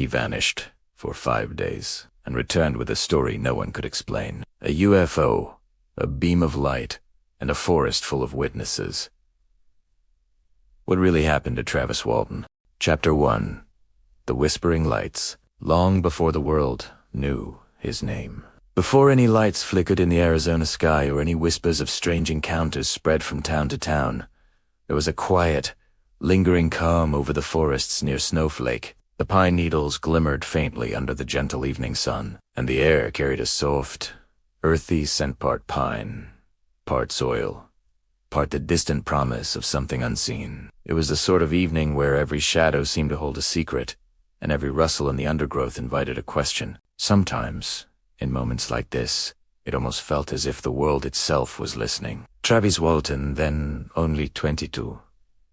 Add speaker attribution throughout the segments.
Speaker 1: He vanished for 5 days and returned with a story no one could explain. A UFO, a beam of light, and a forest full of witnesses. What really happened to Travis Walton? Chapter 1. The Whispering Lights. Long before the world knew his name. Before any lights flickered in the Arizona sky or any whispers of strange encounters spread from town to town, there was a quiet, lingering calm over the forests near Snowflake. The pine needles glimmered faintly under the gentle evening sun, and the air carried a soft, earthy scent, part pine, part soil, part the distant promise of something unseen. It was the sort of evening where every shadow seemed to hold a secret, and every rustle in the undergrowth invited a question. Sometimes, in moments like this, it almost felt as if the world itself was listening. Travis Walton, then only 22,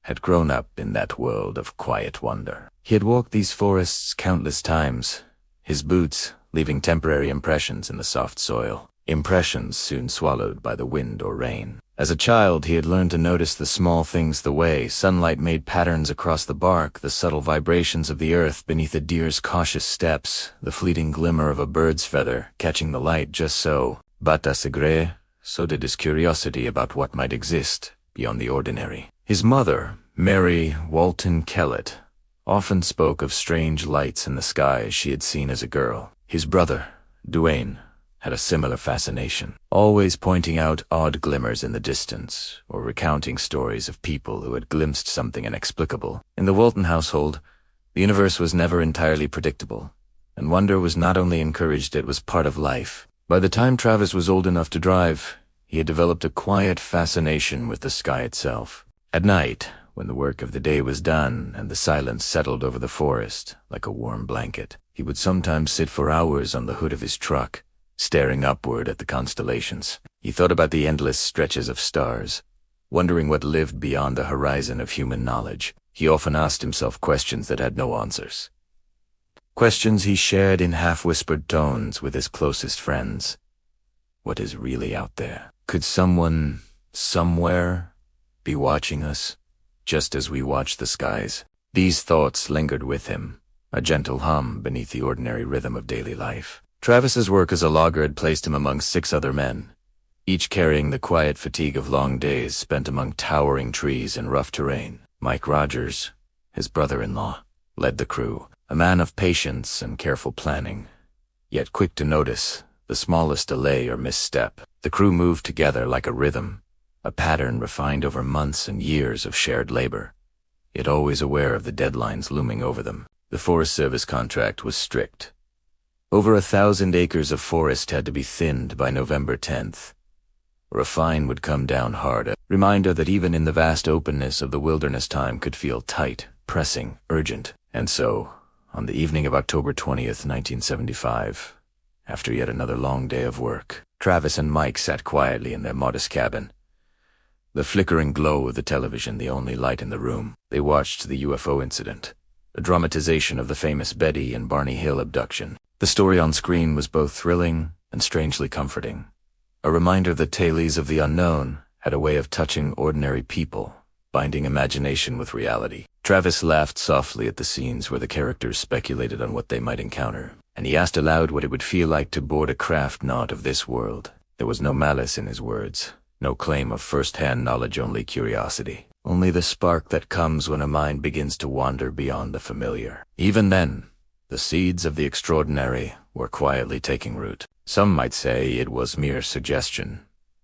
Speaker 1: had grown up in that world of quiet wonder. He had walked these forests countless times, his boots leaving temporary impressions in the soft soil, impressions soon swallowed by the wind or rain. As a child, he had learned to notice the small things, the way sunlight made patterns across the bark, the subtle vibrations of the earth beneath a deer's cautious steps, the fleeting glimmer of a bird's feather catching the light just so. But à Segre, so did his curiosity about what might exist beyond the ordinary. His mother, Mary Walton Kellett, often spoke of strange lights in the sky she had seen as a girl. His brother, Duane, had a similar fascination, always pointing out odd glimmers in the distance, or recounting stories of people who had glimpsed something inexplicable. In the Walton household, the universe was never entirely predictable, and wonder was not only encouraged, it was part of life. By the time Travis was old enough to drive, he had developed a quiet fascination with the sky itself. At night, when the work of the day was done and the silence settled over the forest like a warm blanket, he would sometimes sit for hours on the hood of his truck, staring upward at the constellations. He thought about the endless stretches of stars, wondering what lived beyond the horizon of human knowledge. He often asked himself questions that had no answers. Questions he shared in half-whispered tones with his closest friends. What is really out there? Could someone, somewhere, be watching us, just as we watch the skies? These thoughts lingered with him, a gentle hum beneath the ordinary rhythm of daily life. Travis's work as a logger had placed him among 6 other men, each carrying the quiet fatigue of long days spent among towering trees and rough terrain. Mike Rogers, his brother-in-law, led the crew, a man of patience and careful planning, yet quick to notice the smallest delay or misstep. The crew moved together like a rhythm, a pattern refined over months and years of shared labor, yet always aware of the deadlines looming over them. The Forest Service contract was strict. Over 1,000 acres of forest had to be thinned by November 10th, or a fine would come down hard. A reminder that even in the vast openness of the wilderness, time could feel tight, pressing, urgent. And so, on the evening of October 20th, 1975, after yet another long day of work, Travis and Mike sat quietly in their modest cabin, the flickering glow of the television the only light in the room. They watched the UFO incident, a dramatization of the famous Betty and Barney Hill abduction. The story on screen was both thrilling and strangely comforting, a reminder that tales of the unknown had a way of touching ordinary people, binding imagination with reality. Travis laughed softly at the scenes where the characters speculated on what they might encounter, and he asked aloud what it would feel like to board a craft not of this world. There was no malice in his words, no claim of first-hand knowledge, only curiosity. Only the spark that comes when a mind begins to wander beyond the familiar. Even then, the seeds of the extraordinary were quietly taking root. Some might say it was mere suggestion,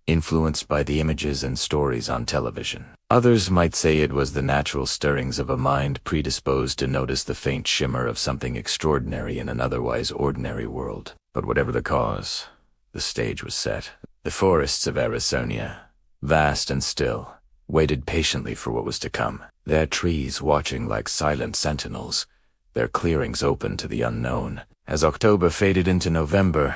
Speaker 1: influenced by the images and stories on television. Others might say it was the natural stirrings of a mind predisposed to notice the faint shimmer of something extraordinary in an otherwise ordinary world. But whatever the cause, the stage was set. The forests of Arizona, vast and still, waited patiently for what was to come, their trees watching like silent sentinels, their clearings open to the unknown. As October faded into November,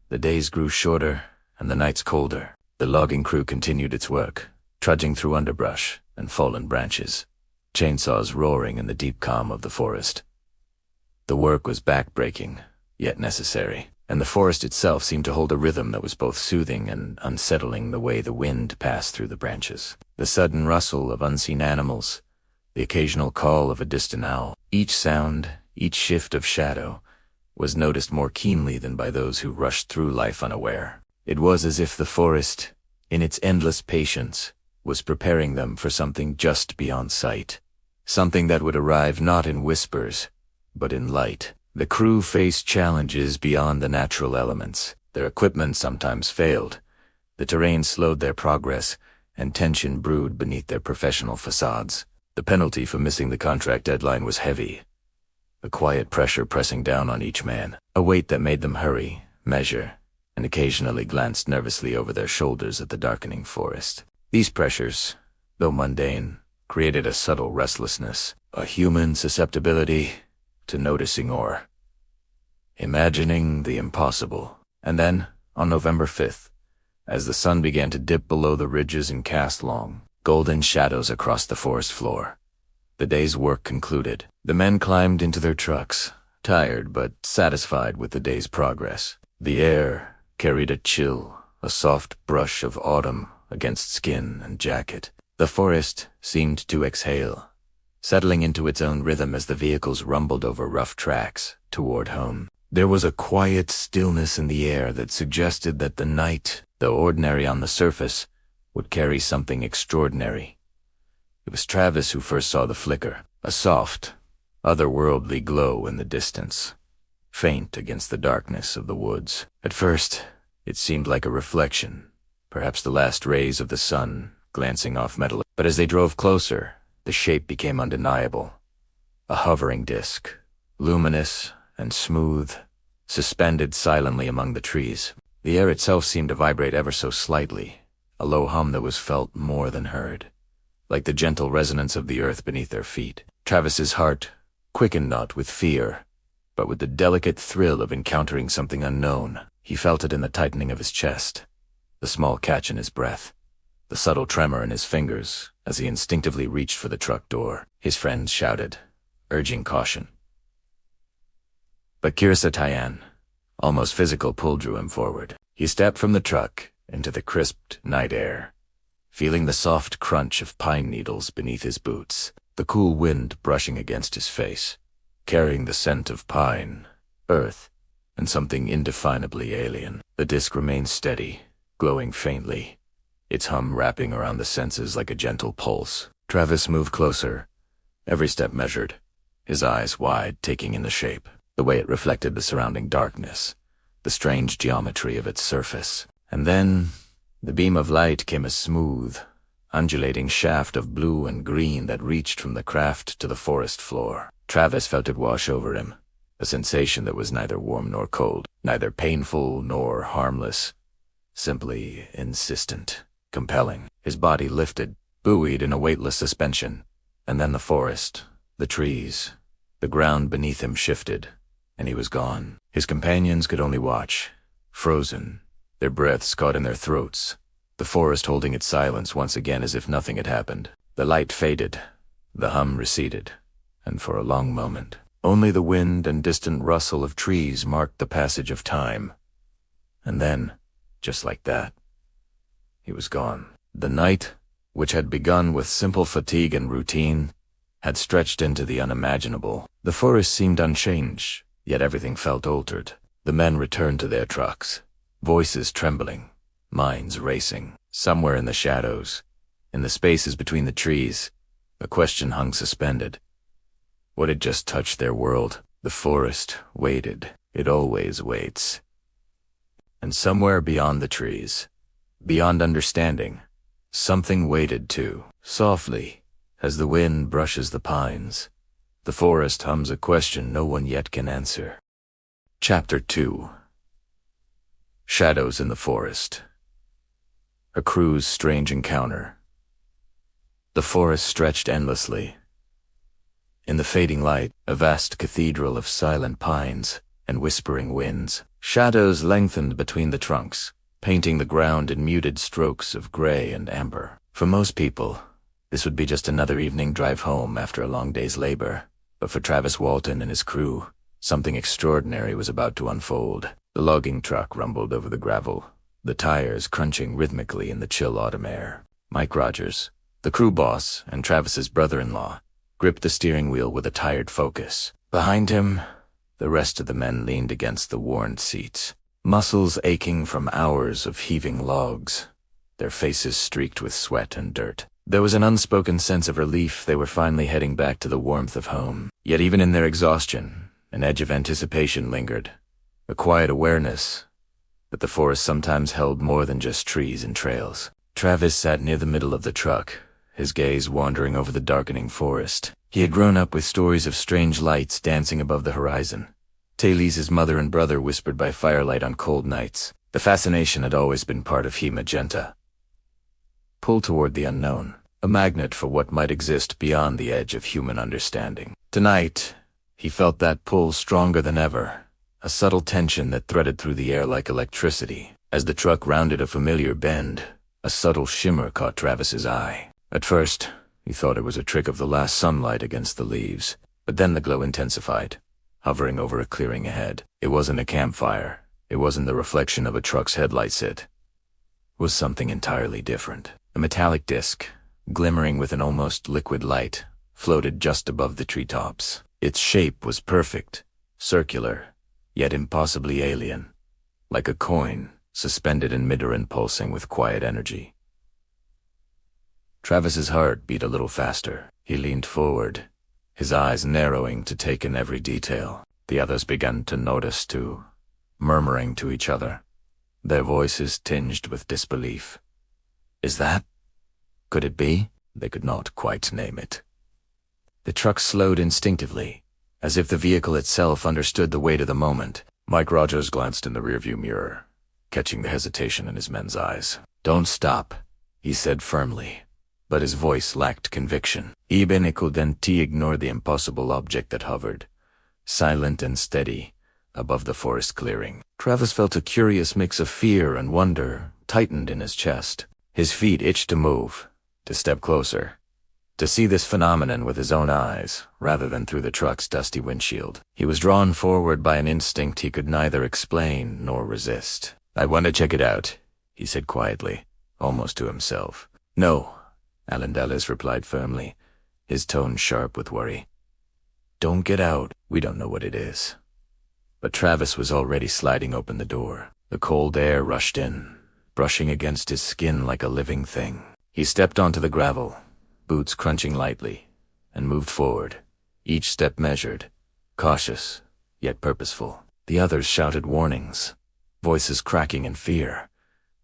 Speaker 1: the days grew shorter and the nights colder. The logging crew continued its work, trudging through underbrush and fallen branches, chainsaws roaring in the deep calm of the forest. The work was back-breaking, yet necessary, and the forest itself seemed to hold a rhythm that was both soothing and unsettling, the way the wind passed through the branches. The sudden rustle of unseen animals, the occasional call of a distant owl, each sound, Each shift of shadow was noticed more keenly than by those who rushed through life unaware. It was as if the forest, in its endless patience, was preparing them for something just beyond sight. Something that would arrive not in whispers, but in light. The crew faced challenges beyond the natural elements. Their equipment sometimes failed. The terrain slowed their progress, and tension brewed beneath their professional facades. The penalty for missing the contract deadline was heavy, a quiet pressure pressing down on each man, a weight that made them hurry, measure, and occasionally glanced nervously over their shoulders at the darkening forest. These pressures, though mundane, created a subtle restlessness, a human susceptibility to noticing or imagining the impossible. And then, on November 5th, as the sun began to dip below the ridges and cast long, golden shadows across the forest floor, the day's work concluded. The men climbed into their trucks, tired but satisfied with the day's progress. The air carried a chill, a soft brush of autumn against skin and jacket. The forest seemed to exhale, settling into its own rhythm as the vehicles rumbled over rough tracks toward home. There was a quiet stillness in the air that suggested that the night, though ordinary on the surface, would carry something extraordinary. It was Travis who first saw the flicker, a soft, otherworldly glow in the distance, faint against the darkness of the woods. At first, it seemed like a reflection, perhaps the last rays of the sun glancing off metal. But as they drove closer, the shape became undeniable. A hovering disk, luminous and smooth, suspended silently among the trees. The air itself seemed to vibrate ever so slightly, a low hum that was felt more than heard, like the gentle resonance of the earth beneath their feet. Travis's heart quickened not with fear, but with the delicate thrill of encountering something unknown. He felt it in the tightening of his chest, the small catch in his breath, the subtle tremor in his fingers as he instinctively reached for the truck door. His friends shouted, urging caution. But Kirsatayan, almost physical pull drew him forward. He stepped from the truck into the crisped night air, feeling the soft crunch of pine needles beneath his boots, the cool wind brushing against his face, carrying the scent of pine, earth, and something indefinably alien. The disc remained steady, glowing faintly, its hum wrapping around the senses like a gentle pulse. Travis moved closer, every step measured, his eyes wide, taking in the shape, the way it reflected the surrounding darkness, the strange geometry of its surface. And then, the beam of light came a smooth, undulating shaft of blue and green that reached from the craft to the forest floor. Travis felt it wash over him, a sensation that was neither warm nor cold, neither painful nor harmless, simply insistent, compelling. His body lifted, buoyed in a weightless suspension, and then the forest, the trees, the ground beneath him shifted, and he was gone. His companions could only watch, frozen, their breaths caught in their throats, the forest holding its silence once again as if nothing had happened. The light faded, the hum receded, and for a long moment, only the wind and distant rustle of trees marked the passage of time. And then, just like that, he was gone. The night, which had begun with simple fatigue and routine, had stretched into the unimaginable. The forest seemed unchanged, yet everything felt altered. The men returned to their trucks, voices trembling, minds racing. Somewhere in the shadows, in the spaces between the trees, a question hung suspended. What had just touched their world? The forest waited. It always waits. And somewhere beyond the trees, beyond understanding, something waited too. Softly, as the wind brushes the pines, the forest hums a question no one yet can answer. Chapter 2. Shadows in the Forest. A crew's strange encounter. The forest stretched endlessly. In the fading light, a vast cathedral of silent pines and whispering winds. Shadows lengthened between the trunks, painting the ground in muted strokes of gray and amber. For most people, this would be just another evening drive home after a long day's labor. But for Travis Walton and his crew, something extraordinary was about to unfold. The logging truck rumbled over the gravel, the tires crunching rhythmically in the chill autumn air. Mike Rogers, the crew boss and Travis's brother-in-law, gripped the steering wheel with a tired focus. Behind him, the rest of the men leaned against the worn seats, muscles aching from hours of heaving logs, their faces streaked with sweat and dirt. There was an unspoken sense of relief they were finally heading back to the warmth of home. Yet even in their exhaustion, an edge of anticipation lingered, a quiet awareness that the forest sometimes held more than just trees and trails. Travis sat near the middle of the truck, his gaze wandering over the darkening forest. He had grown up with stories of strange lights dancing above the horizon, tales his mother and brother whispered by firelight on cold nights. The fascination had always been part of He Magenta. Pull toward the unknown, a magnet for what might exist beyond the edge of human understanding. Tonight, he felt that pull stronger than ever, a subtle tension that threaded through the air like electricity. As the truck rounded a familiar bend, a subtle shimmer caught Travis's eye. At first, he thought it was a trick of the last sunlight against the leaves, but then the glow intensified, hovering over a clearing ahead. It wasn't a campfire. It wasn't the reflection of a truck's headlights. It was something entirely different. A metallic disc, glimmering with an almost liquid light, floated just above the treetops. Its shape was perfect, circular, yet impossibly alien, like a coin suspended in midair and pulsing with quiet energy. Travis's heart beat a little faster. He leaned forward, his eyes narrowing to take in every detail. The others began to notice too, murmuring to each other, their voices tinged with disbelief. Is that? Could it be? They could not quite name it. The truck slowed instinctively, as if the vehicle itself understood the weight of the moment. Mike Rogers glanced in the rearview mirror, catching the hesitation in his men's eyes. Don't stop, he said firmly, but his voice lacked conviction. Even he couldn't ignore the impossible object that hovered, silent and steady, above the forest clearing. Travis felt a curious mix of fear and wonder tightened in his chest. His feet itched to move, to step closer, to see this phenomenon with his own eyes, rather than through the truck's dusty windshield. He was drawn forward by an instinct he could neither explain nor resist. I want to check it out, he said quietly, almost to himself. No, Alan Dallas replied firmly, his tone sharp with worry. Don't get out. We don't know what it is. But Travis was already sliding open the door. The cold air rushed in, brushing against his skin like a living thing. He stepped onto the gravel, boots crunching lightly, and moved forward, each step measured, cautious, yet purposeful. The others shouted warnings, voices cracking in fear,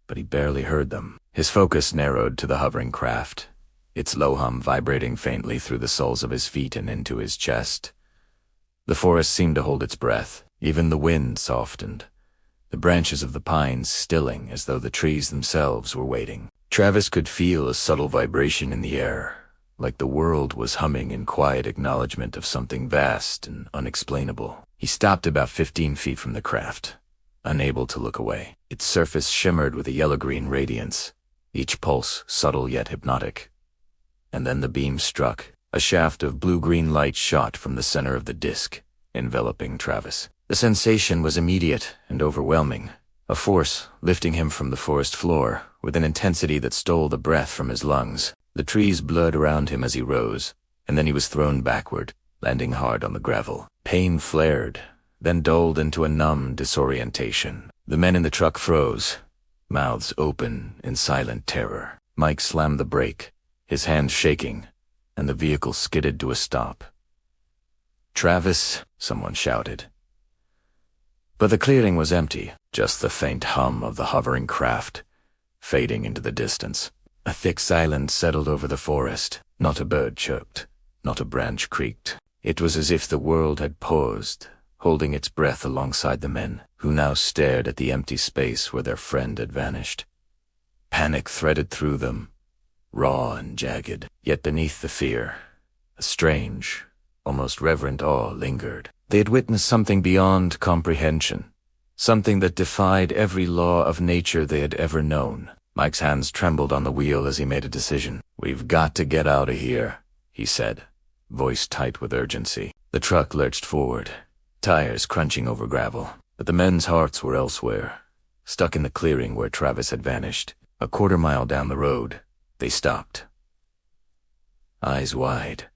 Speaker 1: but he barely heard them. His focus narrowed to the hovering craft, its low hum vibrating faintly through the soles of his feet and into his chest. The forest seemed to hold its breath. Even the wind softened, the branches of the pines stilling as though the trees themselves were waiting. Travis could feel a subtle vibration in the air, like the world was humming in quiet acknowledgement of something vast and unexplainable. He stopped about 15 feet from the craft, unable to look away. Its surface shimmered with a yellow-green radiance, each pulse subtle yet hypnotic. And then the beam struck. A shaft of blue-green light shot from the center of the disk, enveloping Travis. The sensation was immediate and overwhelming, a force lifting him from the forest floor with an intensity that stole the breath from his lungs. The trees blurred around him as he rose, and then he was thrown backward, landing hard on the gravel. Pain flared, then dulled into a numb disorientation. The men in the truck froze, mouths open in silent terror. Mike slammed the brake, his hands shaking, and the vehicle skidded to a stop. "Travis," someone shouted. But the clearing was empty, just the faint hum of the hovering craft, fading into the distance. A thick silence settled over the forest. Not a bird chirped, not a branch creaked. It was as if the world had paused, holding its breath alongside the men, who now stared at the empty space where their friend had vanished. Panic threaded through them, raw and jagged. Yet beneath the fear, a strange, almost reverent awe lingered. They had witnessed something beyond comprehension, something that defied every law of nature they had ever known. Mike's hands trembled on the wheel as he made a decision. "We've got to get out of here," he said, voice tight with urgency. The truck lurched forward, tires crunching over gravel. But the men's hearts were elsewhere, stuck in the clearing where Travis had vanished. A quarter-mile down the road, they stopped, eyes wide,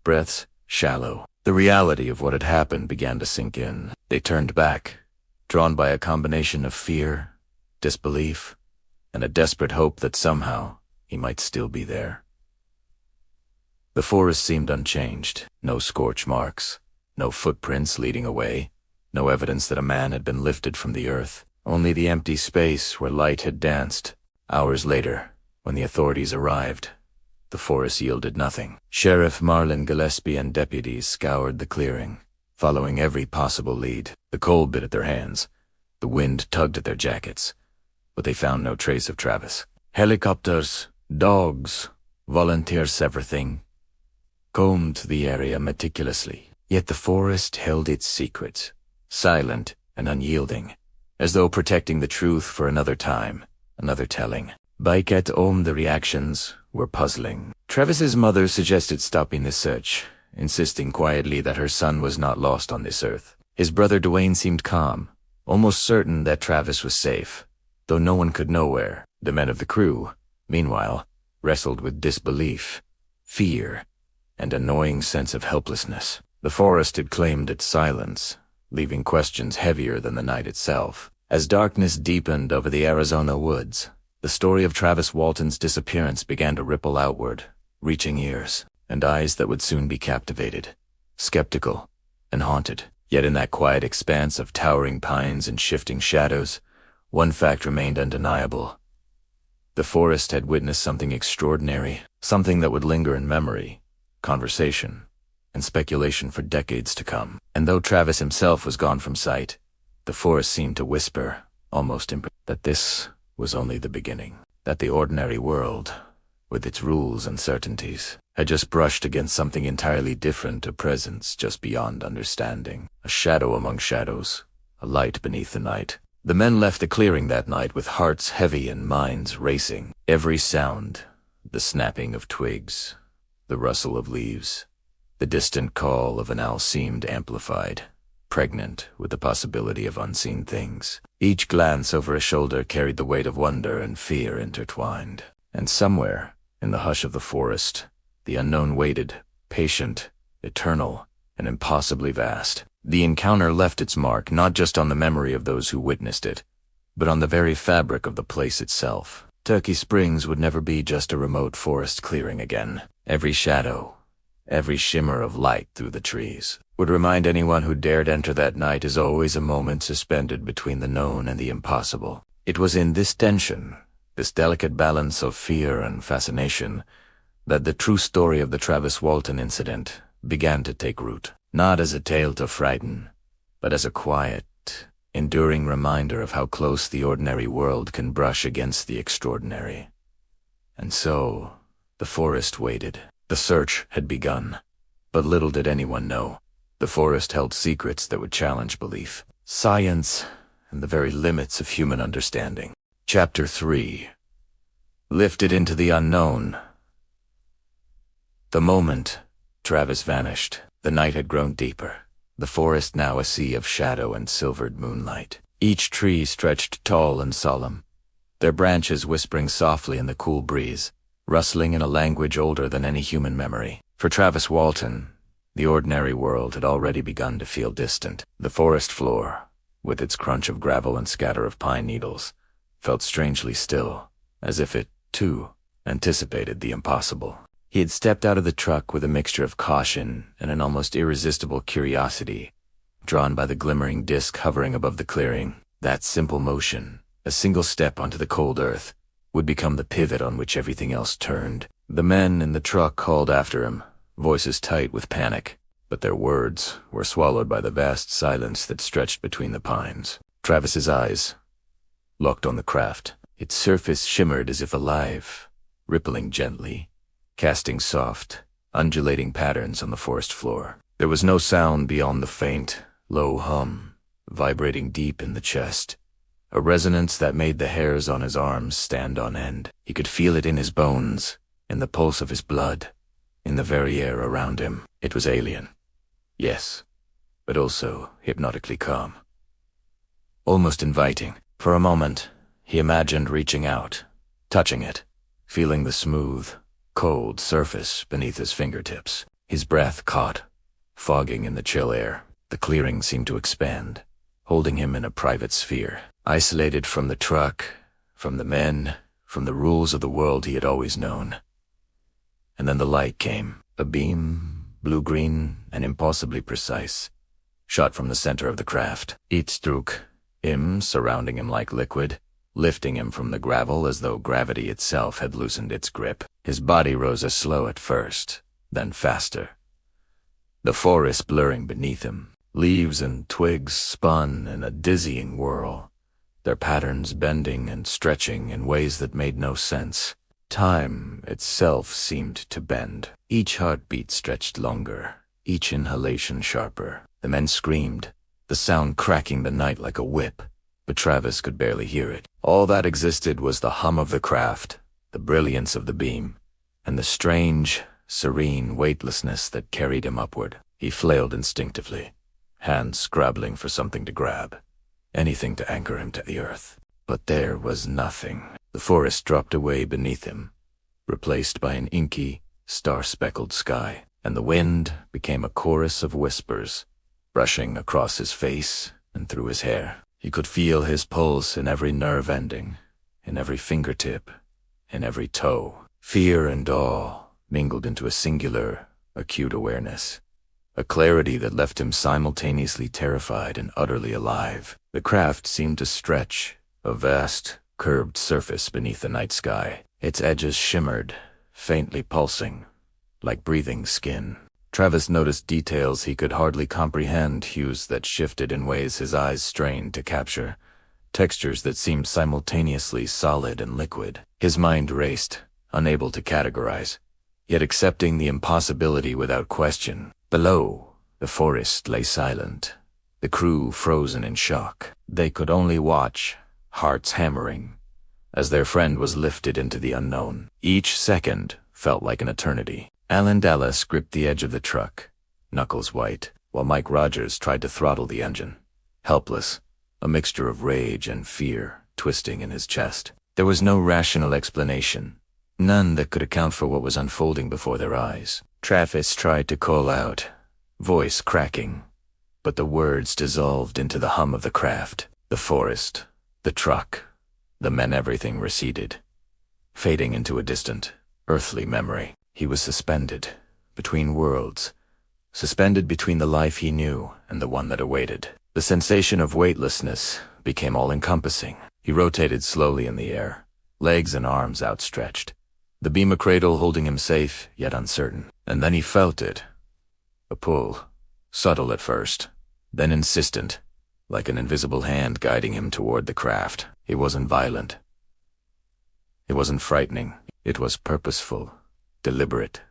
Speaker 1: breaths shallow. The reality of what had happened began to sink in. They turned back, drawn by a combination of fear, disbelief, and a desperate hope that somehow he might still be there. The forest seemed unchanged. No scorch marks, no footprints leading away, no evidence that a man had been lifted from the earth. Only the empty space where light had danced. Hours later, when the authorities arrived, the forest yielded nothing. Sheriff Marlin Gillespie and deputies scoured the clearing, following every possible lead. The cold bit at their hands. The wind tugged at their jackets, but they found no trace of Travis. Helicopters, dogs, volunteers, everything combed the area meticulously. Yet the forest held its secret, silent and unyielding, as though protecting the truth for another time, another telling. Back at home, the reactions were puzzling. Travis's mother suggested stopping the search, insisting quietly that her son was not lost on this earth. His brother Dwayne seemed calm, almost certain that Travis was safe, though no one could know where. The men of the crew, meanwhile, wrestled with disbelief, fear, and an annoying sense of helplessness. The forest had claimed its silence, leaving questions heavier than the night itself. As darkness deepened over the Arizona woods, the story of Travis Walton's disappearance began to ripple outward, reaching ears and eyes that would soon be captivated, skeptical, and haunted. Yet in that quiet expanse of towering pines and shifting shadows, one fact remained undeniable. The forest had witnessed something extraordinary, something that would linger in memory, conversation, and speculation for decades to come. And though Travis himself was gone from sight, the forest seemed to whisper, almost that this was only the beginning, that the ordinary world, with its rules and certainties, had just brushed against something entirely different, a presence just beyond understanding, a shadow among shadows, a light beneath the night. The men left the clearing that night with hearts heavy and minds racing. Every sound, the snapping of twigs, the rustle of leaves, the distant call of an owl seemed amplified, pregnant with the possibility of unseen things. Each glance over a shoulder carried the weight of wonder and fear intertwined. And somewhere, in the hush of the forest, the unknown waited, patient, eternal, and impossibly vast. The encounter left its mark not just on the memory of those who witnessed it, but on the very fabric of the place itself. Turkey Springs would never be just a remote forest clearing again. Every shadow, every shimmer of light through the trees, would remind anyone who dared enter that night as always a moment suspended between the known and the impossible. It was in this tension, this delicate balance of fear and fascination, that the true story of the Travis Walton incident began to take root. Not as a tale to frighten, but as a quiet, enduring reminder of how close the ordinary world can brush against the extraordinary. And so, the forest waited. The search had begun, but little did anyone know. The forest held secrets that would challenge belief, science, and the very limits of human understanding. Chapter 3. Lifted into the unknown. The moment Travis vanished, the night had grown deeper, the forest now a sea of shadow and silvered moonlight. Each tree stretched tall and solemn, their branches whispering softly in the cool breeze, rustling in a language older than any human memory. For Travis Walton, the ordinary world had already begun to feel distant. The forest floor, with its crunch of gravel and scatter of pine needles, felt strangely still, as if it, too, anticipated the impossible. He had stepped out of the truck with a mixture of caution and an almost irresistible curiosity, drawn by the glimmering disk hovering above the clearing. That simple motion, a single step onto the cold earth, would become the pivot on which everything else turned. The men in the truck called after him, voices tight with panic, but their words were swallowed by the vast silence that stretched between the pines. Travis's eyes locked on the craft. Its surface shimmered as if alive, rippling gently, casting soft, undulating patterns on the forest floor. There was no sound beyond the faint, low hum, vibrating deep in the chest, a resonance that made the hairs on his arms stand on end. He could feel it in his bones, in the pulse of his blood, in the very air around him. It was alien, yes, but also hypnotically calm, almost inviting. For a moment, he imagined reaching out, touching it, feeling the smooth, cold surface beneath his fingertips. His breath caught fogging in the chill air. The clearing seemed to expand, holding him in a private sphere, isolated from the truck, from the men, from the rules of the world he had always known. And then the light came, a beam, blue-green and impossibly precise, shot from the center of the craft. It struck him, surrounding him like liquid, lifting him from the gravel as though gravity itself had loosened its grip. His body rose as slow at first, then faster. The forest blurring beneath him. Leaves and twigs spun in a dizzying whirl, their patterns bending and stretching in ways that made no sense. Time itself seemed to bend. Each heartbeat stretched longer, each inhalation sharper. The men screamed, the sound cracking the night like a whip, but Travis could barely hear it. All that existed was the hum of the craft, the brilliance of the beam, and the strange, serene weightlessness that carried him upward. He flailed instinctively, hands scrabbling for something to grab, anything to anchor him to the earth. But there was nothing. The forest dropped away beneath him, replaced by an inky, star-speckled sky, and the wind became a chorus of whispers, brushing across his face and through his hair. He could feel his pulse in every nerve ending, in every fingertip, in every toe. Fear and awe mingled into a singular, acute awareness, a clarity that left him simultaneously terrified and utterly alive. The craft seemed to stretch, a vast, curved surface beneath the night sky. Its edges shimmered, faintly pulsing, like breathing skin. Travis noticed details he could hardly comprehend, hues that shifted in ways his eyes strained to capture, textures that seemed simultaneously solid and liquid. His mind raced, unable to categorize, yet accepting the impossibility without question. Below, the forest lay silent, the crew frozen in shock. They could only watch, hearts hammering, as their friend was lifted into the unknown. Each second felt like an eternity. Alan Dallas gripped the edge of the truck, knuckles white, while Mike Rogers tried to throttle the engine. Helpless, a mixture of rage and fear twisting in his chest. There was no rational explanation, none that could account for what was unfolding before their eyes. Travis tried to call out, voice cracking, but the words dissolved into the hum of the craft. The forest, the truck, the men, everything receded, fading into a distant, earthly memory. He was suspended between worlds, suspended between the life he knew and the one that awaited. The sensation of weightlessness became all-encompassing. He rotated slowly in the air, legs and arms outstretched, the beam a cradle holding him safe yet uncertain. And then he felt it. A pull, subtle at first, then insistent, like an invisible hand guiding him toward the craft. It wasn't violent. It wasn't frightening. It was purposeful, deliberate,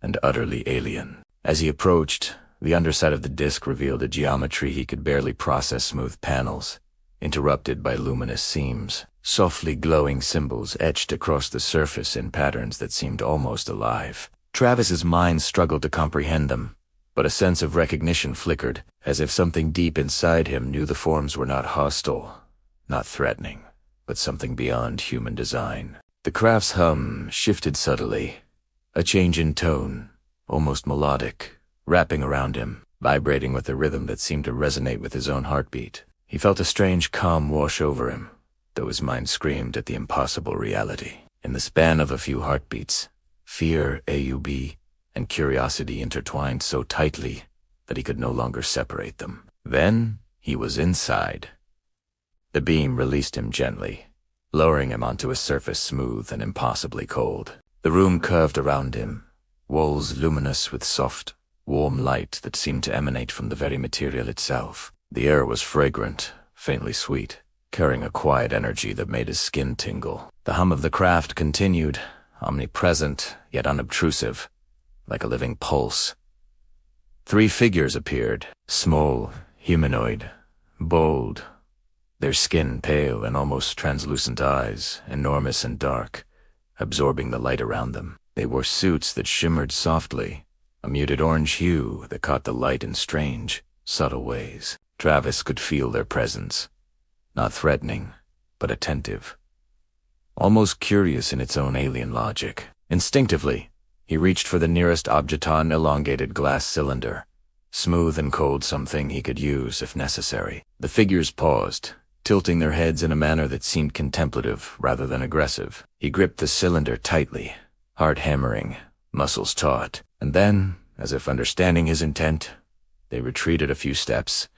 Speaker 1: and utterly alien. As he approached, the underside of the disc revealed a geometry he could barely process. Smooth panels, interrupted by luminous seams, softly glowing symbols etched across the surface in patterns that seemed almost alive. Travis's mind struggled to comprehend them, but a sense of recognition flickered, as if something deep inside him knew the forms were not hostile, not threatening, but something beyond human design. The craft's hum shifted subtly, a change in tone, almost melodic, wrapping around him, vibrating with a rhythm that seemed to resonate with his own heartbeat. He felt a strange calm wash over him, though his mind screamed at the impossible reality. In the span of a few heartbeats, fear, AUB, and curiosity intertwined so tightly that he could no longer separate them. Then he was inside. The beam released him gently, lowering him onto a surface smooth and impossibly cold. The room curved around him, walls luminous with soft, warm light that seemed to emanate from the very material itself. The air was fragrant, faintly sweet, carrying a quiet energy that made his skin tingle. The hum of the craft continued, omnipresent yet unobtrusive, like a living pulse. 3 figures appeared, small, humanoid, bold, their skin pale and almost translucent eyes, enormous and dark, absorbing the light around them. They wore suits that shimmered softly, a muted orange hue that caught the light in strange, subtle ways. Travis could feel their presence, not threatening, but attentive, almost curious in its own alien logic. Instinctively, he reached for the nearest object, an elongated glass cylinder, smooth and cold, something he could use if necessary. The figures paused, tilting their heads in a manner that seemed contemplative rather than aggressive. He gripped the cylinder tightly, heart hammering, muscles taut, and then, as if understanding his intent, they retreated a few steps,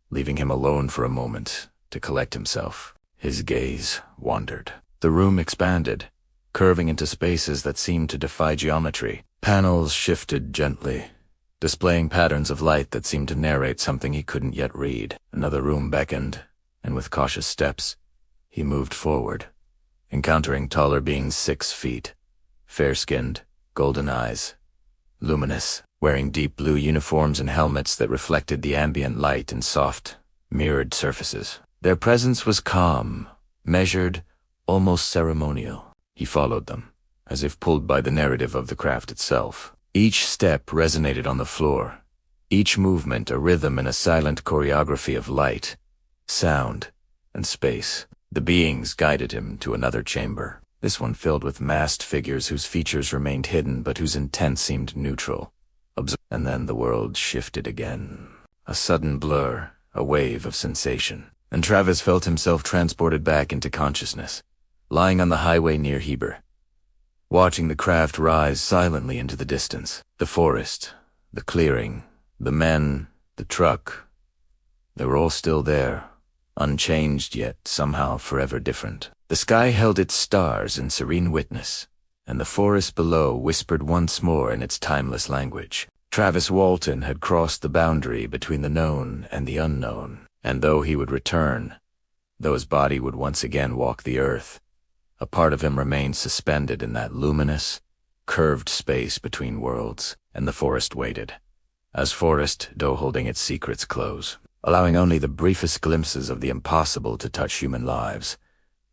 Speaker 1: leaving him alone for a moment to collect himself. His gaze wandered. The room expanded, curving into spaces that seemed to defy geometry. Panels shifted gently, displaying patterns of light that seemed to narrate something he couldn't yet read. Another room beckoned, and with cautious steps, he moved forward, encountering taller beings 6 feet, fair-skinned, golden eyes, luminous, wearing deep blue uniforms and helmets that reflected the ambient light in soft, mirrored surfaces. Their presence was calm, measured, almost ceremonial. He followed them, as if pulled by the narrative of the craft itself. Each step resonated on the floor, each movement a rhythm in a silent choreography of light, sound, and space. The beings guided him to another chamber, this one filled with masked figures whose features remained hidden but whose intent seemed neutral. And then the world shifted again. A sudden blur, a wave of sensation, and Travis felt himself transported back into consciousness, lying on the highway near Heber, watching the craft rise silently into the distance. The forest, the clearing, the men, the truck, they were all still there, unchanged yet somehow forever different. The sky held its stars in serene witness, and the forest below whispered once more in its timeless language. Travis Walton had crossed the boundary between the known and the unknown, and though he would return, though his body would once again walk the earth, a part of him remained suspended in that luminous, curved space between worlds, and the forest waited, as forest, though holding its secrets close, allowing only the briefest glimpses of the impossible to touch human lives,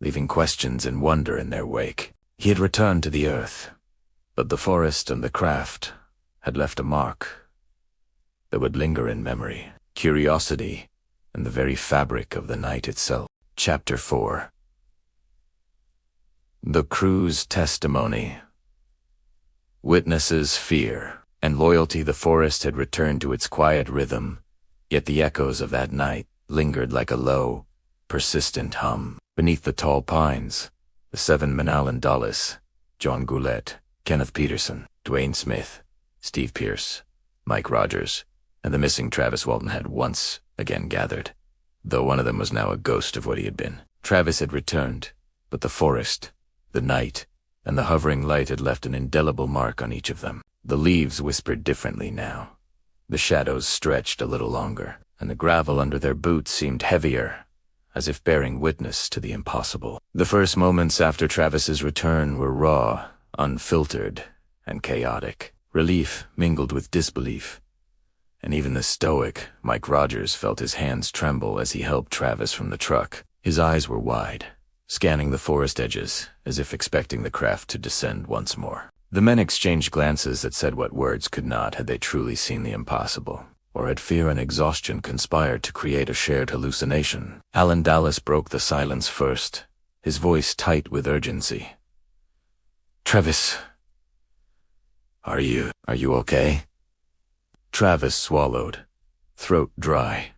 Speaker 1: leaving questions and wonder in their wake. He had returned to the earth, but the forest and the craft had left a mark that would linger in memory, curiosity, and the very fabric of the night itself. Chapter 4. The crew's testimony. Witnesses' fear and loyalty. The forest had returned to its quiet rhythm, yet the echoes of that night lingered like a low, persistent hum. Beneath the tall pines, the 7 men: Alan Dulles, John Goulet, Kenneth Peterson, Dwayne Smith, Steve Pierce, Mike Rogers, and the missing Travis Walton had once again gathered, though one of them was now a ghost of what he had been. Travis had returned, but the forest, the night, and the hovering light had left an indelible mark on each of them. The leaves whispered differently now. The shadows stretched a little longer, and the gravel under their boots seemed heavier, as if bearing witness to the impossible. The first moments after Travis's return were raw, unfiltered, and chaotic. Relief mingled with disbelief, and even the stoic Mike Rogers felt his hands tremble as he helped Travis from the truck. His eyes were wide, scanning the forest edges, as if expecting the craft to descend once more. The men exchanged glances that said what words could not had they truly seen the impossible, or had fear and exhaustion conspired to create a shared hallucination. Alan Dulles broke the silence first, his voice tight with urgency. "Travis, are you okay?" Travis swallowed, throat dry,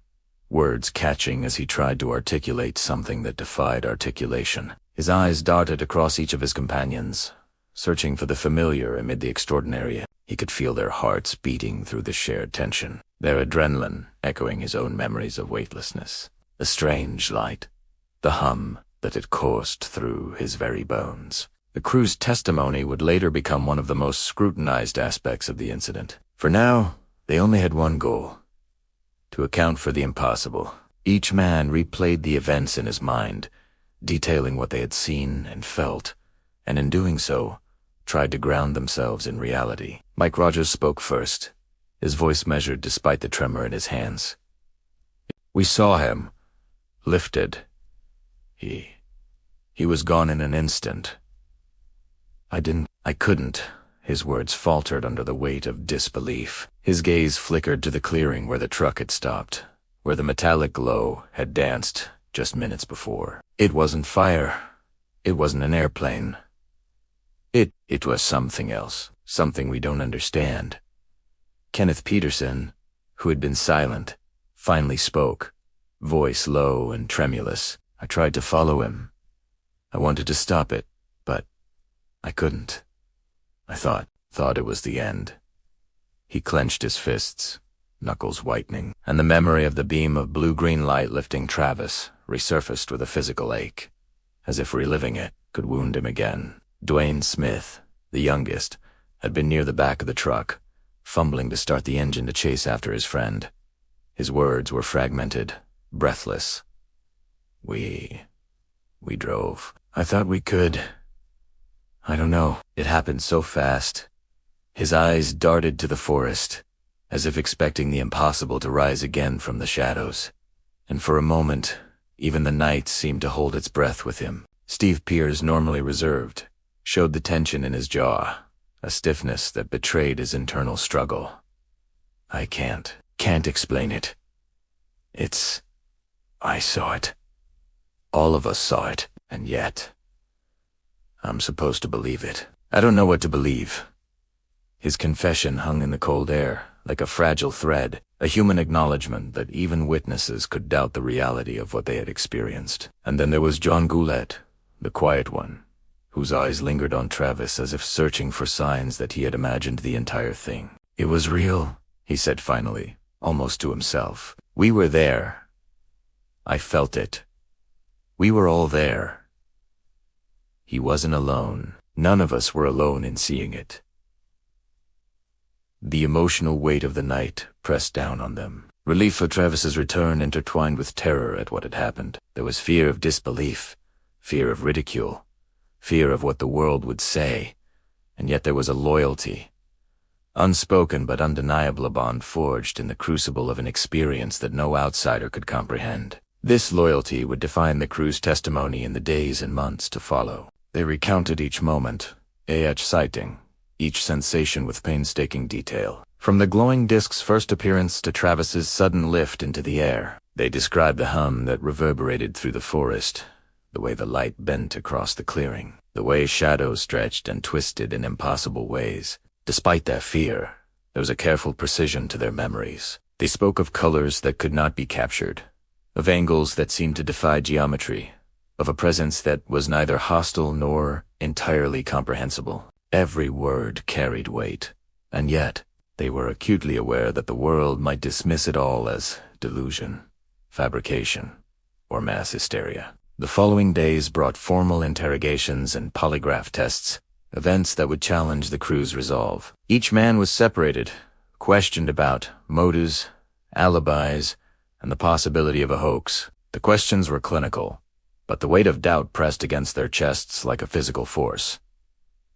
Speaker 1: words catching as he tried to articulate something that defied articulation. His eyes darted across each of his companions, searching for the familiar amid the extraordinary. He could feel their hearts beating through the shared tension, their adrenaline echoing his own memories of weightlessness. The strange light, the hum that had coursed through his very bones. The crew's testimony would later become one of the most scrutinized aspects of the incident. For now, they only had one goal: to account for the impossible. Each man replayed the events in his mind, detailing what they had seen and felt, and in doing so, tried to ground themselves in reality. Mike Rogers spoke first, his voice measured despite the tremor in his hands. "We saw him, lifted. He was gone in an instant. I couldn't." His words faltered under the weight of disbelief. His gaze flickered to the clearing where the truck had stopped, where the metallic glow had danced just minutes before. It wasn't fire. It wasn't an airplane. It was something else, something we don't understand. Kenneth Peterson, who had been silent, finally spoke, voice low and tremulous. I tried to follow him. I wanted to stop it, but I couldn't. I thought it was the end. He clenched his fists, knuckles whitening, and the memory of the beam of blue-green light lifting Travis resurfaced with a physical ache, as if reliving it could wound him again. Dwayne Smith, the youngest, had been near the back of the truck, fumbling to start the engine to chase after his friend. His words were fragmented, breathless. We drove. I thought we could. I don't know. It happened so fast. His eyes darted to the forest, as if expecting the impossible to rise again from the shadows. And for a moment, even the night seemed to hold its breath with him. Steve Pierce, normally reserved, showed the tension in his jaw, a stiffness that betrayed his internal struggle. I can't explain it. I saw it. All of us saw it, and yet, I'm supposed to believe it. I don't know what to believe. His confession hung in the cold air, like a fragile thread, a human acknowledgement that even witnesses could doubt the reality of what they had experienced. And then there was John Goulet, the quiet one, whose eyes lingered on Travis as if searching for signs that he had imagined the entire thing. It was real, he said finally, almost to himself. We were there. I felt it. We were all there. He wasn't alone. None of us were alone in seeing it. The emotional weight of the night pressed down on them. Relief for Travis's return intertwined with terror at what had happened. There was fear of disbelief, fear of ridicule, fear of what the world would say, and yet there was a loyalty, unspoken but undeniable, a bond forged in the crucible of an experience that no outsider could comprehend. This loyalty would define the crew's testimony in the days and months to follow. They recounted each moment, each sighting, each sensation with painstaking detail. From the glowing disk's first appearance to Travis's sudden lift into the air, they described the hum that reverberated through the forest, the way the light bent across the clearing, the way shadows stretched and twisted in impossible ways. Despite their fear, there was a careful precision to their memories. They spoke of colors that could not be captured, of angles that seemed to defy geometry, of a presence that was neither hostile nor entirely comprehensible. Every word carried weight, and yet they were acutely aware that the world might dismiss it all as delusion, fabrication, or mass hysteria. The following days brought formal interrogations and polygraph tests, events that would challenge the crew's resolve. Each man was separated, questioned about motives, alibis, and the possibility of a hoax. The questions were clinical, but the weight of doubt pressed against their chests like a physical force.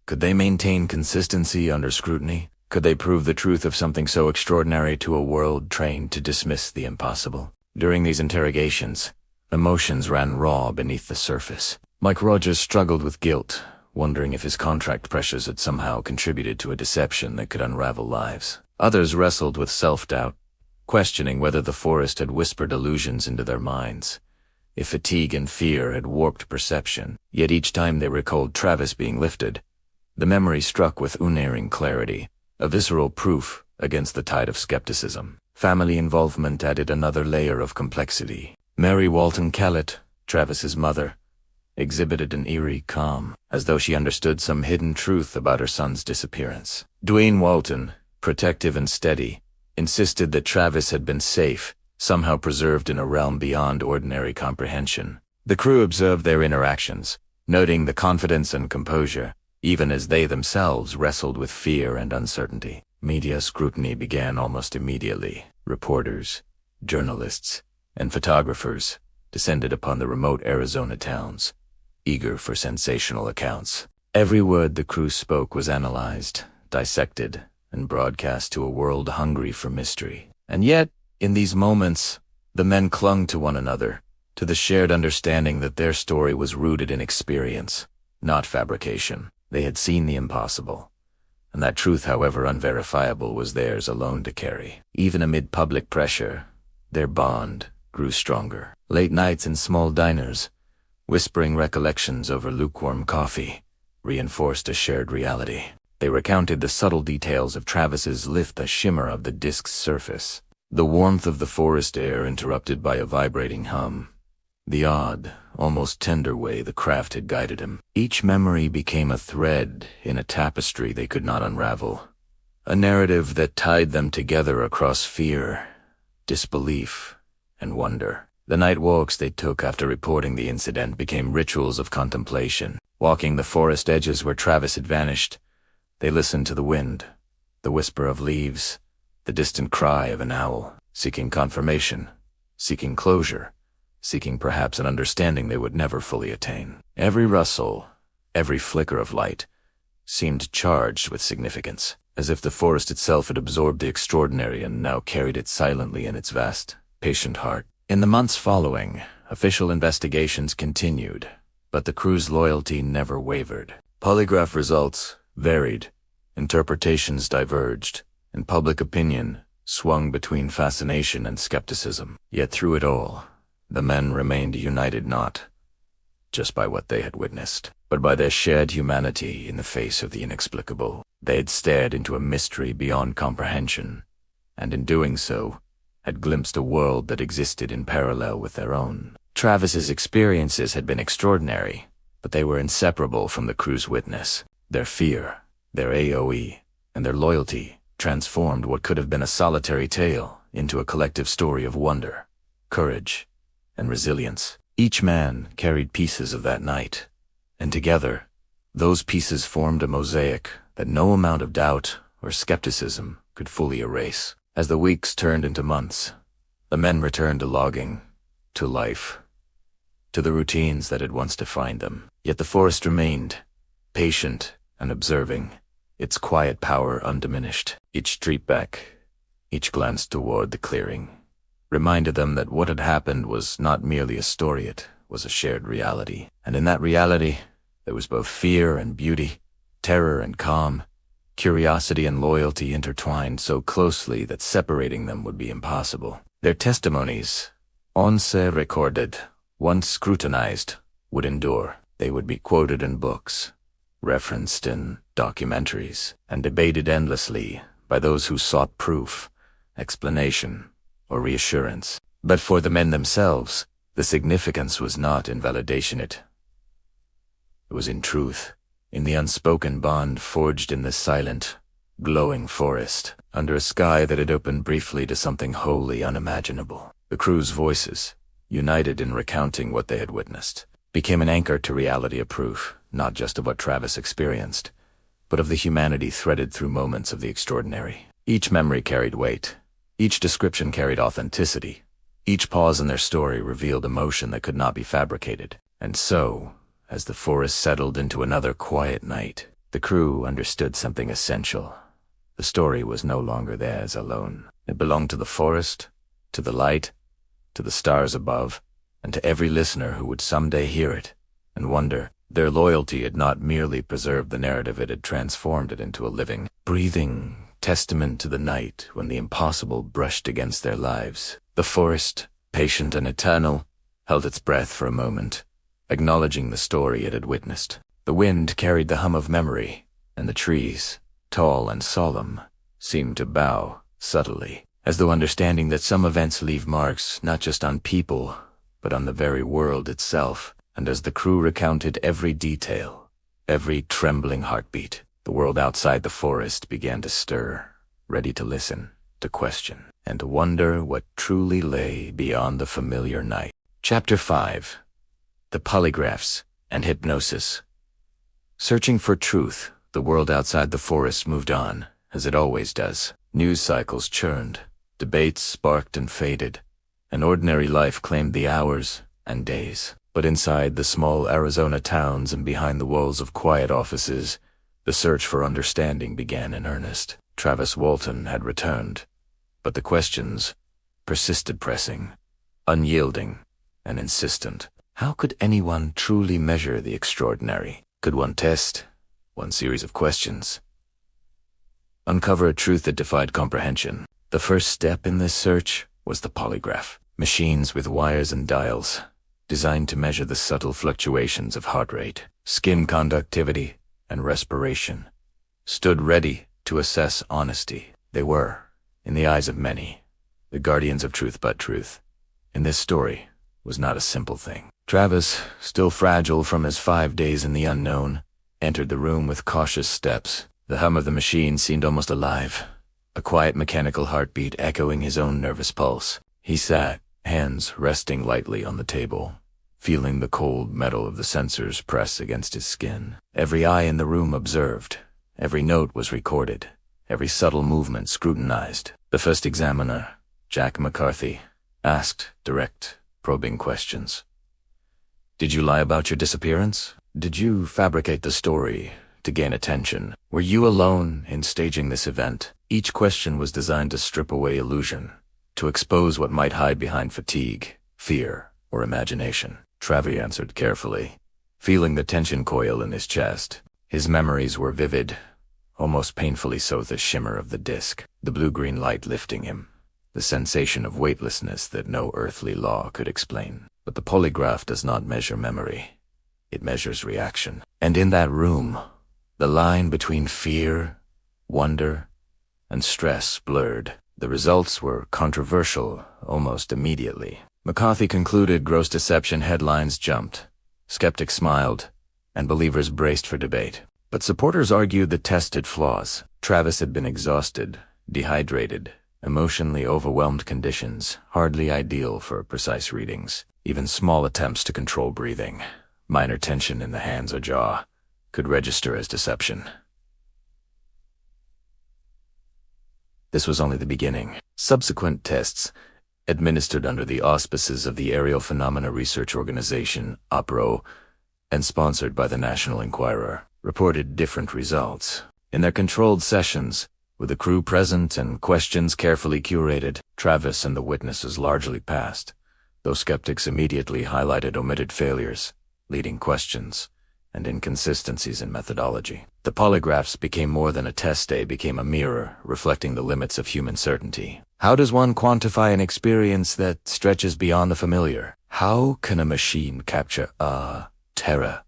Speaker 1: Could they maintain consistency under scrutiny? Could they prove the truth of something so extraordinary to a world trained to dismiss the impossible? During these interrogations, emotions ran raw beneath the surface. Mike Rogers struggled with guilt, wondering if his contract pressures had somehow contributed to a deception that could unravel lives. Others wrestled with self-doubt, questioning whether the forest had whispered illusions into their minds, if fatigue and fear had warped perception. Yet each time they recalled Travis being lifted, the memory struck with unerring clarity, a visceral proof against the tide of skepticism. Family involvement added another layer of complexity. Mary Walton Callett, Travis's mother, exhibited an eerie calm, as though she understood some hidden truth about her son's disappearance. Dwayne Walton, protective and steady, insisted that Travis had been safe, somehow preserved in a realm beyond ordinary comprehension. The crew observed their interactions, noting the confidence and composure, even as they themselves wrestled with fear and uncertainty. Media scrutiny began almost immediately. Reporters, journalists, and photographers descended upon the remote Arizona towns, eager for sensational accounts. Every word the crew spoke was analyzed, dissected, and broadcast to a world hungry for mystery. And yet, in these moments, the men clung to one another, to the shared understanding that their story was rooted in experience, not fabrication. They had seen the impossible, and that truth, however unverifiable, was theirs alone to carry. Even amid public pressure, their bond grew stronger. Late nights in small diners, whispering recollections over lukewarm coffee, reinforced a shared reality. They recounted the subtle details of Travis's lift, the shimmer of the disk's surface, The warmth of the forest air interrupted by a vibrating hum. The odd, almost tender way the craft had guided him. Each memory became a thread in a tapestry they could not unravel. A narrative that tied them together across fear, disbelief, and wonder. The night walks they took after reporting the incident became rituals of contemplation. Walking the forest edges where Travis had vanished, they listened to the wind, the whisper of leaves, the distant cry of an owl, seeking confirmation, seeking closure, seeking perhaps an understanding they would never fully attain. Every rustle, every flicker of light, seemed charged with significance, as if the forest itself had absorbed the extraordinary and now carried it silently in its vast, patient heart. In the months following, official investigations continued, but the crew's loyalty never wavered. Polygraph results varied, interpretations diverged, and public opinion swung between fascination and skepticism. Yet through it all, the men remained united not just by what they had witnessed, but by their shared humanity in the face of the inexplicable. They had stared into a mystery beyond comprehension, and in doing so, had glimpsed a world that existed in parallel with their own. Travis's experiences had been extraordinary, but they were inseparable from the crew's witness. Their fear, their AOE, and their loyalty transformed what could have been a solitary tale into a collective story of wonder, courage, and resilience. Each man carried pieces of that night, and together, those pieces formed a mosaic that no amount of doubt or skepticism could fully erase. As the weeks turned into months, the men returned to logging, to life, to the routines that had once defined them. Yet the forest remained, patient and observing, its quiet power undiminished. Each street back, each glance toward the clearing, reminded them that what had happened was not merely a story, it was a shared reality. And in that reality, there was both fear and beauty, terror and calm, curiosity and loyalty intertwined so closely that separating them would be impossible. Their testimonies, once recorded, once scrutinized, would endure. They would be quoted in books, referenced in documentaries, and debated endlessly by those who sought proof, explanation, or reassurance. But for the men themselves, the significance was not in validation, it was in truth, in the unspoken bond forged in the silent, glowing forest, under a sky that had opened briefly to something wholly unimaginable. The crew's voices, united in recounting what they had witnessed, became an anchor to reality, a proof, not just of what Travis experienced, but of the humanity threaded through moments of the extraordinary. Each memory carried weight. Each description carried authenticity. Each pause in their story revealed emotion that could not be fabricated. And so, as the forest settled into another quiet night, the crew understood something essential. The story was no longer theirs alone. It belonged to the forest, to the light, to the stars above, and to every listener who would someday hear it and wonder. Their loyalty had not merely preserved the narrative, it had transformed it into a living, breathing testament to the night when the impossible brushed against their lives. The forest, patient and eternal, held its breath for a moment, acknowledging the story it had witnessed. The wind carried the hum of memory, and the trees, tall and solemn, seemed to bow subtly, as though understanding that some events leave marks not just on people, but on the very world itself. And as the crew recounted every detail, every trembling heartbeat, the world outside the forest began to stir, ready to listen, to question, and to wonder what truly lay beyond the familiar night. Chapter 5. The Polygraphs and Hypnosis. Searching for truth, the world outside the forest moved on, as it always does. News cycles churned, debates sparked and faded, and ordinary life claimed the hours and days. But inside the small Arizona towns and behind the walls of quiet offices, the search for understanding began in earnest. Travis Walton had returned, but the questions persisted, pressing, unyielding, and insistent. How could anyone truly measure the extraordinary? Could one test, one series of questions, uncover a truth that defied comprehension? The first step in this search was the polygraph. Machines with wires and dials, designed to measure the subtle fluctuations of heart rate, skin conductivity, and respiration, stood ready to assess honesty. They were, in the eyes of many, the guardians of truth but truth. In this story was not a simple thing. Travis, still fragile from his 5 days in the unknown, entered the room with cautious steps. The hum of the machine seemed almost alive, a quiet mechanical heartbeat echoing his own nervous pulse. He sat, hands resting lightly on the table, feeling the cold metal of the sensors press against his skin. Every eye in the room observed. Every note was recorded, every subtle movement scrutinized. The first examiner, Jack McCarthy, asked direct, probing questions. Did you lie about your disappearance? Did you fabricate the story to gain attention? Were you alone in staging this event? Each question was designed to strip away illusion, to expose what might hide behind fatigue, fear, or imagination. Travis answered carefully, feeling the tension coil in his chest. His memories were vivid, almost painfully so, the shimmer of the disk, the blue-green light lifting him, the sensation of weightlessness that no earthly law could explain. But the polygraph does not measure memory. It measures reaction. And in that room, the line between fear, wonder, and stress blurred. The results were controversial almost immediately. McCarthy concluded gross deception headlines jumped. Skeptics smiled, and believers braced for debate. But supporters argued the test had flaws. Travis had been exhausted, dehydrated, emotionally overwhelmed conditions, hardly ideal for precise readings. Even small attempts to control breathing, minor tension in the hands or jaw, could register as deception. This was only the beginning. Subsequent tests, administered under the auspices of the Aerial Phenomena Research Organization, APRO, and sponsored by the National Enquirer, reported different results. In their controlled sessions, with the crew present and questions carefully curated, Travis and the witnesses largely passed, though skeptics immediately highlighted omitted failures, leading questions, and inconsistencies in methodology. The polygraphs became more than a test. They became a mirror, reflecting the limits of human certainty. How does one quantify an experience that stretches beyond the familiar? How can a machine capture awe, terror,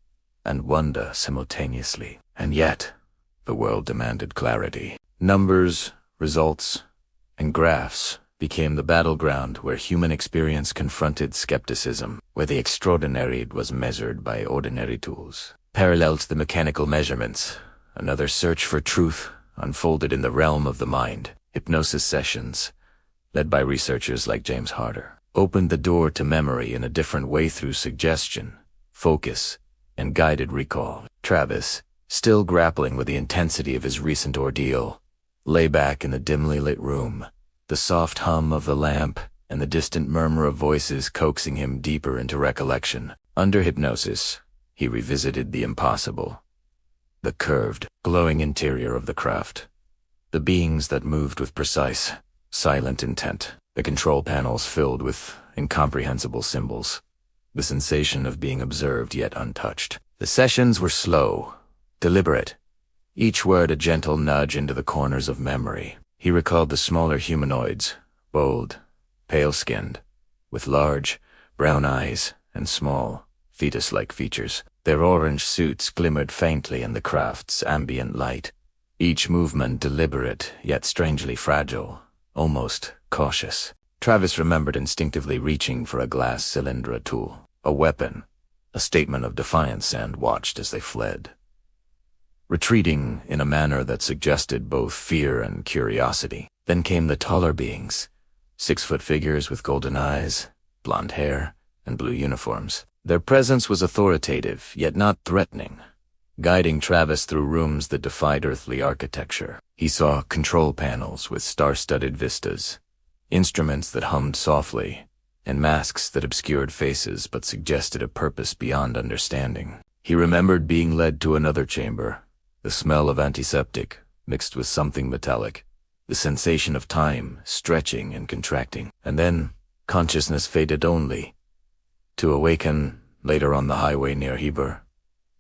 Speaker 1: and wonder simultaneously? And yet, the world demanded clarity. Numbers, results, and graphs became the battleground where human experience confronted skepticism, where the extraordinary was measured by ordinary tools. Parallel to the mechanical measurements, another search for truth unfolded in the realm of the mind. Hypnosis sessions, led by researchers like James Harder, opened the door to memory in a different way through suggestion, focus, and guided recall. Travis, still grappling with the intensity of his recent ordeal, lay back in the dimly lit room, the soft hum of the lamp and the distant murmur of voices coaxing him deeper into recollection. Under hypnosis, he revisited the impossible, the curved, glowing interior of the craft, the beings that moved with precise, silent intent, the control panels filled with incomprehensible symbols, the sensation of being observed yet untouched. The sessions were slow, deliberate, each word a gentle nudge into the corners of memory. He recalled the smaller humanoids, bold, pale-skinned, with large, brown eyes and small, fetus-like features. Their orange suits glimmered faintly in the craft's ambient light, each movement deliberate yet strangely fragile, almost cautious. Travis remembered instinctively reaching for a glass cylindra tool, a weapon, a statement of defiance, and watched as they fled, retreating in a manner that suggested both fear and curiosity. Then came the taller beings, 6-foot figures with golden eyes, blonde hair, and blue uniforms. Their presence was authoritative, yet not threatening, guiding Travis through rooms that defied earthly architecture. He saw control panels with star-studded vistas, instruments that hummed softly, and masks that obscured faces but suggested a purpose beyond understanding. He remembered being led to another chamber, the smell of antiseptic mixed with something metallic, the sensation of time stretching and contracting. And then consciousness faded only, to awaken later on the highway near Heber,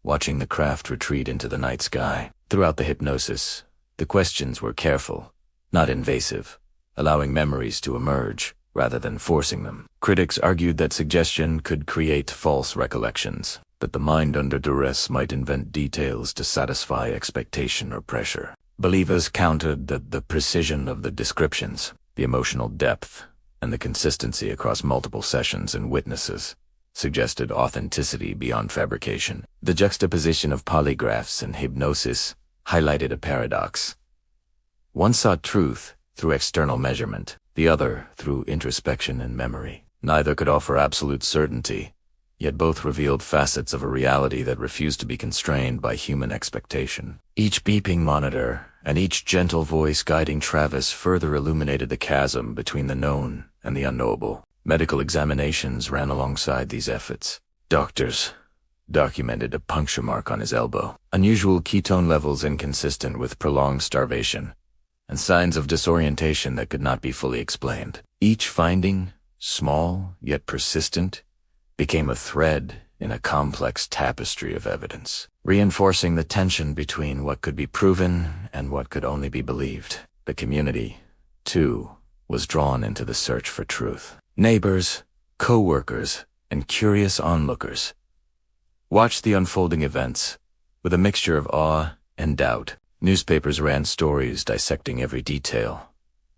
Speaker 1: watching the craft retreat into the night sky. Throughout the hypnosis, the questions were careful, not invasive, allowing memories to emerge rather than forcing them. Critics argued that suggestion could create false recollections, that the mind under duress might invent details to satisfy expectation or pressure. Believers countered that the precision of the descriptions, the emotional depth, and the consistency across multiple sessions and witnesses suggested authenticity beyond fabrication. The juxtaposition of polygraphs and hypnosis highlighted a paradox. One sought truth through external measurement, the other through introspection and memory. Neither could offer absolute certainty, yet both revealed facets of a reality that refused to be constrained by human expectation. Each beeping monitor and each gentle voice guiding Travis further illuminated the chasm between the known and the unknowable. Medical examinations ran alongside these efforts. Doctors documented a puncture mark on his elbow, unusual ketone levels inconsistent with prolonged starvation, and signs of disorientation that could not be fully explained. Each finding, small yet persistent, became a thread in a complex tapestry of evidence, reinforcing the tension between what could be proven and what could only be believed. The community, too, was drawn into the search for truth. Neighbors, co-workers, and curious onlookers watched the unfolding events with a mixture of awe and doubt. Newspapers ran stories dissecting every detail.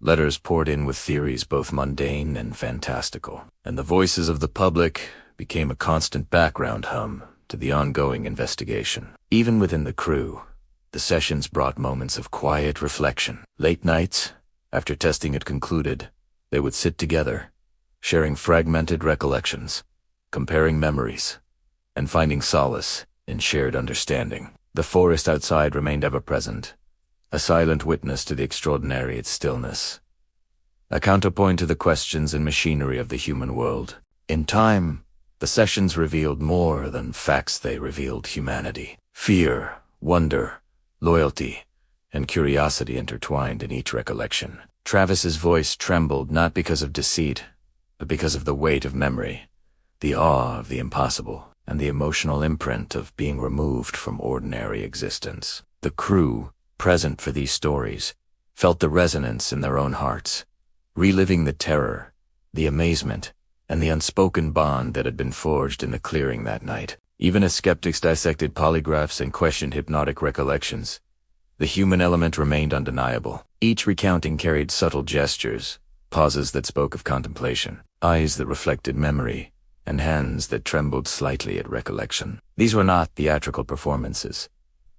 Speaker 1: Letters poured in with theories both mundane and fantastical, and the voices of the public became a constant background hum to the ongoing investigation. Even within the crew, the sessions brought moments of quiet reflection. Late nights, after testing had concluded, they would sit together, sharing fragmented recollections, comparing memories, and finding solace in shared understanding. The forest outside remained ever-present, a silent witness to the extraordinary its stillness, a counterpoint to the questions and machinery of the human world. In time, the sessions revealed more than facts, they revealed humanity. Fear, wonder, loyalty, and curiosity intertwined in each recollection. Travis's voice trembled not because of deceit, but because of the weight of memory, the awe of the impossible, and the emotional imprint of being removed from ordinary existence. The crew, present for these stories, felt the resonance in their own hearts, reliving the terror, the amazement, and the unspoken bond that had been forged in the clearing that night. Even as skeptics dissected polygraphs and questioned hypnotic recollections, the human element remained undeniable. Each recounting carried subtle gestures, pauses that spoke of contemplation, eyes that reflected memory, and hands that trembled slightly at recollection. These were not theatrical performances.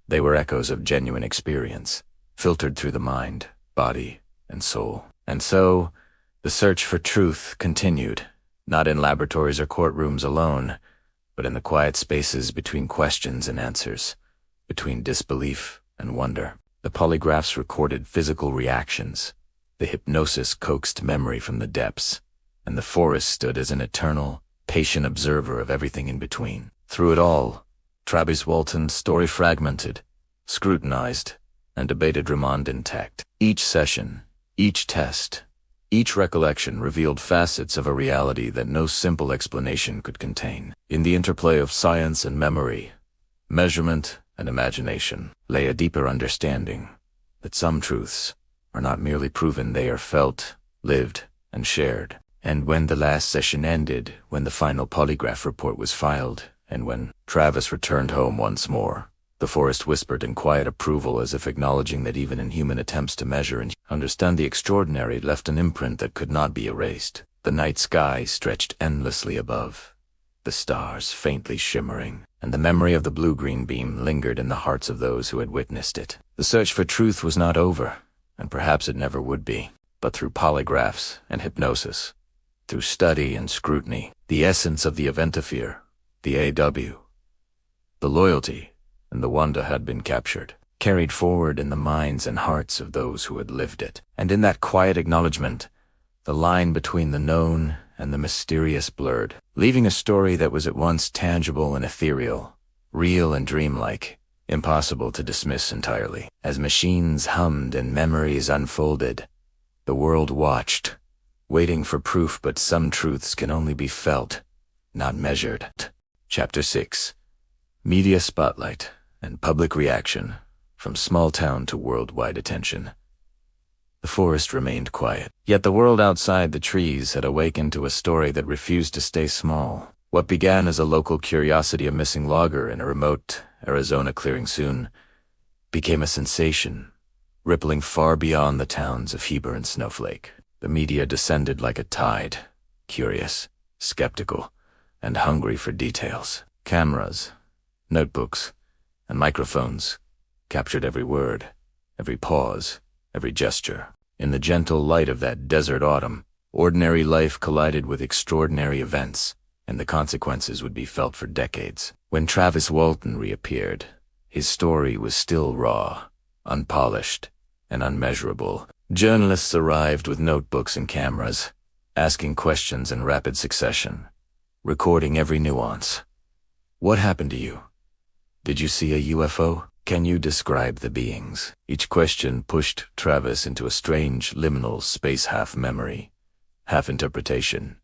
Speaker 1: They were echoes of genuine experience, filtered through the mind, body, and soul. And so, the search for truth continued, not in laboratories or courtrooms alone, but in the quiet spaces between questions and answers, between disbelief and wonder. The polygraphs recorded physical reactions, the hypnosis coaxed memory from the depths, and the forest stood as an eternal, patient observer of everything in between. Through it all, Travis Walton's story fragmented, scrutinized, and debated remained intact. Each session, each test, each recollection revealed facets of a reality that no simple explanation could contain. In the interplay of science and memory, measurement and imagination, lay a deeper understanding that some truths are not merely proven, they are felt, lived, and shared. And when the last session ended, when the final polygraph report was filed, and when Travis returned home once more, the forest whispered in quiet approval, as if acknowledging that even in human attempts to measure and understand the extraordinary left an imprint that could not be erased. The night sky stretched endlessly above, the stars faintly shimmering, and the memory of the blue-green beam lingered in the hearts of those who had witnessed it. The search for truth was not over, and perhaps it never would be, but through polygraphs and hypnosis, through study and scrutiny, the essence of the eventophere, the AW, the loyalty, and the wonder had been captured, carried forward in the minds and hearts of those who had lived it. And in that quiet acknowledgement, the line between the known and the mysterious blurred, leaving a story that was at once tangible and ethereal, real and dreamlike, impossible to dismiss entirely. As machines hummed and memories unfolded, the world watched, waiting for proof, but some truths can only be felt, not measured. Chapter 6. Media Spotlight and Public Reaction, from small town to worldwide attention. The forest remained quiet, yet the world outside the trees had awakened to a story that refused to stay small. What began as a local curiosity, a missing logger in a remote Arizona clearing, soon became a sensation, rippling far beyond the towns of Heber and Snowflake. The media descended like a tide, curious, skeptical, and hungry for details. Cameras, notebooks, and microphones captured every word, every pause, every gesture. In the gentle light of that desert autumn, ordinary life collided with extraordinary events, and the consequences would be felt for decades. When Travis Walton reappeared, his story was still raw, unpolished, and unmeasurable. Journalists arrived with notebooks and cameras, asking questions in rapid succession, recording every nuance. What happened to you? Did you see a UFO? Can you describe the beings? Each question pushed Travis into a strange liminal space, half memory, half interpretation,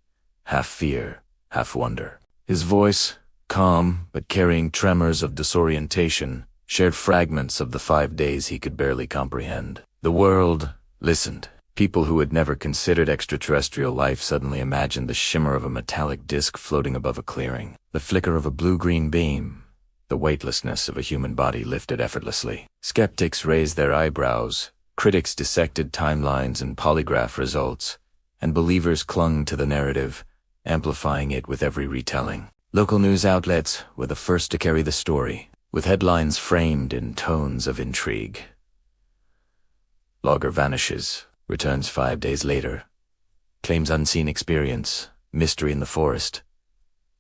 Speaker 1: half fear, half wonder. His voice, calm but carrying tremors of disorientation, shared fragments of the 5 days he could barely comprehend. The world listened. People who had never considered extraterrestrial life suddenly imagined the shimmer of a metallic disc floating above a clearing, the flicker of a blue-green beam, the weightlessness of a human body lifted effortlessly. Skeptics raised their eyebrows, critics dissected timelines and polygraph results, and believers clung to the narrative, amplifying it with every retelling. Local news outlets were the first to carry the story, with headlines framed in tones of intrigue. Logger vanishes, returns 5 days later. Claims unseen experience, mystery in the forest,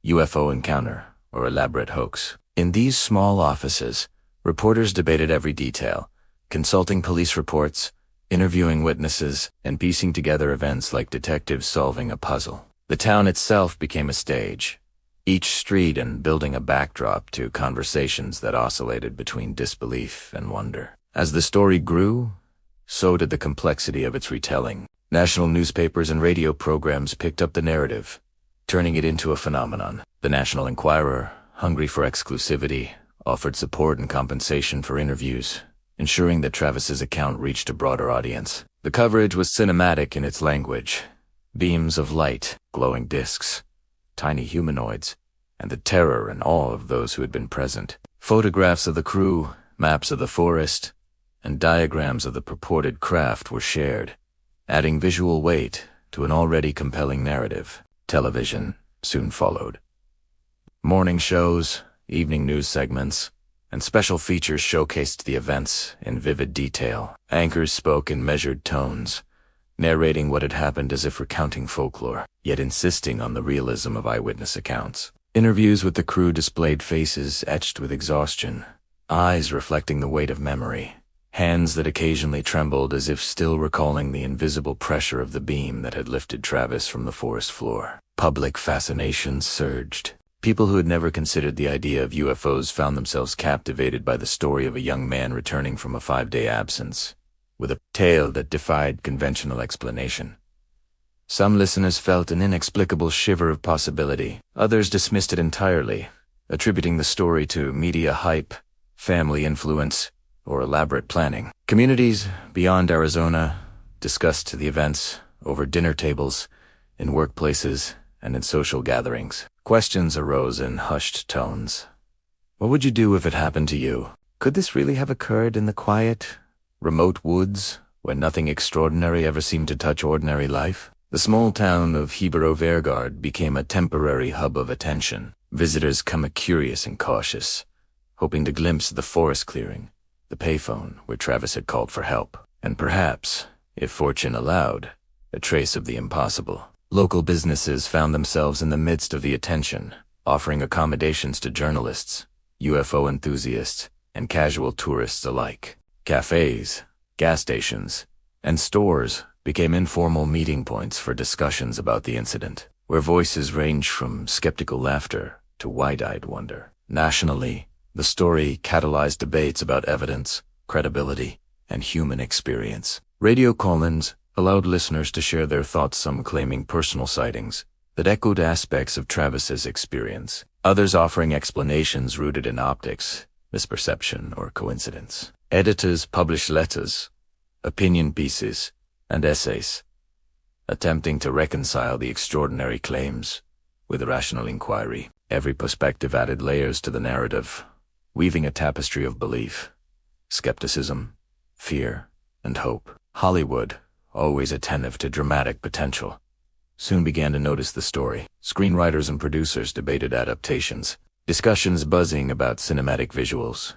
Speaker 1: UFO encounter, or elaborate hoax. In these small offices, reporters debated every detail, consulting police reports, interviewing witnesses, and piecing together events like detectives solving a puzzle. The town itself became a stage, each street and building a backdrop to conversations that oscillated between disbelief and wonder. As the story grew, so did the complexity of its retelling. National newspapers and radio programs picked up the narrative, turning it into a phenomenon. The National Enquirer, hungry for exclusivity, offered support and compensation for interviews, ensuring that Travis's account reached a broader audience. The coverage was cinematic in its language. Beams of light, glowing discs, tiny humanoids, and the terror and awe of those who had been present. Photographs of the crew, maps of the forest, and diagrams of the purported craft were shared, adding visual weight to an already compelling narrative. Television soon followed. Morning shows, evening news segments, and special features showcased the events in vivid detail. Anchors spoke in measured tones, narrating what had happened as if recounting folklore, yet insisting on the realism of eyewitness accounts. Interviews with the crew displayed faces etched with exhaustion, eyes reflecting the weight of memory, hands that occasionally trembled as if still recalling the invisible pressure of the beam that had lifted Travis from the forest floor. Public fascination surged. People who had never considered the idea of UFOs found themselves captivated by the story of a young man returning from a 5-day absence, with a tale that defied conventional explanation. Some listeners felt an inexplicable shiver of possibility. Others dismissed it entirely, attributing the story to media hype, family influence, or elaborate planning. Communities beyond Arizona discussed the events over dinner tables, in workplaces, and in social gatherings. Questions arose in hushed tones. What would you do if it happened to you? Could this really have occurred in the quiet, remote woods where nothing extraordinary ever seemed to touch ordinary life? The small town of Heber-Overgaard became a temporary hub of attention. Visitors come curious and cautious, hoping to glimpse the forest clearing, the payphone where Travis had called for help, and perhaps, if fortune allowed, a trace of the impossible. Local businesses found themselves in the midst of the attention, offering accommodations to journalists, UFO enthusiasts, and casual tourists alike. Cafes, gas stations, and stores became informal meeting points for discussions about the incident, where voices ranged from skeptical laughter to wide-eyed wonder. Nationally, the story catalyzed debates about evidence, credibility, and human experience. Radio call-ins allowed listeners to share their thoughts, some claiming personal sightings that echoed aspects of Travis's experience, others offering explanations rooted in optics, misperception, or coincidence. Editors published letters, opinion pieces, and essays, attempting to reconcile the extraordinary claims with rational inquiry. Every perspective added layers to the narrative, weaving a tapestry of belief, skepticism, fear, and hope. Hollywood, always attentive to dramatic potential, soon began to notice the story. Screenwriters and producers debated adaptations, discussions buzzing about cinematic visuals,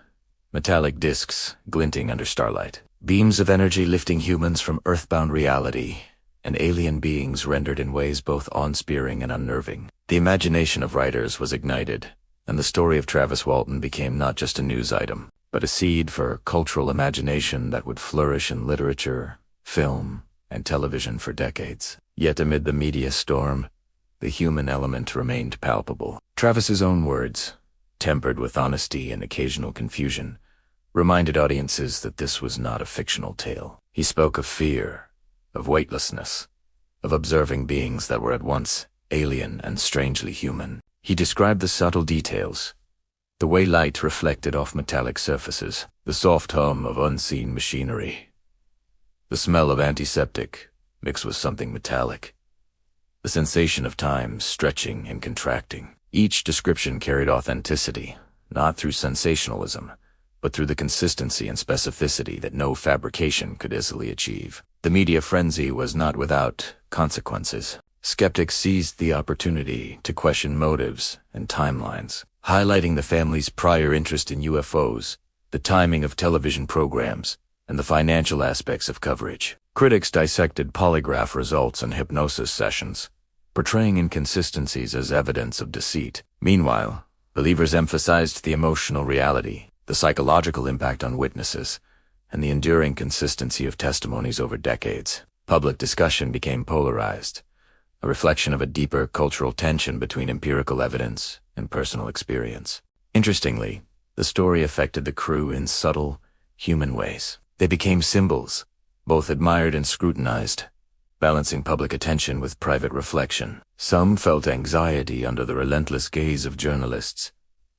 Speaker 1: metallic discs glinting under starlight, beams of energy lifting humans from earthbound reality, and alien beings rendered in ways both awe-inspiring and unnerving. The imagination of writers was ignited, and the story of Travis Walton became not just a news item, but a seed for cultural imagination that would flourish in literature, film, and television for decades. Yet amid the media storm, the human element remained palpable. Travis's own words, tempered with honesty and occasional confusion, reminded audiences that this was not a fictional tale. He spoke of fear, of weightlessness, of observing beings that were at once alien and strangely human. He described the subtle details, the way light reflected off metallic surfaces, the soft hum of unseen machinery, the smell of antiseptic mixed with something metallic, the sensation of time stretching and contracting. Each description carried authenticity, not through sensationalism, but through the consistency and specificity that no fabrication could easily achieve. The media frenzy was not without consequences. Skeptics seized the opportunity to question motives and timelines, highlighting the family's prior interest in UFOs, the timing of television programs, and the financial aspects of coverage. Critics dissected polygraph results and hypnosis sessions, portraying inconsistencies as evidence of deceit. Meanwhile, believers emphasized the emotional reality, the psychological impact on witnesses, and the enduring consistency of testimonies over decades. Public discussion became polarized, a reflection of a deeper cultural tension between empirical evidence and personal experience. Interestingly, the story affected the crew in subtle, human ways. They became symbols, both admired and scrutinized, balancing public attention with private reflection. Some felt anxiety under the relentless gaze of journalists,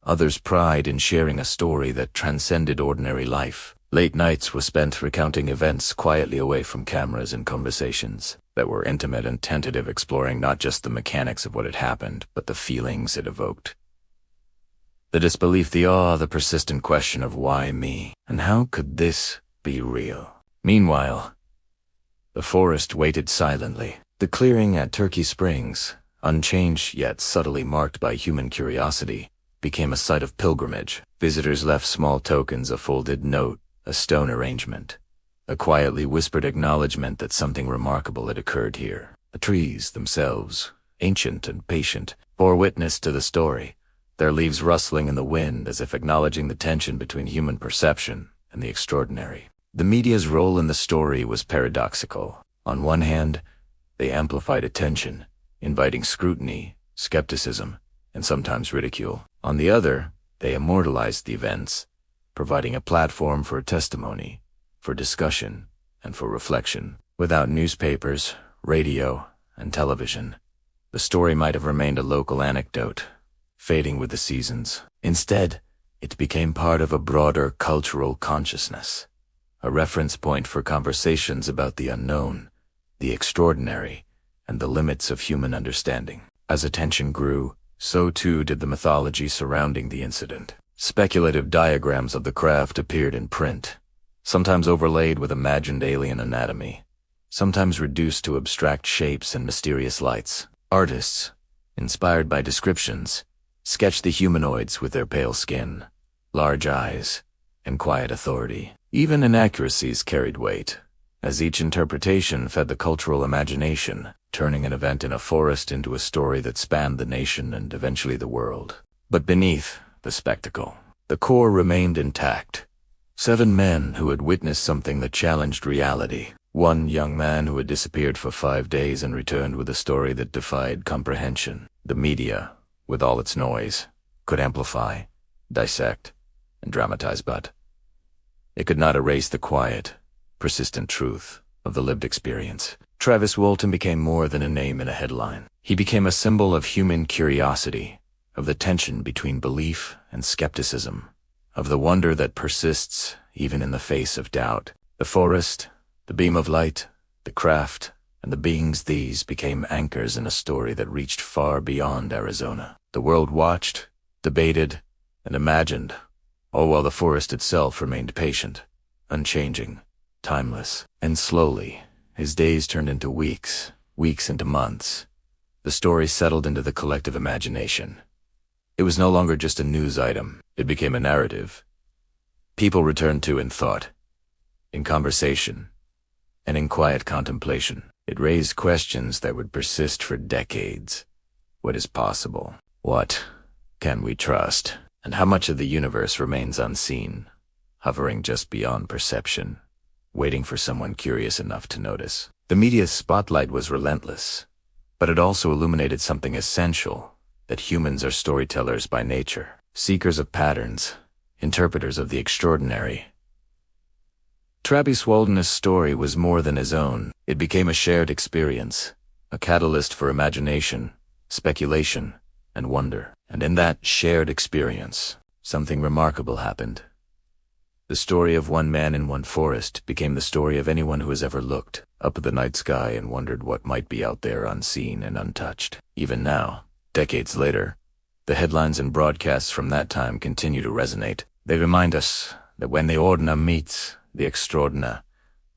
Speaker 1: others pride in sharing a story that transcended ordinary life. Late nights were spent recounting events quietly away from cameras and conversations that were intimate and tentative, exploring not just the mechanics of what had happened, but the feelings it evoked. The disbelief, the awe, the persistent question of why me, and how could this be real? Meanwhile, the forest waited silently. The clearing at Turkey Springs, unchanged yet subtly marked by human curiosity, became a site of pilgrimage. Visitors left small tokens, a folded note, a stone arrangement, a quietly whispered acknowledgement that something remarkable had occurred here. The trees themselves, ancient and patient, bore witness to the story, their leaves rustling in the wind as if acknowledging the tension between human perception and the extraordinary. The media's role in the story was paradoxical. On one hand, they amplified attention, inviting scrutiny, skepticism, and sometimes ridicule. On the other, they immortalized the events, providing a platform for testimony, for discussion, and for reflection. Without newspapers, radio, and television, the story might have remained a local anecdote, fading with the seasons. Instead, it became part of a broader cultural consciousness, a reference point for conversations about the unknown, the extraordinary, and the limits of human understanding. As attention grew, so too did the mythology surrounding the incident. Speculative diagrams of the craft appeared in print, sometimes overlaid with imagined alien anatomy, sometimes reduced to abstract shapes and mysterious lights. Artists, inspired by descriptions, sketched the humanoids with their pale skin, large eyes, and quiet authority. Even inaccuracies carried weight, as each interpretation fed the cultural imagination, turning an event in a forest into a story that spanned the nation and eventually the world. But beneath the spectacle, the core remained intact. 7 men who had witnessed something that challenged reality. One young man who had disappeared for 5 days and returned with a story that defied comprehension. The media, with all its noise, could amplify, dissect, and dramatize, but it could not erase the quiet, persistent truth of the lived experience. Travis Walton became more than a name in a headline. He became a symbol of human curiosity, of the tension between belief and skepticism, of the wonder that persists even in the face of doubt. The forest, the beam of light, the craft, and the beings these became anchors in a story that reached far beyond Arizona. The world watched, debated, and imagined, all while the forest itself remained patient, unchanging, timeless, and slowly, His days turned into weeks, weeks into months. The story settled into the collective imagination. It was no longer just a news item. It became a narrative. People returned to in thought, in conversation, and in quiet contemplation. It raised questions that would persist for decades. What is possible? What can we trust? And how much of the universe remains unseen, hovering just beyond perception, waiting for someone curious enough to notice? The media's spotlight was relentless, but it also illuminated something essential, that humans are storytellers by nature, seekers of patterns, interpreters of the extraordinary. Travis Walton's story was more than his own. It became a shared experience, a catalyst for imagination, speculation, and wonder. And in that shared experience, something remarkable happened. The story of one man in one forest became the story of anyone who has ever looked up at the night sky and wondered what might be out there unseen and untouched. Even now, decades later, the headlines and broadcasts from that time continue to resonate. They remind us that when the ordinary meets the extraordinary,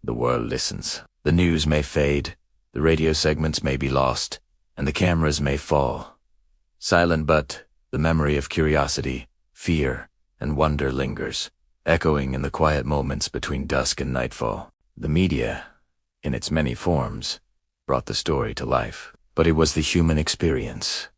Speaker 1: the world listens. The news may fade, the radio segments may be lost, and the cameras may fall. Silent, but the memory of curiosity, fear, and wonder lingers, echoing in the quiet moments between dusk and nightfall. The media, in its many forms, brought the story to life. But it was the human experience,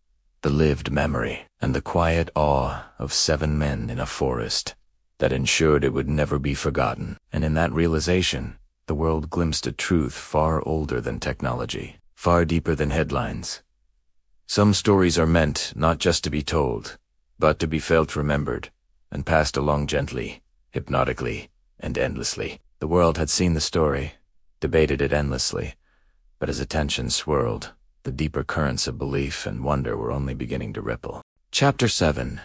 Speaker 1: the lived memory, and the quiet awe of 7 men in a forest that ensured it would never be forgotten. And in that realization, the world glimpsed a truth far older than technology, far deeper than headlines. Some stories are meant not just to be told, but to be felt, remembered, and passed along gently, hypnotically, and endlessly. The world had seen the story, debated it endlessly, but as attention swirled, the deeper currents of belief and wonder were only beginning to ripple. Chapter 7.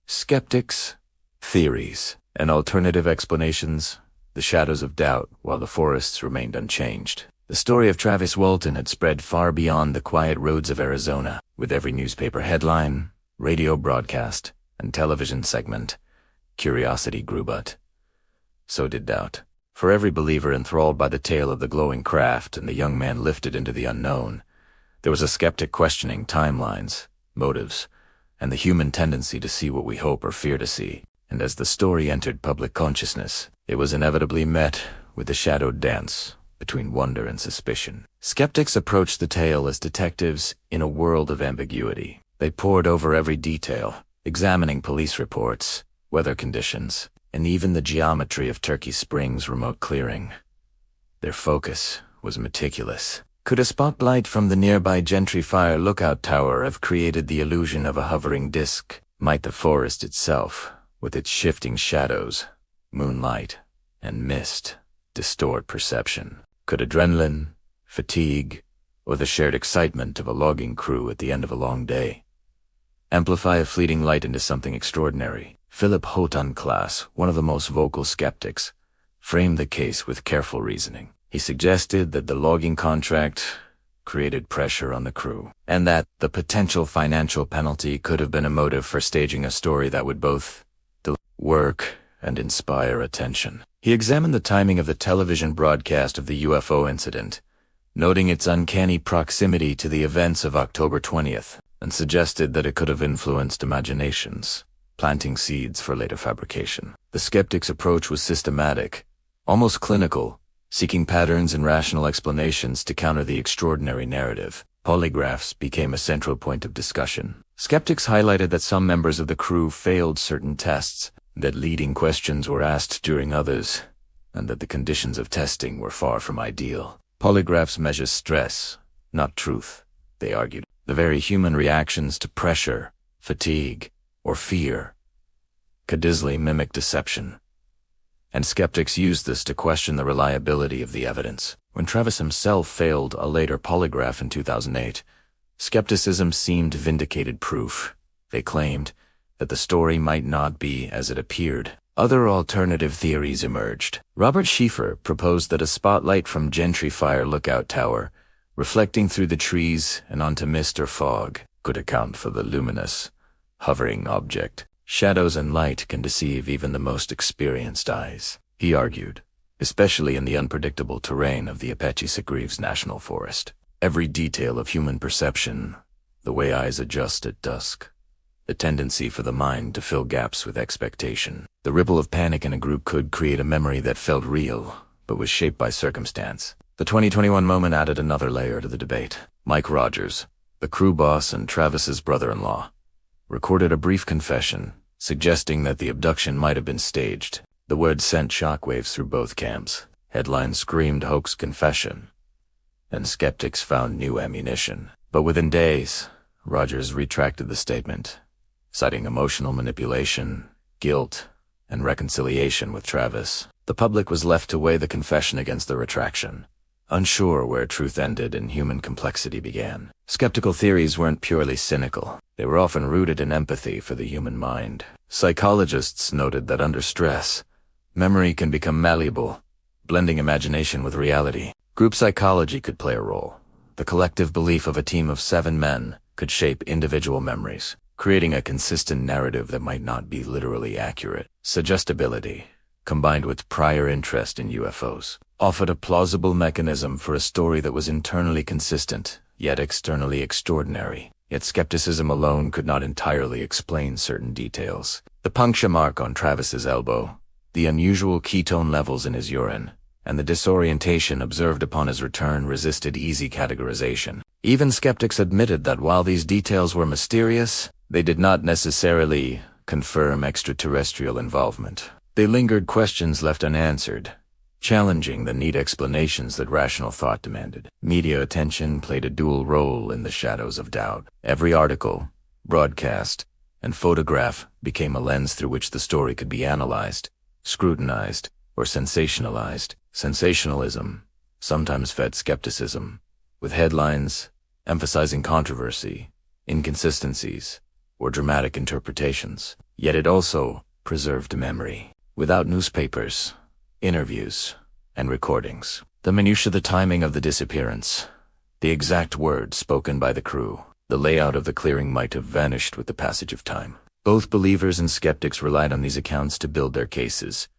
Speaker 1: Skeptics, Theories, and Alternative Explanations, the shadows of doubt while the forests remained unchanged. The story of Travis Walton had spread far beyond the quiet roads of Arizona. With every newspaper headline, radio broadcast, and television segment, curiosity grew, but so did doubt. For every believer enthralled by the tale of the glowing craft and the young man lifted into the unknown, there was a skeptic questioning timelines, motives, and the human tendency to see what we hope or fear to see. And as the story entered public consciousness, it was inevitably met with the shadowed dance between wonder and suspicion. Skeptics approached the tale as detectives in a world of ambiguity. They pored over every detail, examining police reports, weather conditions, and even the geometry of Turkey Springs' remote clearing. Their focus was meticulous. Could a spotlight from the nearby Gentry Fire lookout tower have created the illusion of a hovering disk? Might the forest itself, with its shifting shadows, moonlight, and mist, distort perception? Could adrenaline, fatigue, or the shared excitement of a logging crew at the end of a long day amplify a fleeting light into something extraordinary? Philip Houghton-Class, one of the most vocal skeptics, framed the case with careful reasoning. He suggested that the logging contract created pressure on the crew, and that the potential financial penalty could have been a motive for staging a story that would both work and inspire attention. He examined the timing of the television broadcast of the UFO incident, noting its uncanny proximity to the events of October 20th, and suggested that it could have influenced imaginations, planting seeds for later fabrication. The skeptic's approach was systematic, almost clinical, seeking patterns and rational explanations to counter the extraordinary narrative. Polygraphs became a central point of discussion. Skeptics highlighted that some members of the crew failed certain tests, that leading questions were asked during others, and that the conditions of testing were far from ideal. Polygraphs measure stress, not truth, they argued. The very human reactions to pressure, fatigue, or fear could easily mimic deception. And skeptics used this to question the reliability of the evidence. When Travis himself failed a later polygraph in 2008, skepticism seemed vindicated proof. They claimed that the story might not be as it appeared. Other alternative theories emerged. Robert Schieffer proposed that a spotlight from Gentry Fire lookout tower, reflecting through the trees and onto mist or fog, could account for the luminous, hovering object. Shadows and light can deceive even the most experienced eyes, he argued. especially in the unpredictable terrain of the Apache-Sitgreaves National Forest. Every detail of human perception, the way eyes adjust at dusk, the tendency for the mind to fill gaps with expectation. The ripple of panic in a group could create a memory that felt real, but was shaped by circumstance. The 2021 moment added another layer to the debate. Mike Rogers, the crew boss and Travis's brother-in-law, recorded a brief confession, suggesting that the abduction might have been staged. The word sent shockwaves through both camps. Headlines screamed hoax confession, and skeptics found new ammunition. But within days, Rogers retracted the statement, citing emotional manipulation, guilt, and reconciliation with Travis. The public was left to weigh the confession against the retraction, unsure where truth ended and human complexity began. Skeptical theories weren't purely cynical. They were often rooted in empathy for the human mind. Psychologists noted that under stress, memory can become malleable, blending imagination with reality. Group psychology could play a role. The collective belief of a team of 7 men could shape individual memories, creating a consistent narrative that might not be literally accurate. Suggestibility, combined with prior interest in UFOs, offered a plausible mechanism for a story that was internally consistent, yet externally extraordinary. Yet skepticism alone could not entirely explain certain details. The puncture mark on Travis's elbow, the unusual ketone levels in his urine, and the disorientation observed upon his return resisted easy categorization. Even skeptics admitted that while these details were mysterious, they did not necessarily confirm extraterrestrial involvement. They lingered questions left unanswered, challenging the neat explanations that rational thought demanded. Media attention played a dual role in the shadows of doubt. Every article, broadcast, and photograph became a lens through which the story could be analyzed, scrutinized, or sensationalized. Sensationalism sometimes fed skepticism, with headlines emphasizing controversy, inconsistencies, or dramatic interpretations. Yet it also preserved memory. Without newspapers, interviews, and recordings, the minutiae, the timing of the disappearance, the exact words spoken by the crew, the layout of the clearing might have vanished with the passage of time. Both believers and skeptics relied on these accounts to build their cases,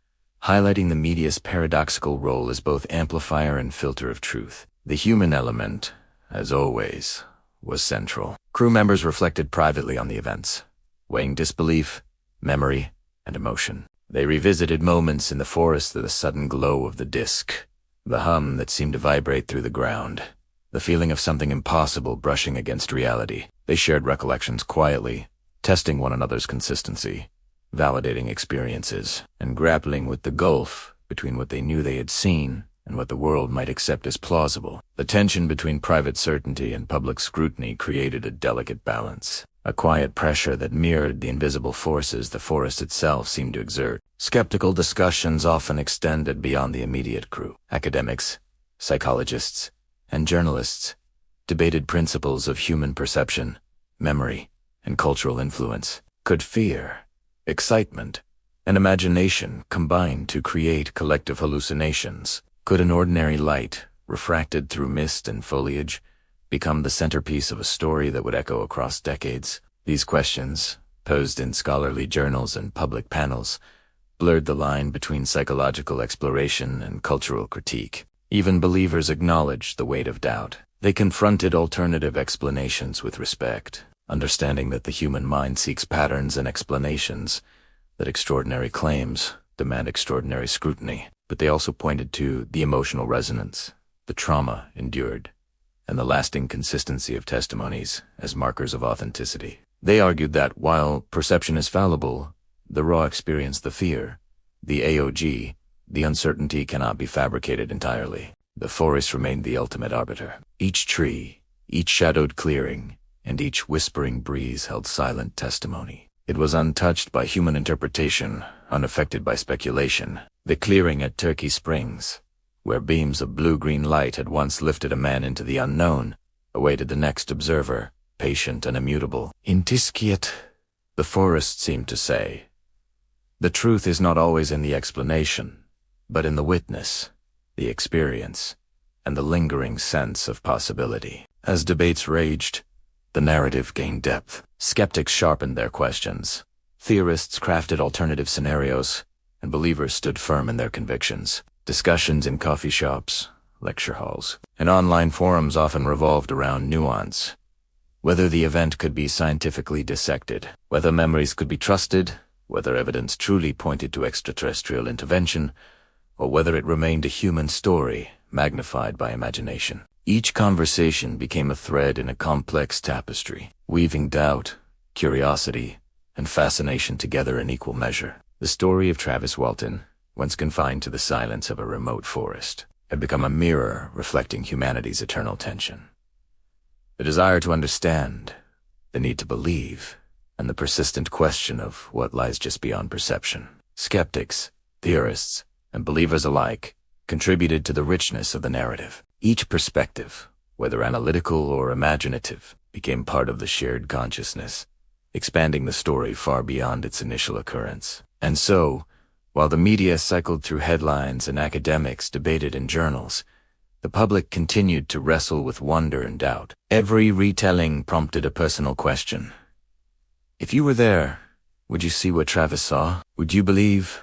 Speaker 1: highlighting the media's paradoxical role as both amplifier and filter of truth. The human element, as always, was central. Crew members reflected privately on the events, weighing disbelief, memory, and emotion. They revisited moments in the forest, the sudden glow of the disk, the hum that seemed to vibrate through the ground, the feeling of something impossible brushing against reality. They shared recollections quietly, testing one another's consistency, validating experiences, and grappling with the gulf between what they knew they had seen and what the world might accept as plausible. The tension between private certainty and public scrutiny created a delicate balance, a quiet pressure that mirrored the invisible forces the forest itself seemed to exert. Skeptical discussions often extended beyond the immediate crew. Academics, psychologists, and journalists debated principles of human perception, memory, and cultural influence. Could fear, excitement, and imagination combine to create collective hallucinations? Could an ordinary light, refracted through mist and foliage, become the centerpiece of a story that would echo across decades? These questions, posed in scholarly journals and public panels, blurred the line between psychological exploration and cultural critique. Even believers acknowledged the weight of doubt. They confronted alternative explanations with respect, understanding that the human mind seeks patterns and explanations, that extraordinary claims demand extraordinary scrutiny. But they also pointed to the emotional resonance, the trauma endured, and the lasting consistency of testimonies as markers of authenticity. They argued that while perception is fallible, the raw experience, the fear, the AOG, the uncertainty cannot be fabricated entirely. The forest remained the ultimate arbiter. Each tree, each shadowed clearing, and each whispering breeze held silent testimony. It was untouched by human interpretation, unaffected by speculation. The clearing at Turkey Springs, where beams of blue-green light had once lifted a man into the unknown, awaited the next observer, patient and immutable. Intisciet, the forest seemed to say. The truth is not always in the explanation, but in the witness, the experience, and the lingering sense of possibility. As debates raged, the narrative gained depth. Skeptics sharpened their questions. Theorists crafted alternative scenarios, and believers stood firm in their convictions. Discussions in coffee shops, lecture halls, and online forums often revolved around nuance. Whether the event could be scientifically dissected, whether memories could be trusted, whether evidence truly pointed to extraterrestrial intervention, or whether it remained a human story magnified by imagination. Each conversation became a thread in a complex tapestry, weaving doubt, curiosity, and fascination together in equal measure. The story of Travis Walton, once confined to the silence of a remote forest, had become a mirror reflecting humanity's eternal tension. The desire to understand, the need to believe, and the persistent question of what lies just beyond perception. Skeptics, theorists, and believers alike contributed to the richness of the narrative. Each perspective, whether analytical or imaginative, became part of the shared consciousness, expanding the story far beyond its initial occurrence. And so, while the media cycled through headlines and academics debated in journals, the public continued to wrestle with wonder and doubt. Every retelling prompted a personal question. If you were there, would you see what Travis saw? Would you believe,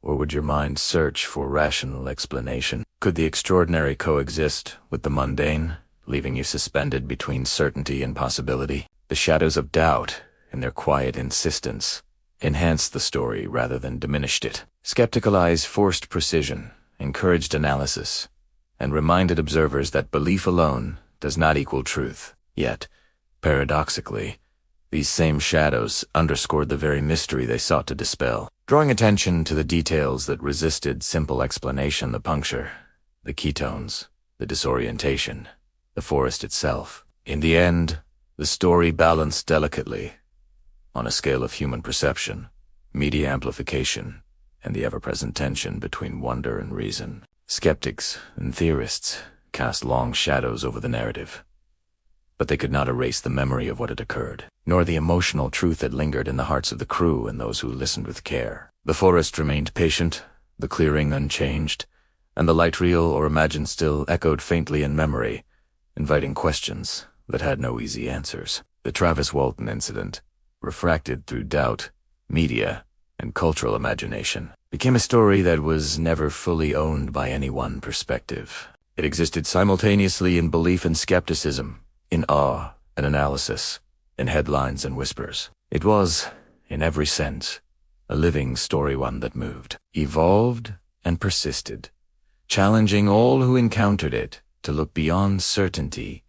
Speaker 1: or would your mind search for rational explanation? Could the extraordinary coexist with the mundane, leaving you suspended between certainty and possibility? The shadows of doubt, in their quiet insistence, enhanced the story rather than diminished it. Skeptical eyes forced precision, encouraged analysis, and reminded observers that belief alone does not equal truth. Yet, paradoxically, these same shadows underscored the very mystery they sought to dispel, drawing attention to the details that resisted simple explanation: the puncture, the ketones, the disorientation, the forest itself. In the end, the story balanced delicately on a scale of human perception, media amplification, and the ever-present tension between wonder and reason. Skeptics and theorists cast long shadows over the narrative, but they could not erase the memory of what had occurred, nor the emotional truth that lingered in the hearts of the crew and those who listened with care. The forest remained patient, the clearing unchanged, and the light, real or imagined, still echoed faintly in memory, inviting questions that had no easy answers. The Travis Walton incident, refracted through doubt, media, and cultural imagination, became a story that was never fully owned by any one perspective. It existed simultaneously in belief and skepticism, in awe and analysis, in headlines and whispers. It was, in every sense, a living story, one that moved, evolved, and persisted, challenging all who encountered it to look beyond certainty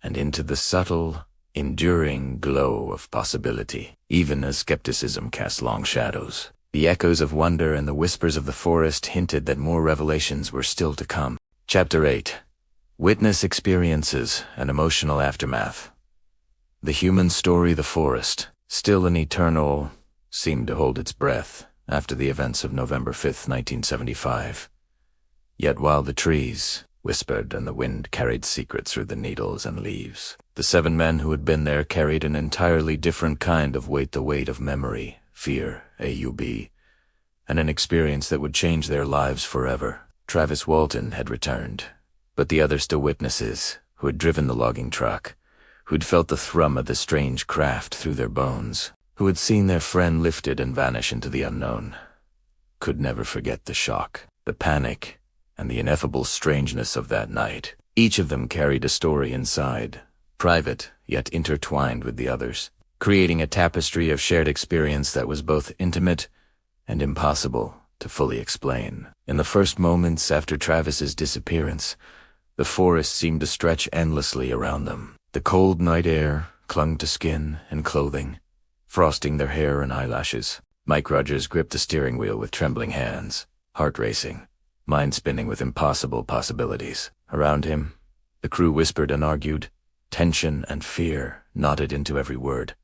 Speaker 1: and into the subtle, enduring glow of possibility. Even as skepticism cast long shadows, the echoes of wonder and the whispers of the forest hinted that more revelations were still to come. Chapter 8. Witness Experiences and Emotional Aftermath. The human story, the forest, still an eternal, seemed to hold its breath after the events of November 5th, 1975. Yet while the trees whispered and the wind carried secrets through the needles and leaves, the 7 men who had been there carried an entirely different kind of weight, the weight of memory, fear, AUB, and an experience that would change their lives forever. Travis Walton had returned, but the other still witnesses, who had driven the logging truck, who'd felt the thrum of the strange craft through their bones, who had seen their friend lifted and vanish into the unknown, could never forget the shock, the panic, and the ineffable strangeness of that night. Each of them carried a story inside, private yet intertwined with the others, creating a tapestry of shared experience that was both intimate and impossible to fully explain. In the first moments after Travis's disappearance, the forest seemed to stretch endlessly around them. The cold night air clung to skin and clothing, frosting their hair and eyelashes. Mike Rogers gripped the steering wheel with trembling hands, heart racing, mind spinning with impossible possibilities. Around him, the crew whispered and argued. Tension and fear knotted into every word.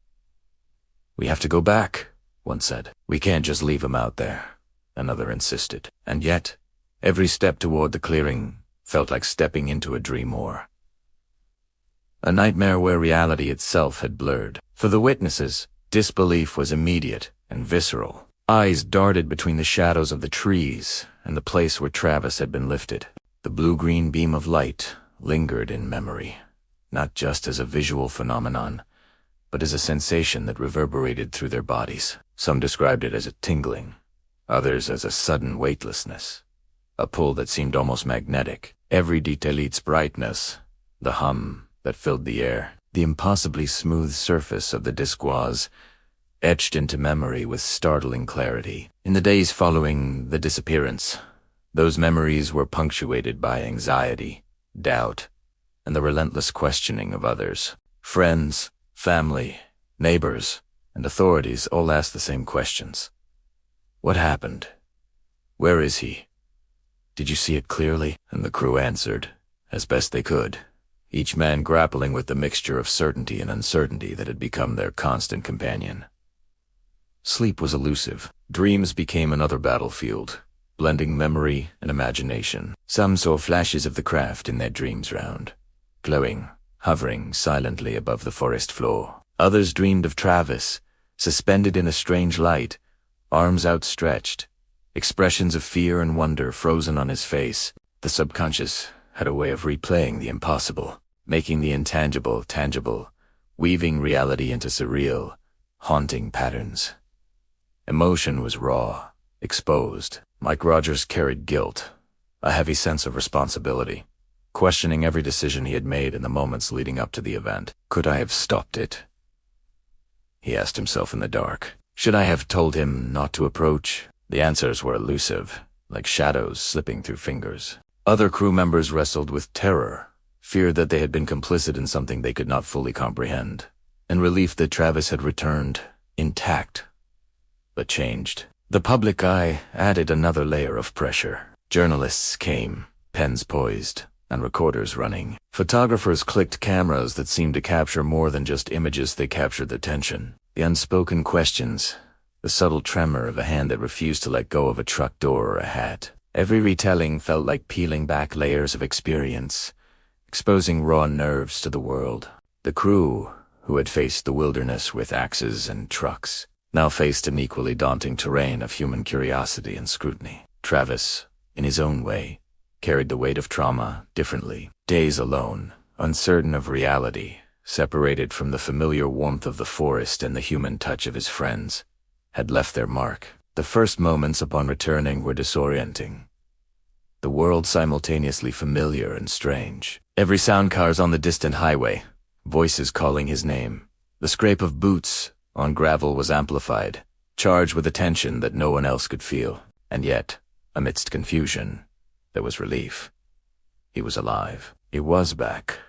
Speaker 1: "We have to go back," one said. "We can't just leave him out there," another insisted. And yet, every step toward the clearing felt like stepping into a dream war. A nightmare where reality itself had blurred. For the witnesses, disbelief was immediate and visceral. Eyes darted between the shadows of the trees and the place where Travis had been lifted. The blue-green beam of light lingered in memory, not just as a visual phenomenon, but as a sensation that reverberated through their bodies. Some described it as a tingling, others as a sudden weightlessness, a pull that seemed almost magnetic. Every detail, its brightness, the hum that filled the air, the impossibly smooth surface of the disc was etched into memory with startling clarity. In the days following the disappearance, those memories were punctuated by anxiety, doubt, and the relentless questioning of others. Friends, family, neighbors, and authorities all asked the same questions. What happened? Where is he? Did you see it clearly? And the crew answered, as best they could, each man grappling with the mixture of certainty and uncertainty that had become their constant companion. Sleep was elusive. Dreams became another battlefield, blending memory and imagination. Some saw flashes of the craft in their dreams round, glowing, hovering silently above the forest floor. Others dreamed of Travis, suspended in a strange light, arms outstretched, expressions of fear and wonder frozen on his face. The subconscious had a way of replaying the impossible, making the intangible tangible, weaving reality into surreal, haunting patterns. Emotion was raw, exposed. Mike Rogers carried guilt, a heavy sense of responsibility, questioning every decision he had made in the moments leading up to the event. Could I have stopped it? He asked himself in the dark. Should I have told him not to approach? The answers were elusive, like shadows slipping through fingers. Other crew members wrestled with terror, fear that they had been complicit in something they could not fully comprehend, and relief that Travis had returned intact, but changed. The public eye added another layer of pressure. Journalists came, pens poised, and recorders running. Photographers clicked cameras that seemed to capture more than just images. They captured the tension, the unspoken questions, the subtle tremor of a hand that refused to let go of a truck door or a hat. Every retelling felt like peeling back layers of experience, exposing raw nerves to the world. The crew, who had faced the wilderness with axes and trucks, now faced an equally daunting terrain of human curiosity and scrutiny. Travis, in his own way, carried the weight of trauma differently. Days alone, uncertain of reality, separated from the familiar warmth of the forest and the human touch of his friends, had left their mark. The first moments upon returning were disorienting. The world simultaneously familiar and strange. Every sound, cars on the distant highway, voices calling his name. The scrape of boots on gravel was amplified, charged with a tension that no one else could feel. And yet, amidst confusion, there was relief. He was alive. He was back.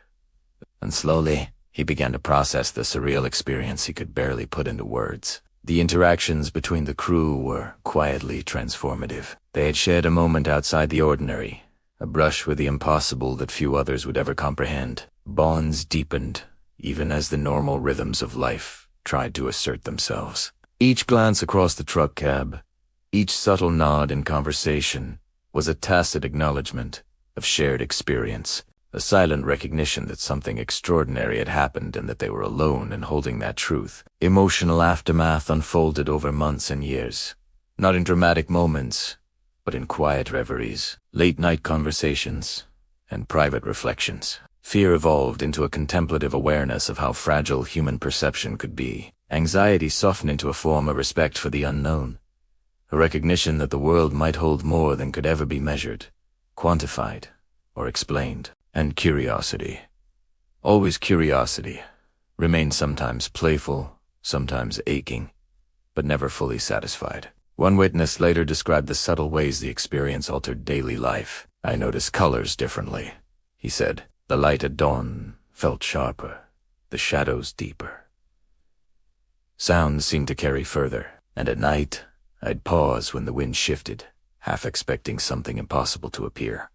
Speaker 1: And slowly, he began to process the surreal experience he could barely put into words. The interactions between the crew were quietly transformative. They had shared a moment outside the ordinary, a brush with the impossible that few others would ever comprehend. Bonds deepened, even as the normal rhythms of life tried to assert themselves. Each glance across the truck cab, each subtle nod in conversation, was a tacit acknowledgement of shared experience, a silent recognition that something extraordinary had happened and that they were alone in holding that truth. Emotional aftermath unfolded over months and years, not in dramatic moments, but in quiet reveries, late-night conversations, and private reflections. Fear evolved into a contemplative awareness of how fragile human perception could be. Anxiety softened into a form of respect for the unknown, a recognition that the world might hold more than could ever be measured, quantified, or explained. And curiosity, always curiosity, remained sometimes playful, sometimes aching, but never fully satisfied. One witness later described the subtle ways the experience altered daily life. I noticed colors differently, he said. The light at dawn felt sharper, the shadows deeper. Sounds seemed to carry further, and at night, I'd pause when the wind shifted, half expecting something impossible to appear.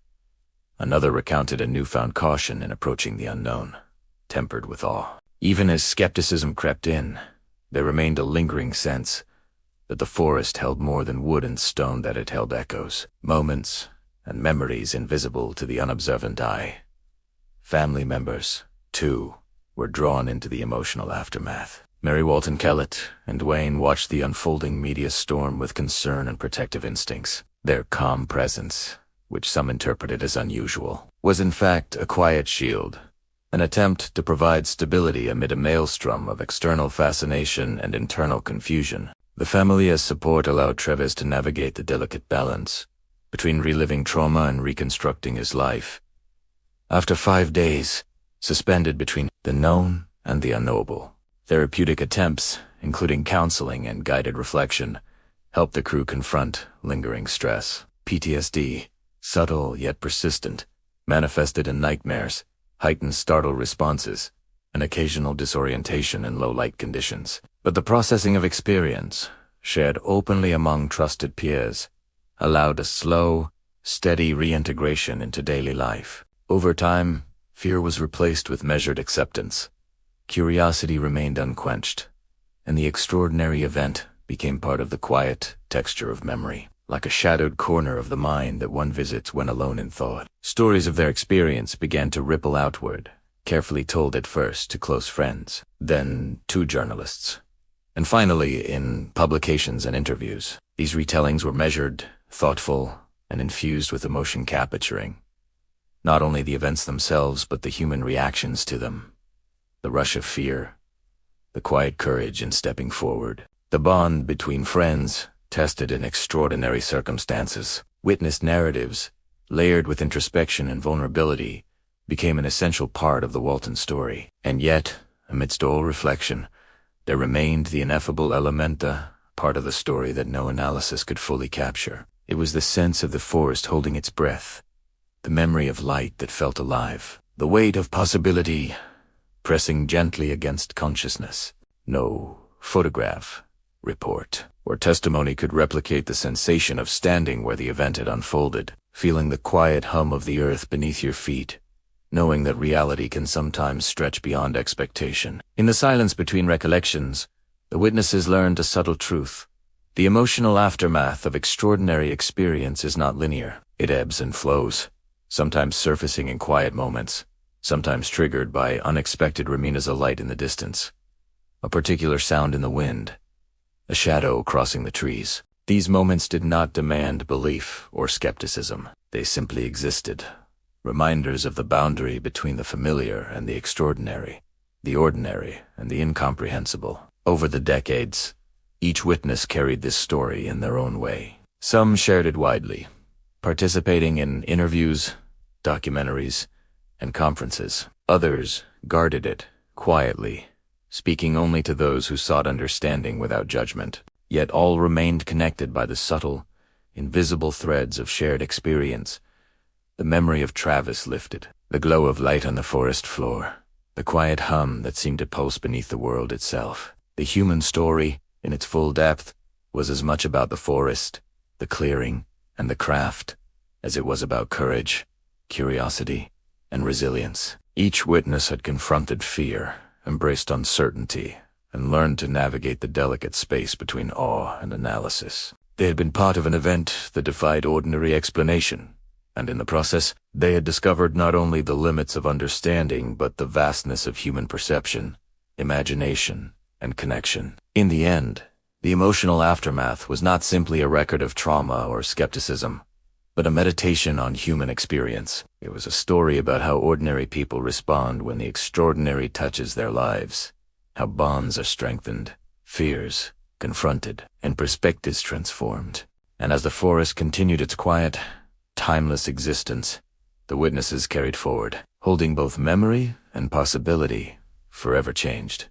Speaker 1: Another recounted a newfound caution in approaching the unknown, tempered with awe. Even as skepticism crept in, there remained a lingering sense that the forest held more than wood and stone, that it held echoes, moments, and memories invisible to the unobservant eye. Family members, too, were drawn into the emotional aftermath. Mary Walton Kellett and Dwayne watched the unfolding media storm with concern and protective instincts. Their calm presence, which some interpreted as unusual, was in fact a quiet shield, an attempt to provide stability amid a maelstrom of external fascination and internal confusion. The family's support allowed Travis to navigate the delicate balance between reliving trauma and reconstructing his life. After 5 days, suspended between the known and the unknowable, therapeutic attempts, including counseling and guided reflection, helped the crew confront lingering stress. PTSD, subtle yet persistent, manifested in nightmares, heightened startle responses, and occasional disorientation in low-light conditions. But the processing of experience, shared openly among trusted peers, allowed a slow, steady reintegration into daily life. Over time, fear was replaced with measured acceptance. Curiosity remained unquenched, and the extraordinary event became part of the quiet texture of memory, like a shadowed corner of the mind that one visits when alone in thought. Stories of their experience began to ripple outward, carefully told at first to close friends, then to journalists, and finally in publications and interviews. These retellings were measured, thoughtful, and infused with emotion capturing not only the events themselves but the human reactions to them. The rush of fear, the quiet courage in stepping forward, the bond between friends tested in extraordinary circumstances. Witness narratives, layered with introspection and vulnerability, became an essential part of the Walton story. And yet, amidst all reflection, there remained the ineffable elementa, part of the story that no analysis could fully capture. It was the sense of the forest holding its breath, the memory of light that felt alive, the weight of possibility pressing gently against consciousness. No photograph, report, or testimony could replicate the sensation of standing where the event had unfolded, feeling the quiet hum of the earth beneath your feet, knowing that reality can sometimes stretch beyond expectation. In the silence between recollections, the witnesses learned a subtle truth. The emotional aftermath of extraordinary experience is not linear. It ebbs and flows, sometimes surfacing in quiet moments, sometimes triggered by unexpected reminiscences of light in the distance, a particular sound in the wind, a shadow crossing the trees. These moments did not demand belief or skepticism. They simply existed, reminders of the boundary between the familiar and the extraordinary, the ordinary and the incomprehensible. Over the decades, each witness carried this story in their own way. Some shared it widely, participating in interviews, documentaries, and conferences. Others guarded it quietly, speaking only to those who sought understanding without judgment. Yet all remained connected by the subtle, invisible threads of shared experience. The memory of Travis lifted, the glow of light on the forest floor, the quiet hum that seemed to pulse beneath the world itself. The human story, in its full depth, was as much about the forest, the clearing, and the craft, as it was about courage, curiosity, and resilience. Each witness had confronted fear, embraced uncertainty, and learned to navigate the delicate space between awe and analysis. They had been part of an event that defied ordinary explanation, and in the process, they had discovered not only the limits of understanding but the vastness of human perception, imagination, and connection. In the end, the emotional aftermath was not simply a record of trauma or skepticism, but a meditation on human experience. It was a story about how ordinary people respond when the extraordinary touches their lives, how bonds are strengthened, fears confronted, and perspectives transformed. And as the forest continued its quiet, timeless existence, the witnesses carried forward, holding both memory and possibility, forever changed,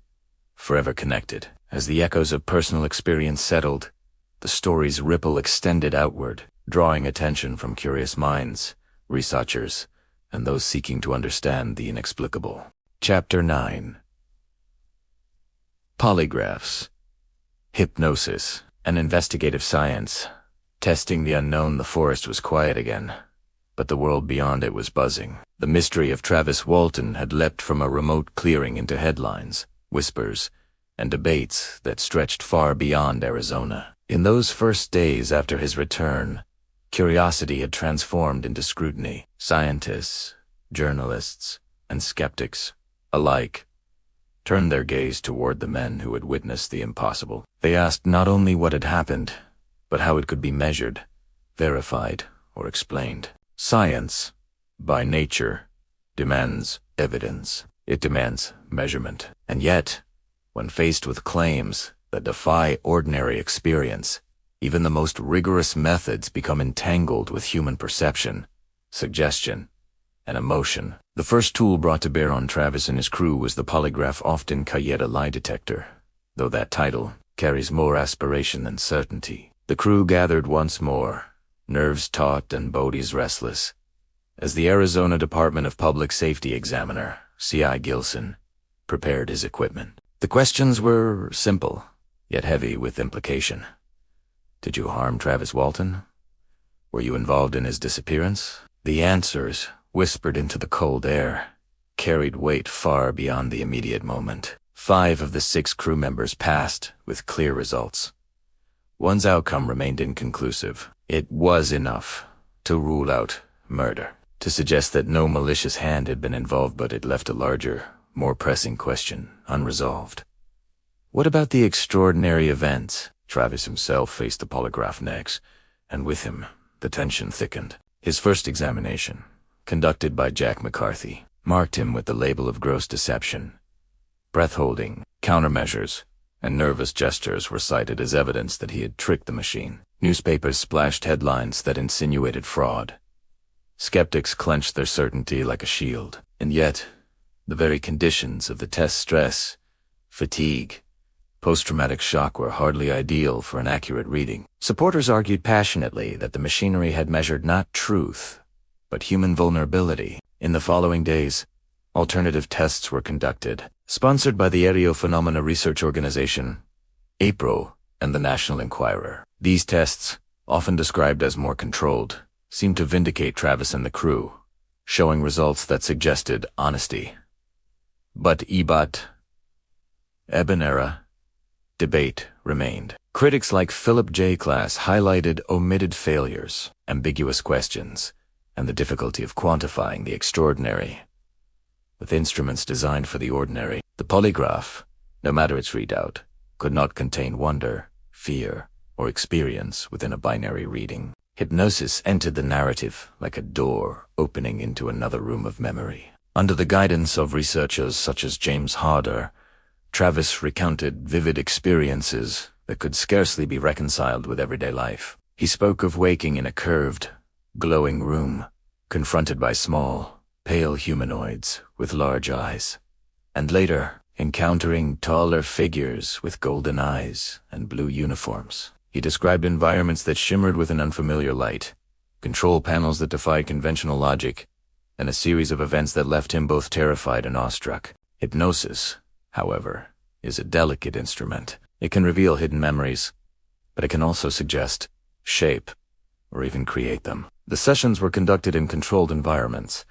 Speaker 1: forever connected. As the echoes of personal experience settled, the story's ripple extended outward, drawing attention from curious minds, researchers, and those seeking to understand the inexplicable. Chapter 9. Polygraphs, hypnosis, and investigative science. Testing the unknown, the forest was quiet again, but the world beyond it was buzzing. The mystery of Travis Walton had leapt from a remote clearing into headlines, whispers, and debates that stretched far beyond Arizona. In those first days after his return, curiosity had transformed into scrutiny. Scientists, journalists, and skeptics alike turned their gaze toward the men who had witnessed the impossible. They asked not only what had happened, but how it could be measured, verified, or explained. Science, by nature, demands evidence. It demands measurement. And yet, when faced with claims that defy ordinary experience, Even the most rigorous methods become entangled with human perception, suggestion, and emotion. The first tool brought to bear on Travis and his crew was the polygraph, often called a lie detector, though that title carries more aspiration than certainty. The crew gathered once more, nerves taut and bodies restless, as the Arizona Department of Public Safety examiner, C.I. Gilson, prepared his equipment. The questions were simple, yet heavy with implication. Did you harm Travis Walton? Were you involved in his disappearance? The answers, whispered into the cold air, carried weight far beyond the immediate moment. 5 of the 6 crew members passed with clear results. One's outcome remained inconclusive. It was enough to rule out murder, to suggest that no malicious hand had been involved, but it left a larger, more pressing question unresolved. What about the extraordinary events? Travis himself faced the polygraph next, and with him, the tension thickened. His first examination, conducted by Jack McCarthy, marked him with the label of gross deception. Breath-holding, countermeasures, and nervous gestures were cited as evidence that he had tricked the machine. Newspapers splashed headlines that insinuated fraud. Skeptics clenched their certainty like a shield. And yet, the very conditions of the test, stress, fatigue, post-traumatic shock, were hardly ideal for an accurate reading. Supporters argued passionately that the machinery had measured not truth, but human vulnerability. In the following days, alternative tests were conducted, sponsored by the Aerial Phenomena Research Organization, APRO, and the National Enquirer. These tests, often described as more controlled, seemed to vindicate Travis and the crew, showing results that suggested honesty. But Ebenera debate remained. Critics like Philip J. Klass highlighted omitted failures, ambiguous questions, and the difficulty of quantifying the extraordinary. With instruments designed for the ordinary, the polygraph, no matter its readout, could not contain wonder, fear, or experience within a binary reading. Hypnosis entered the narrative like a door opening into another room of memory. Under the guidance of researchers such as James Harder, Travis recounted vivid experiences that could scarcely be reconciled with everyday life. He spoke of waking in a curved, glowing room, confronted by small, pale humanoids with large eyes, and later encountering taller figures with golden eyes and blue uniforms. He described environments that shimmered with an unfamiliar light, control panels that defied conventional logic, and a series of events that left him both terrified and awestruck. Hypnosis, however, is a delicate instrument. It can reveal hidden memories, but it can also suggest, shape, or even create them. The sessions were conducted in controlled environments,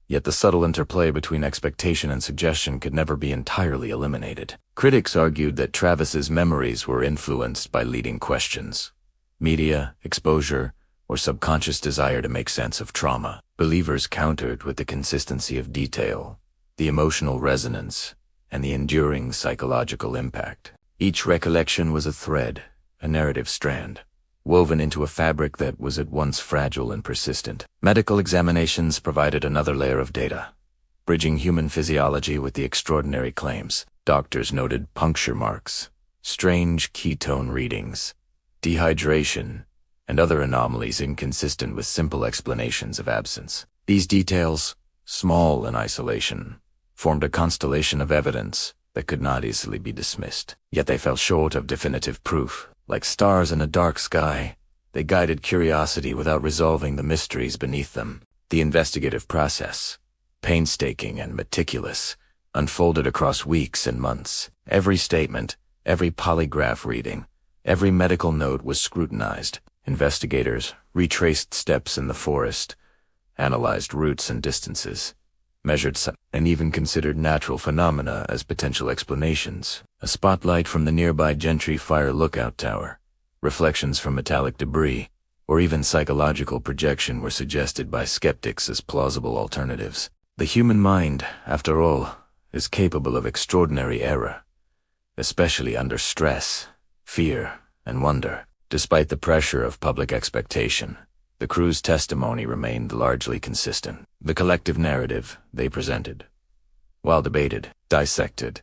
Speaker 1: yet the subtle interplay between expectation and suggestion could never be entirely eliminated. Critics argued that Travis's memories were influenced by leading questions: media, exposure, or subconscious desire to make sense of trauma. Believers countered with the consistency of detail, the emotional resonance, and the enduring psychological impact. Each recollection was a thread, a narrative strand, woven into a fabric that was at once fragile and persistent. Medical examinations provided another layer of data, bridging human physiology with the extraordinary claims. Doctors noted puncture marks, strange ketone readings, dehydration, and other anomalies inconsistent with simple explanations of absence. These details, small in isolation, formed a constellation of evidence that could not easily be dismissed. Yet they fell short of definitive proof. Like stars in a dark sky, they guided curiosity without resolving the mysteries beneath them. The investigative process, painstaking and meticulous, unfolded across weeks and months. Every statement, every polygraph reading, every medical note was scrutinized. Investigators retraced steps in the forest, analyzed routes and distances, measured and even considered natural phenomena as potential explanations. A spotlight from the nearby Gentry Fire Lookout Tower, reflections from metallic debris, or even psychological projection were suggested by skeptics as plausible alternatives. The human mind, after all, is capable of extraordinary error, especially under stress, fear, and wonder. Despite the pressure of public expectation, the crew's testimony remained largely consistent. The collective narrative they presented, while debated, dissected,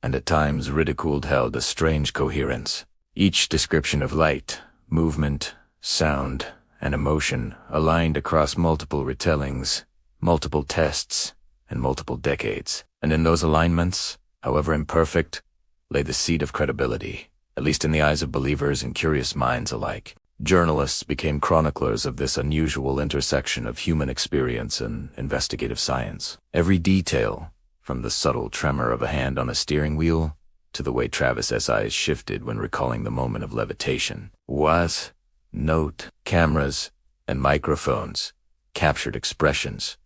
Speaker 1: and at times ridiculed, held a strange coherence. Each description of light, movement, sound, and emotion aligned across multiple retellings, multiple tests, and multiple decades. And in those alignments, however imperfect, lay the seed of credibility, at least in the eyes of believers and curious minds alike. Journalists became chroniclers of this unusual intersection of human experience and investigative science. Every detail, from the subtle tremor of a hand on a steering wheel to the way Travis's eyes shifted when recalling the moment of levitation, was note. Cameras and microphones captured expressions,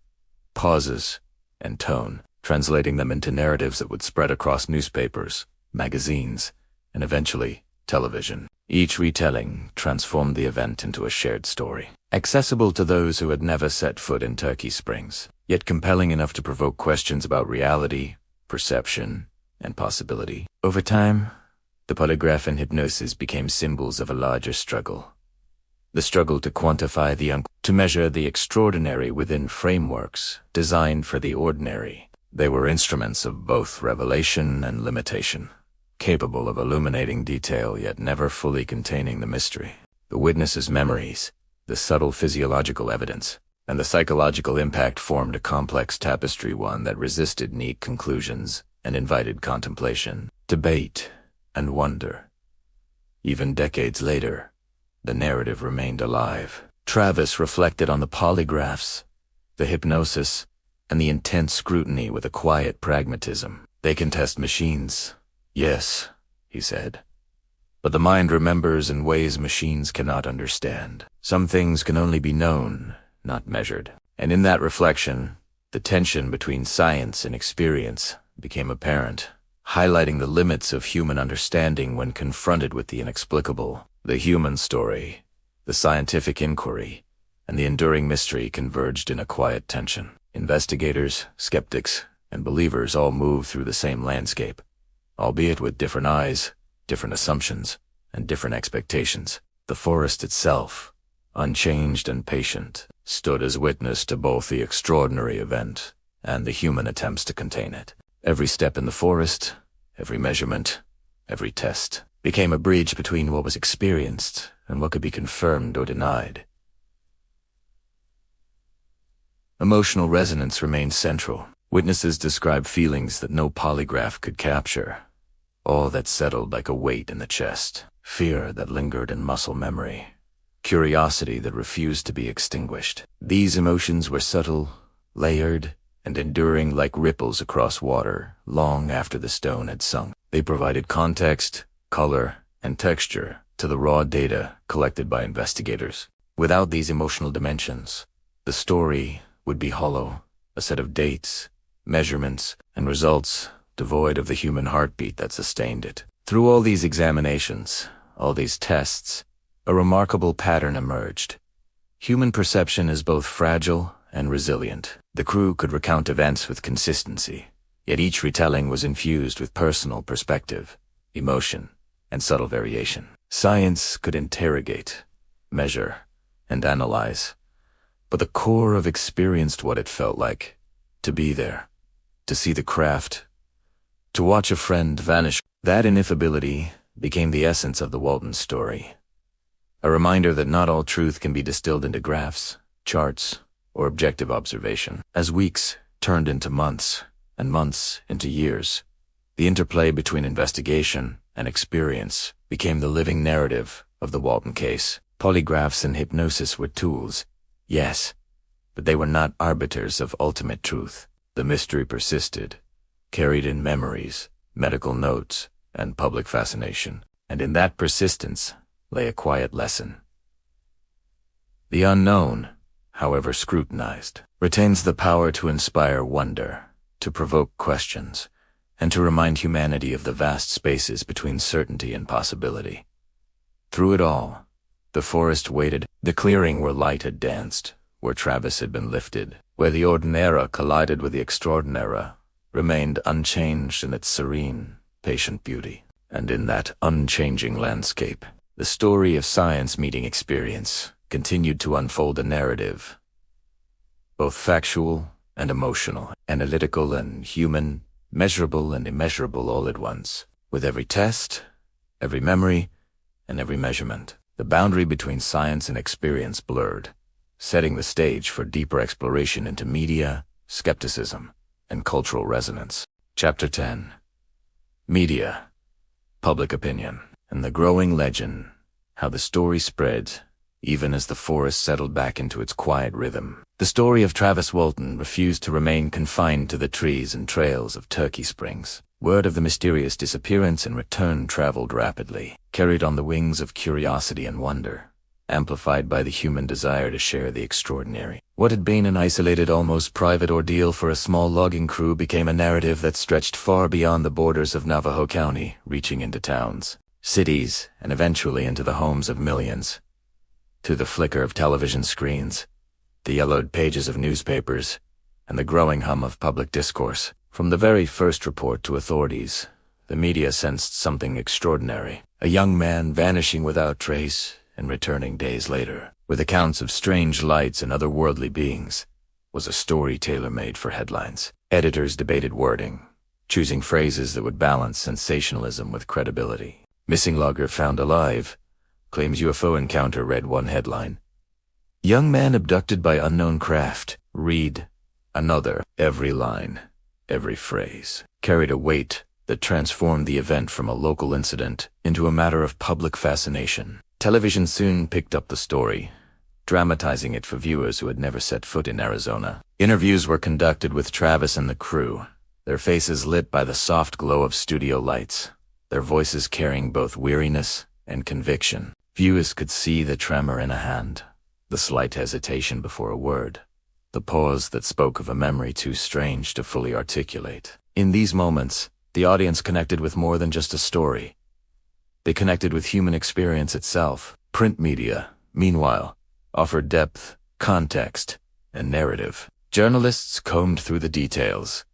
Speaker 1: pauses, and tone, translating them into narratives that would spread across newspapers, magazines, and eventually television. Each retelling transformed the event into a shared story, accessible to those who had never set foot in Turkey Springs, yet compelling enough to provoke questions about reality, perception, and possibility. Over time, the polygraph and hypnosis became symbols of a larger struggle. The struggle to quantify to measure the extraordinary within frameworks designed for the ordinary. They were instruments of both revelation and limitation, capable of illuminating detail yet never fully containing the mystery. The witness's memories, the subtle physiological evidence, and the psychological impact formed a complex tapestry, one that resisted neat conclusions and invited contemplation, debate, and wonder. Even decades later, the narrative remained alive. Travis reflected on the polygraphs, the hypnosis, and the intense scrutiny with a quiet pragmatism. They can test machines, yes, he said, but the mind remembers in ways machines cannot understand. Some things can only be known, not measured. And in that reflection, the tension between science and experience became apparent, highlighting the limits of human understanding when confronted with the inexplicable. The human story, the scientific inquiry, and the enduring mystery converged in a quiet tension. Investigators, skeptics, and believers all moved through the same landscape, albeit with different eyes, different assumptions, and different expectations. The forest itself, unchanged and patient, stood as witness to both the extraordinary event and the human attempts to contain it. Every step in the forest, every measurement, every test, became a bridge between what was experienced and what could be confirmed or denied. Emotional resonance remained central. Witnesses described feelings that no polygraph could capture, all that settled like a weight in the chest, fear that lingered in muscle memory, curiosity that refused to be extinguished. These emotions were subtle, layered, and enduring like ripples across water long after the stone had sunk. They provided context, color, and texture to the raw data collected by investigators. Without these emotional dimensions, the story would be hollow, a set of dates, measurements, and results devoid of the human heartbeat that sustained it. Through all these examinations, all these tests, a remarkable pattern emerged. Human perception is both fragile and resilient. The crew could recount events with consistency, yet each retelling was infused with personal perspective, emotion, and subtle variation. Science could interrogate, measure, and analyze, but the core of experienced what it felt like to be there, to see the craft, to watch a friend vanish. That ineffability became the essence of the Walton story, a reminder that not all truth can be distilled into graphs, charts, or objective observation. As weeks turned into months, and months into years, the interplay between investigation and experience became the living narrative of the Walton case. Polygraphs and hypnosis were tools, yes, but they were not arbiters of ultimate truth. The mystery persisted, carried in memories, medical notes, and public fascination. And in that persistence lay a quiet lesson. The unknown, however scrutinized, retains the power to inspire wonder, to provoke questions, and to remind humanity of the vast spaces between certainty and possibility. Through it all, the forest waited, the clearing where light had danced, where Travis had been lifted, where the ordinary collided with the extraordinary, remained unchanged in its serene, patient beauty. And in that unchanging landscape, the story of science meeting experience continued to unfold a narrative, both factual and emotional, analytical and human, measurable and immeasurable all at once. With every test, every memory, and every measurement, The boundary between science and experience blurred, setting the stage for deeper exploration into media, skepticism, and cultural resonance. Chapter 10. Media, Public Opinion, and the Growing Legend, How the Story Spread, even as the forest settled back into its quiet rhythm. The story of Travis Walton refused to remain confined to the trees and trails of Turkey Springs. Word of the mysterious disappearance and return traveled rapidly, carried on the wings of curiosity and wonder, amplified by the human desire to share the extraordinary. What had been an isolated, almost private ordeal for a small logging crew became a narrative that stretched far beyond the borders of Navajo County, reaching into towns, cities, and eventually into the homes of millions. To the flicker of television screens, the yellowed pages of newspapers, and the growing hum of public discourse, from the very first report to authorities, the media sensed something extraordinary. A young man vanishing without trace and returning days later, with accounts of strange lights and otherworldly beings, was a story tailor-made for headlines. Editors debated wording, choosing phrases that would balance sensationalism with credibility. Missing logger found alive, claims UFO encounter, read one headline. Young man abducted by unknown craft, read another. Every line, every phrase, carried a weight that transformed the event from a local incident into a matter of public fascination. Television soon picked up the story, dramatizing it for viewers who had never set foot in Arizona. Interviews were conducted with Travis and the crew, their faces lit by the soft glow of studio lights, their voices carrying both weariness and conviction. Viewers could see the tremor in a hand, the slight hesitation before a word, the pause that spoke of a memory too strange to fully articulate. In these moments, the audience connected with more than just a story. They connected with human experience itself. Print media, meanwhile, offered depth, context, and narrative. Journalists combed through the details.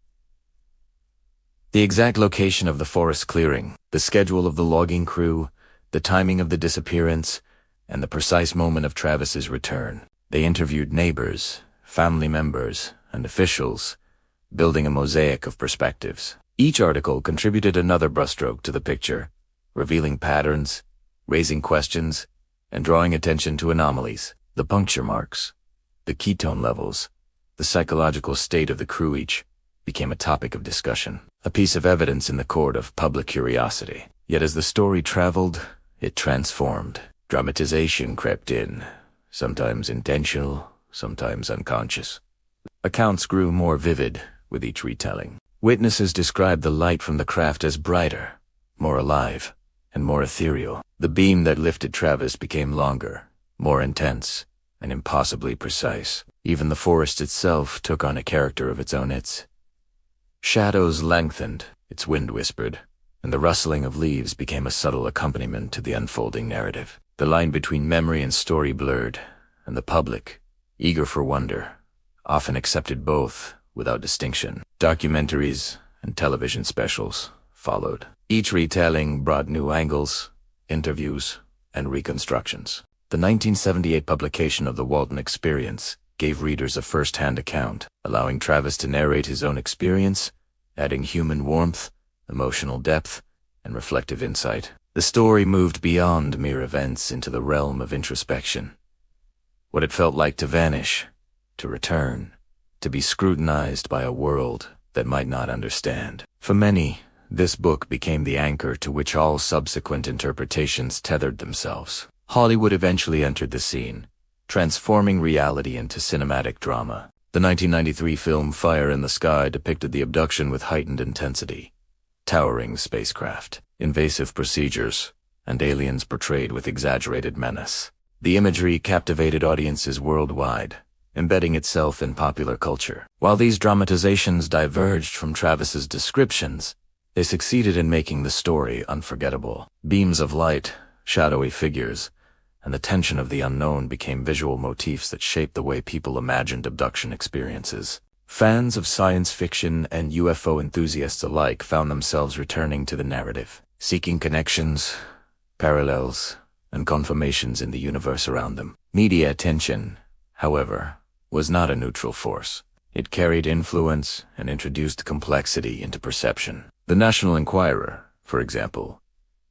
Speaker 1: The exact location of the forest clearing, the schedule of the logging crew, the timing of the disappearance, and the precise moment of Travis's return. They interviewed neighbors, family members, and officials, building a mosaic of perspectives. Each article contributed another brushstroke to the picture, revealing patterns, raising questions, and drawing attention to anomalies. The puncture marks, the ketone levels, the psychological state of the crew each became a topic of discussion, a piece of evidence in the court of public curiosity. Yet as the story traveled, it transformed. Dramatization crept in, sometimes intentional, sometimes unconscious. Accounts grew more vivid with each retelling. Witnesses described the light from the craft as brighter, more alive, and more ethereal. The beam that lifted Travis became longer, more intense, and impossibly precise. Even the forest itself took on a character of its own. Its shadows lengthened, its wind whispered, and the rustling of leaves became a subtle accompaniment to the unfolding narrative. The line between memory and story blurred, and the public, eager for wonder, often accepted both without distinction. Documentaries and television specials followed. Each retelling brought new angles, interviews, and reconstructions. The 1978 publication of the Walton Experience gave readers a first-hand account, allowing Travis to narrate his own experience, adding human warmth, emotional depth, and reflective insight. The story moved beyond mere events into the realm of introspection. What it felt like to vanish, to return, to be scrutinized by a world that might not understand. For many, this book became the anchor to which all subsequent interpretations tethered themselves. Hollywood eventually entered the scene, transforming reality into cinematic drama. The 1993 film Fire in the Sky depicted the abduction with heightened intensity. Towering spacecraft, invasive procedures, and aliens portrayed with exaggerated menace. The imagery captivated audiences worldwide, embedding itself in popular culture. While these dramatizations diverged from Travis's descriptions, they succeeded in making the story unforgettable. Beams of light, shadowy figures, and the tension of the unknown became visual motifs that shaped the way people imagined abduction experiences. Fans of science fiction and UFO enthusiasts alike found themselves returning to the narrative, seeking connections, parallels, and confirmations in the universe around them. Media attention, however, was not a neutral force. It carried influence and introduced complexity into perception. The National Enquirer, for example,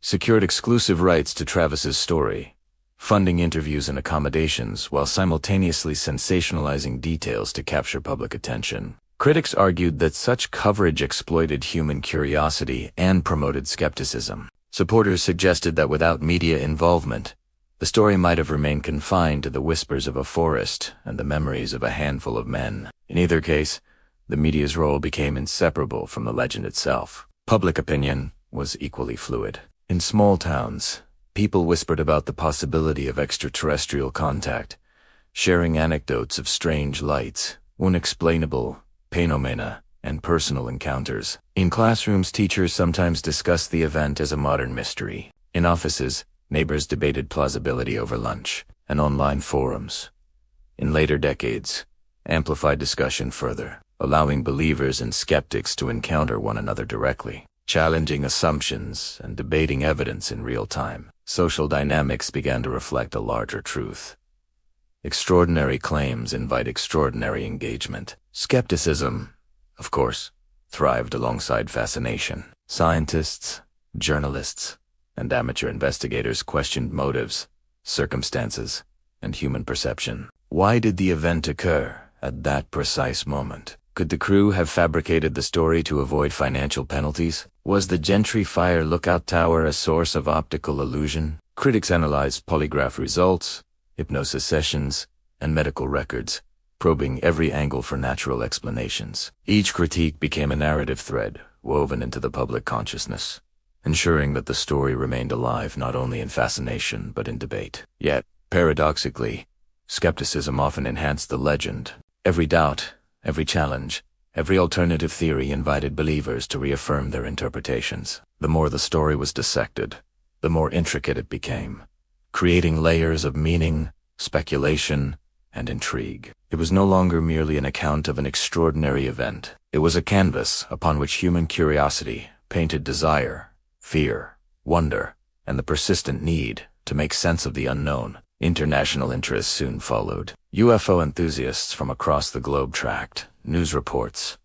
Speaker 1: secured exclusive rights to Travis's story, funding interviews and accommodations while simultaneously sensationalizing details to capture public attention. Critics argued that such coverage exploited human curiosity and promoted skepticism. Supporters suggested that without media involvement, the story might have remained confined to the whispers of a forest and the memories of a handful of men. In either case, the media's role became inseparable from the legend itself. Public opinion was equally fluid. In small towns, people whispered about the possibility of extraterrestrial contact, sharing anecdotes of strange lights, unexplainable phenomena, and personal encounters. In classrooms, teachers sometimes discussed the event as a modern mystery. In offices, neighbors debated plausibility over lunch, and online forums, in later decades, amplified discussion further, allowing believers and skeptics to encounter one another directly, challenging assumptions and debating evidence in real time. Social dynamics began to reflect a larger truth. Extraordinary claims invite extraordinary engagement. Skepticism, of course, thrived alongside fascination. Scientists, journalists, and amateur investigators questioned motives, circumstances, and human perception. Why did the event occur at that precise moment? Could the crew have fabricated the story to avoid financial penalties? Was the Gentry Fire Lookout Tower a source of optical illusion? Critics analyzed polygraph results, hypnosis sessions, and medical records, probing every angle for natural explanations. Each critique became a narrative thread woven into the public consciousness, ensuring that the story remained alive not only in fascination but in debate. Yet, paradoxically, skepticism often enhanced the legend. Every doubt, every challenge, every alternative theory invited believers to reaffirm their interpretations. The more the story was dissected, the more intricate it became, creating layers of meaning, speculation, and intrigue. It was no longer merely an account of an extraordinary event. It was a canvas upon which human curiosity painted desire, fear, wonder, and the persistent need to make sense of the unknown. International interest soon followed. UFO enthusiasts from across the globe tracked news reports,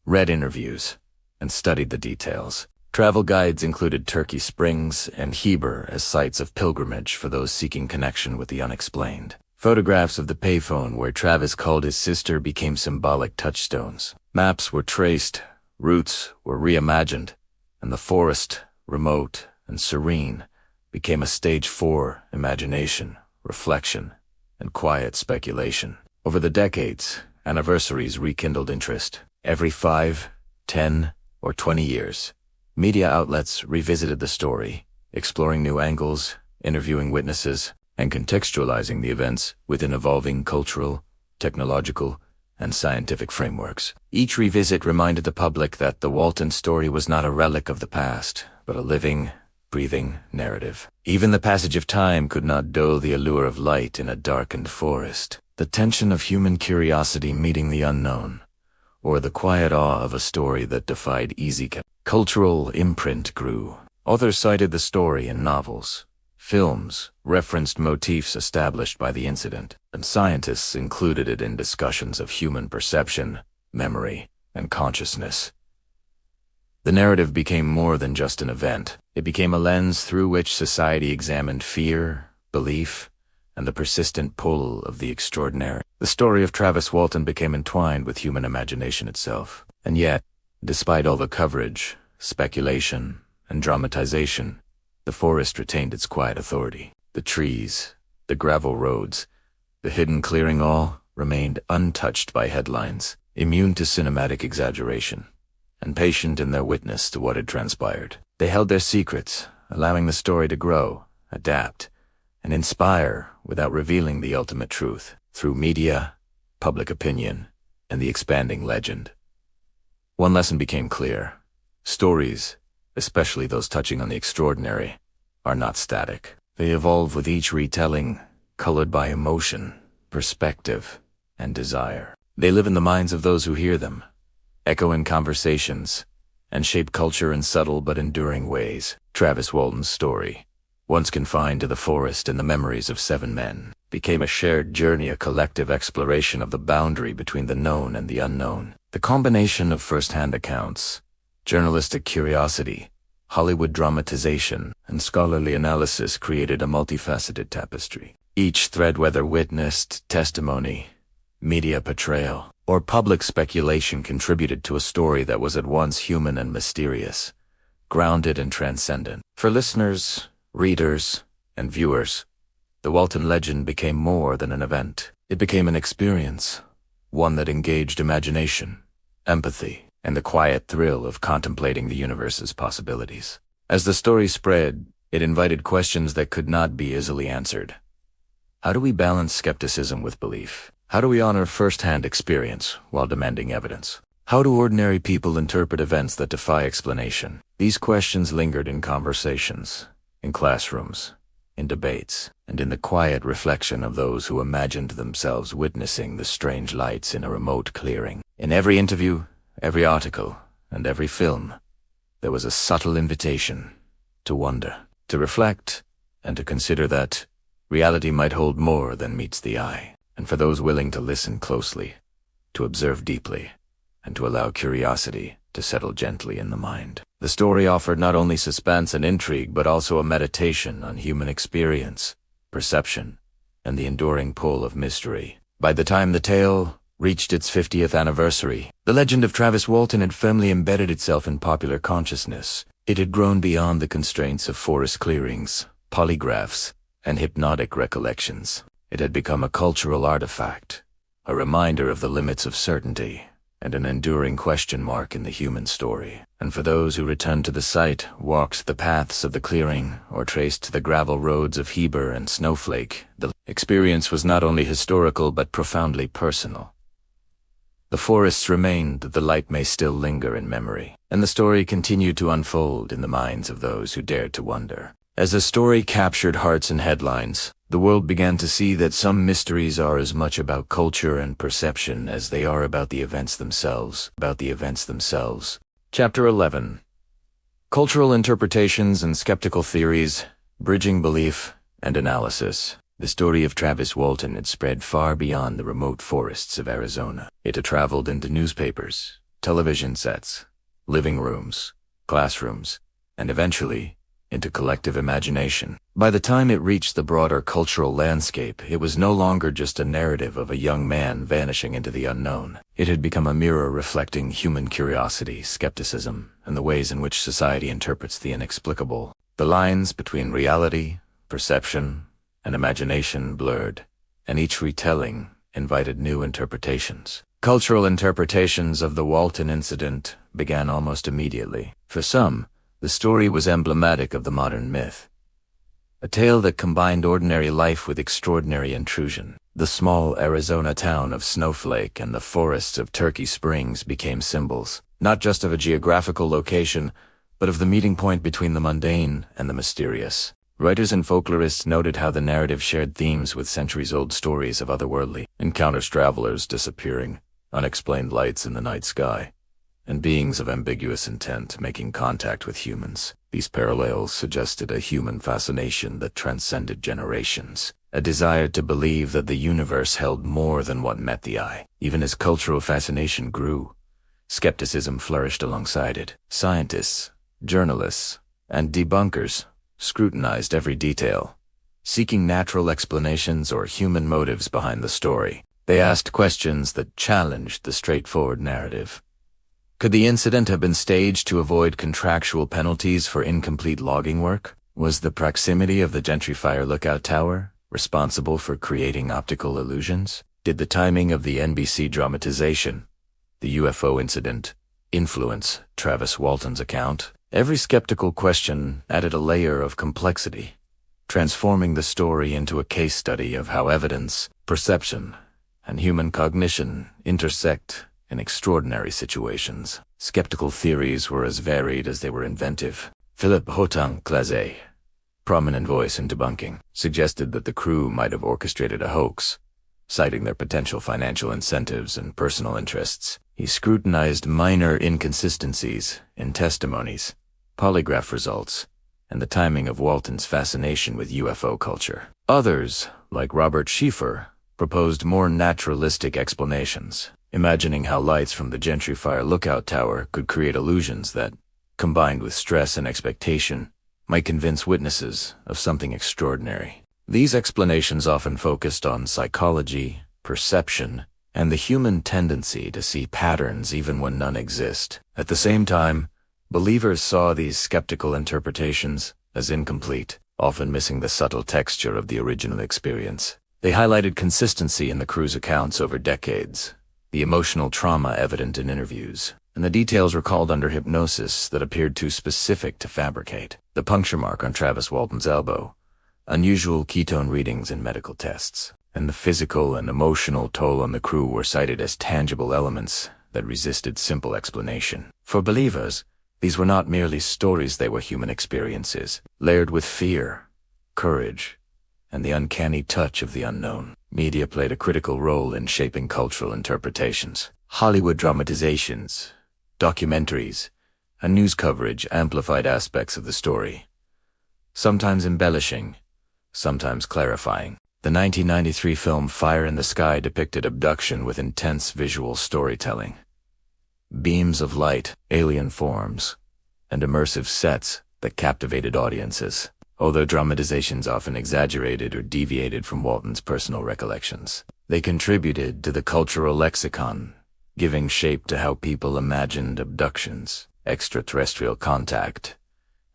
Speaker 1: read interviews, and studied the details. Travel guides included Turkey Springs and Heber as sites of pilgrimage for those seeking connection with the unexplained. Photographs of the payphone where Travis called his sister became symbolic touchstones. Maps were traced, routes were reimagined, and the forest, remote and serene, became a stage for imagination, reflection, and quiet speculation. Over the decades, anniversaries rekindled interest. Every 5, 10, or 20 years, media outlets revisited the story, exploring new angles, interviewing witnesses, and contextualizing the events within evolving cultural, technological, and scientific frameworks. Each revisit reminded the public that the Walton story was not a relic of the past, but a living, breathing narrative. Even the passage of time could not dull the allure of light in a darkened forest. The tension of human curiosity meeting the unknown, or the quiet awe of a story that defied easy cultural imprint grew. Authors cited the story in novels. Films referenced motifs established by the incident, and scientists included it in discussions of human perception, memory, and consciousness. The narrative became more than just an event. It became a lens through which society examined fear, belief, and the persistent pull of the extraordinary. The story of Travis Walton became entwined with human imagination itself. And yet, despite all the coverage, speculation, and dramatization, the forest retained its quiet authority. The trees, the gravel roads, the hidden clearing, all remained untouched by headlines, immune to cinematic exaggeration, and patient in their witness to what had transpired. They held their secrets, allowing the story to grow, adapt, and inspire without revealing the ultimate truth. Through media, public opinion, and the expanding legend, one lesson became clear. Stories, especially those touching on the extraordinary, are not static. They evolve with each retelling, colored by emotion, perspective, and desire. They live in the minds of those who hear them, echo in conversations, and shape culture in subtle but enduring ways. Travis Walton's story, once confined to the forest and the memories of 7 men, became a shared journey, a collective exploration of the boundary between the known and the unknown. The combination of first-hand accounts, journalistic curiosity, Hollywood dramatization, and scholarly analysis created a multifaceted tapestry. Each thread, whether witnessed, testimony, media portrayal, or public speculation, contributed to a story that was at once human and mysterious, grounded and transcendent. For listeners, readers, and viewers, the Walton legend became more than an event. It became an experience, one that engaged imagination, empathy, and the quiet thrill of contemplating the universe's possibilities. As the story spread, it invited questions that could not be easily answered. How do we balance skepticism with belief? How do we honor first-hand experience while demanding evidence? How do ordinary people interpret events that defy explanation? These questions lingered in conversations, in classrooms, in debates, and in the quiet reflection of those who imagined themselves witnessing the strange lights in a remote clearing. In every interview, every article, and every film, there was a subtle invitation to wonder, to reflect, and to consider that reality might hold more than meets the eye. And for those willing to listen closely, to observe deeply, and to allow curiosity to settle gently in the mind. The story offered not only suspense and intrigue, but also a meditation on human experience, perception, and the enduring pull of mystery. By the time the tale reached its 50th anniversary, the legend of Travis Walton had firmly embedded itself in popular consciousness. It had grown beyond the constraints of forest clearings, polygraphs, and hypnotic recollections. It had become a cultural artifact, a reminder of the limits of certainty, and an enduring question mark in the human story. And for those who returned to the site, walked the paths of the clearing, or traced the gravel roads of Heber and Snowflake, the experience was not only historical but profoundly personal. The forests remained that the light may still linger in memory, and the story continued to unfold in the minds of those who dared to wonder. As the story captured hearts and headlines, the world began to see that some mysteries are as much about culture and perception as they are about the events themselves. Chapter 11. Cultural Interpretations and Skeptical Theories, Bridging Belief and Analysis. The story of Travis Walton had spread far beyond the remote forests of Arizona. It had traveled into newspapers, television sets, living rooms, classrooms, and eventually into collective imagination. By the time it reached the broader cultural landscape, it was no longer just a narrative of a young man vanishing into the unknown. It had become a mirror reflecting human curiosity, skepticism, and the ways in which society interprets the inexplicable. The lines between reality, perception, and imagination blurred, and each retelling invited new interpretations. Cultural interpretations of the Walton incident began almost immediately. For some, the story was emblematic of the modern myth, a tale that combined ordinary life with extraordinary intrusion. The small Arizona town of Snowflake and the forests of Turkey Springs became symbols, not just of a geographical location, but of the meeting point between the mundane and the mysterious. Writers and folklorists noted how the narrative shared themes with centuries-old stories of otherworldly encounters, travelers disappearing, unexplained lights in the night sky, and beings of ambiguous intent making contact with humans. These parallels suggested a human fascination that transcended generations, a desire to believe that the universe held more than what met the eye. Even as cultural fascination grew, skepticism flourished alongside it. Scientists, journalists, and debunkers scrutinized every detail, seeking natural explanations or human motives behind the story. They asked questions that challenged the straightforward narrative. Could the incident have been staged to avoid contractual penalties for incomplete logging work? Was the proximity of the Gentrifier lookout tower responsible for creating optical illusions? Did the timing of the NBC dramatization, the UFO incident, influence Travis Walton's account? Every skeptical question added a layer of complexity, transforming the story into a case study of how evidence, perception, and human cognition intersect in extraordinary situations. Skeptical theories were as varied as they were inventive. Philip Hotan-Clase, prominent voice in debunking, suggested that the crew might have orchestrated a hoax, citing their potential financial incentives and personal interests. He scrutinized minor inconsistencies in testimonies, polygraph results, and the timing of Walton's fascination with UFO culture. Others, like Robert Schieffer, proposed more naturalistic explanations, imagining how lights from the Gentrifier lookout tower could create illusions that combined with stress and expectation, might convince witnesses of something extraordinary. These explanations often focused on psychology, perception, and the human tendency to see patterns even when none exist. At the same time, believers saw these skeptical interpretations as incomplete, often missing the subtle texture of the original experience. They highlighted consistency in the crew's accounts over decades, the emotional trauma evident in interviews, and the details recalled under hypnosis that appeared too specific to fabricate. The puncture mark on Travis Walton's elbow, unusual ketone readings in medical tests, and the physical and emotional toll on the crew were cited as tangible elements that resisted simple explanation. For believers, these were not merely stories, they were human experiences, layered with fear, courage, and the uncanny touch of the unknown. Media played a critical role in shaping cultural interpretations. Hollywood dramatizations, documentaries, and news coverage amplified aspects of the story, sometimes embellishing, sometimes clarifying. The 1993 film Fire in the Sky depicted abduction with intense visual storytelling. Beams of light, alien forms, and immersive sets that captivated audiences, although dramatizations often exaggerated or deviated from Walton's personal recollections. They contributed to the cultural lexicon, giving shape to how people imagined abductions, extraterrestrial contact,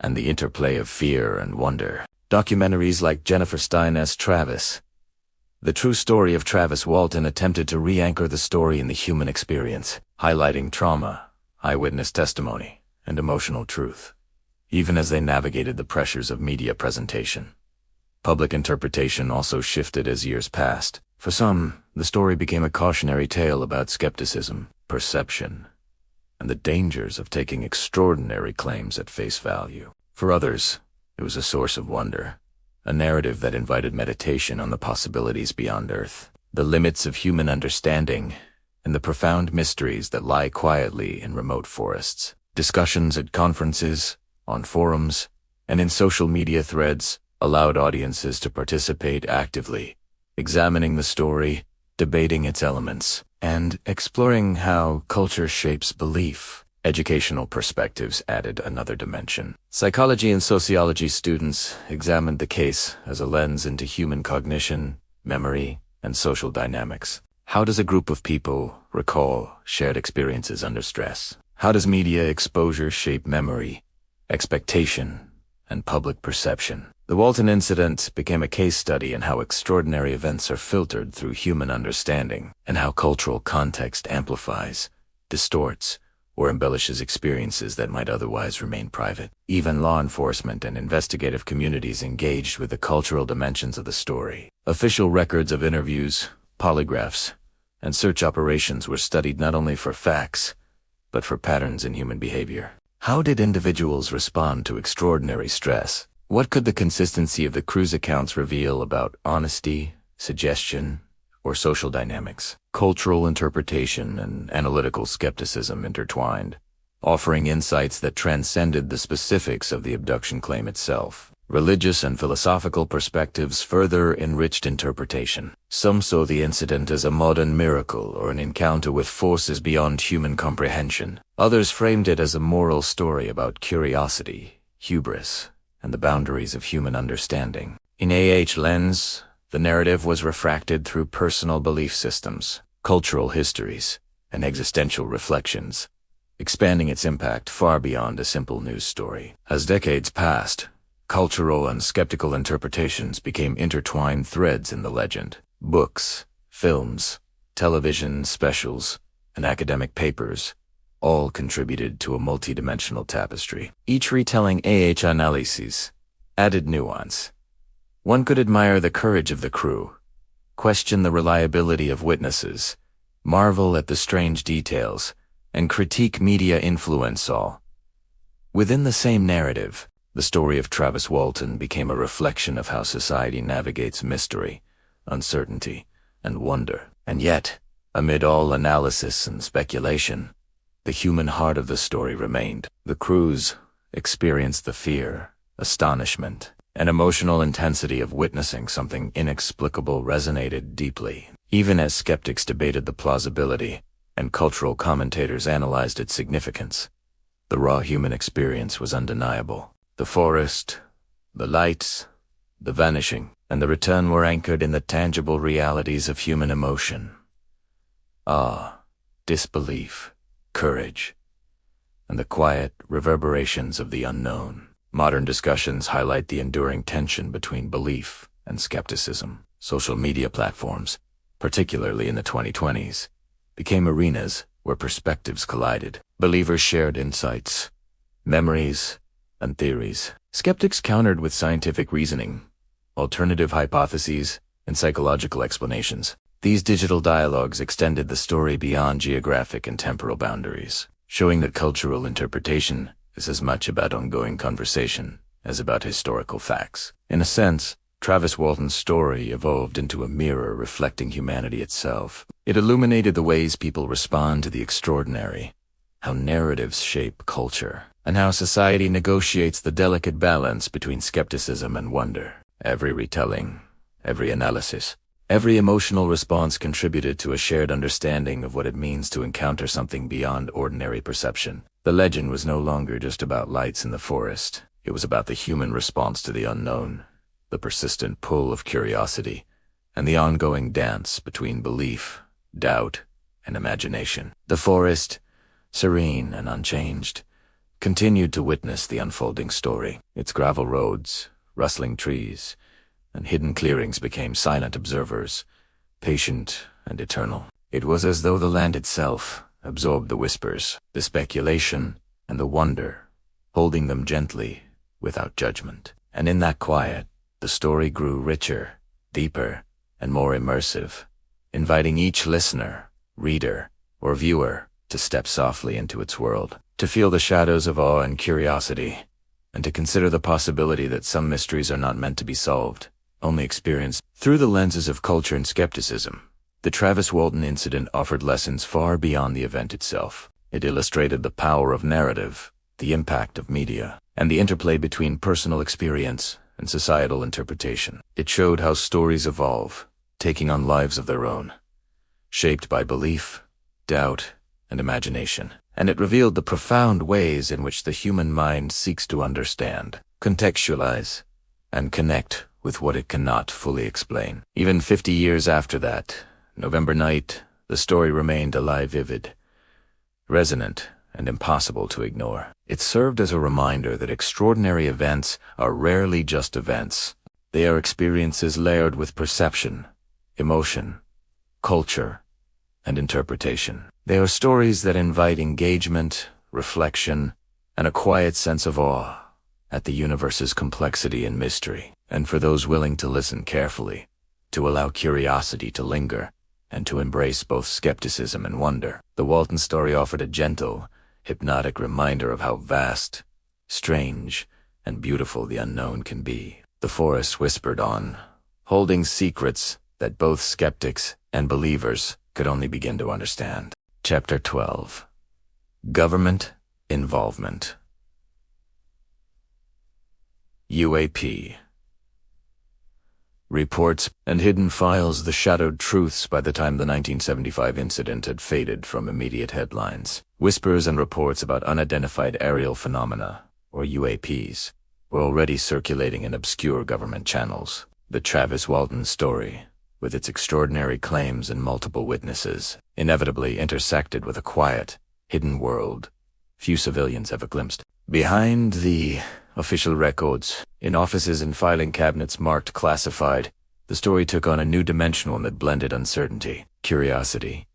Speaker 1: and the interplay of fear and wonder. Documentaries like Jennifer Stein's Travis, The True Story of Travis Walton, attempted to re-anchor the story in the human experience, highlighting trauma, eyewitness testimony, and emotional truth, even as they navigated the pressures of media presentation. Public interpretation also shifted as years passed. For some, the story became a cautionary tale about skepticism, perception, and the dangers of taking extraordinary claims at face value. For others, it was a source of wonder, a narrative that invited meditation on the possibilities beyond Earth, the limits of human understanding, and the profound mysteries that lie quietly in remote forests. Discussions at conferences, on forums, and in social media threads allowed audiences to participate actively, examining the story, debating its elements, and exploring how culture shapes belief. Educational perspectives added another dimension. Psychology and sociology students examined the case as a lens into human cognition, memory, and social dynamics. How does a group of people recall shared experiences under stress? How does media exposure shape memory, expectation, and public perception? The Walton incident became a case study in how extraordinary events are filtered through human understanding, and how cultural context amplifies, distorts, or embellishes experiences that might otherwise remain private. Even law enforcement and investigative communities engaged with the cultural dimensions of the story. Official records of interviews, polygraphs, and search operations were studied not only for facts, but for patterns in human behavior. How did individuals respond to extraordinary stress? What could the consistency of the crew's accounts reveal about honesty, suggestion, or social dynamics? Cultural interpretation and analytical skepticism intertwined, offering insights that transcended the specifics of the abduction claim itself. Religious and philosophical perspectives further enriched interpretation. Some saw the incident as a modern miracle or an encounter with forces beyond human comprehension. Others framed it as a moral story about curiosity, hubris, and the boundaries of human understanding. In lens, the narrative was refracted through personal belief systems, cultural histories, and existential reflections, expanding its impact far beyond a simple news story. As decades passed, cultural and skeptical interpretations became intertwined threads in the legend. Books, films, television specials, and academic papers all contributed to a multidimensional tapestry. Each retelling analyses added nuance. One could admire the courage of the crew, question the reliability of witnesses, marvel at the strange details, and critique media influence all. Within the same narrative, the story of Travis Walton became a reflection of how society navigates mystery, uncertainty, and wonder. And yet, amid all analysis and speculation, the human heart of the story remained. The crews experienced the fear, astonishment, and emotional intensity of witnessing something inexplicable resonated deeply. Even as skeptics debated the plausibility and cultural commentators analyzed its significance, The raw human experience was undeniable. The forest, the lights, the vanishing, and the return were anchored in the tangible realities of human emotion. Awe, disbelief, courage, and the quiet reverberations of the unknown. Modern discussions highlight the enduring tension between belief and skepticism. Social media platforms, particularly in the 2020s, became arenas where perspectives collided. Believers shared insights, memories, and theories. Skeptics countered with scientific reasoning, alternative hypotheses, and psychological explanations. These digital dialogues extended the story beyond geographic and temporal boundaries, showing that cultural interpretation is as much about ongoing conversation as about historical facts. In a sense, Travis Walton's story evolved into a mirror reflecting humanity itself. It illuminated the ways people respond to the extraordinary, how narratives shape culture, and how society negotiates the delicate balance between skepticism and wonder. Every retelling, every analysis, every emotional response contributed to a shared understanding of what it means to encounter something beyond ordinary perception. The legend was no longer just about lights in the forest. It was about the human response to the unknown, the persistent pull of curiosity, and the ongoing dance between belief, doubt, and imagination. The forest, serene and unchanged, continued to witness the unfolding story. Its gravel roads, rustling trees, and hidden clearings became silent observers, patient and eternal. It was as though the land itself absorbed the whispers, the speculation, and the wonder, holding them gently, without judgment. And in that quiet, the story grew richer, deeper, and more immersive, inviting each listener, reader, or viewer to step softly into its world, to feel the shadows of awe and curiosity, and to consider the possibility that some mysteries are not meant to be solved, only experienced. Through the lenses of culture and skepticism, the Travis Walton incident offered lessons far beyond the event itself. It illustrated the power of narrative, the impact of media, and the interplay between personal experience and societal interpretation. It showed how stories evolve, taking on lives of their own, shaped by belief, doubt, and imagination. And it revealed the profound ways in which the human mind seeks to understand, contextualize, and connect with what it cannot fully explain. Even 50 years after that November night, the story remained alive, vivid, resonant, and impossible to ignore. It served as a reminder that extraordinary events are rarely just events. They are experiences layered with perception, emotion, culture, and interpretation. They are stories that invite engagement, reflection, and a quiet sense of awe at the universe's complexity and mystery. And for those willing to listen carefully, to allow curiosity to linger, and to embrace both skepticism and wonder, the Walton story offered a gentle, hypnotic reminder of how vast, strange, and beautiful the unknown can be. The forest whispered on, holding secrets that both skeptics and believers could only begin to understand. Chapter 12. Government Involvement. UAP. Reports and hidden files, the shadowed truths by the time the 1975 incident had faded from immediate headlines. Whispers and reports about unidentified aerial phenomena, or UAPs, were already circulating in obscure government channels. The Travis Walton story, with its extraordinary claims and multiple witnesses, inevitably intersected with a quiet, hidden world few civilians ever glimpsed. Behind the official records, in offices and filing cabinets marked classified, the story took on a new dimension that blended uncertainty, curiosity,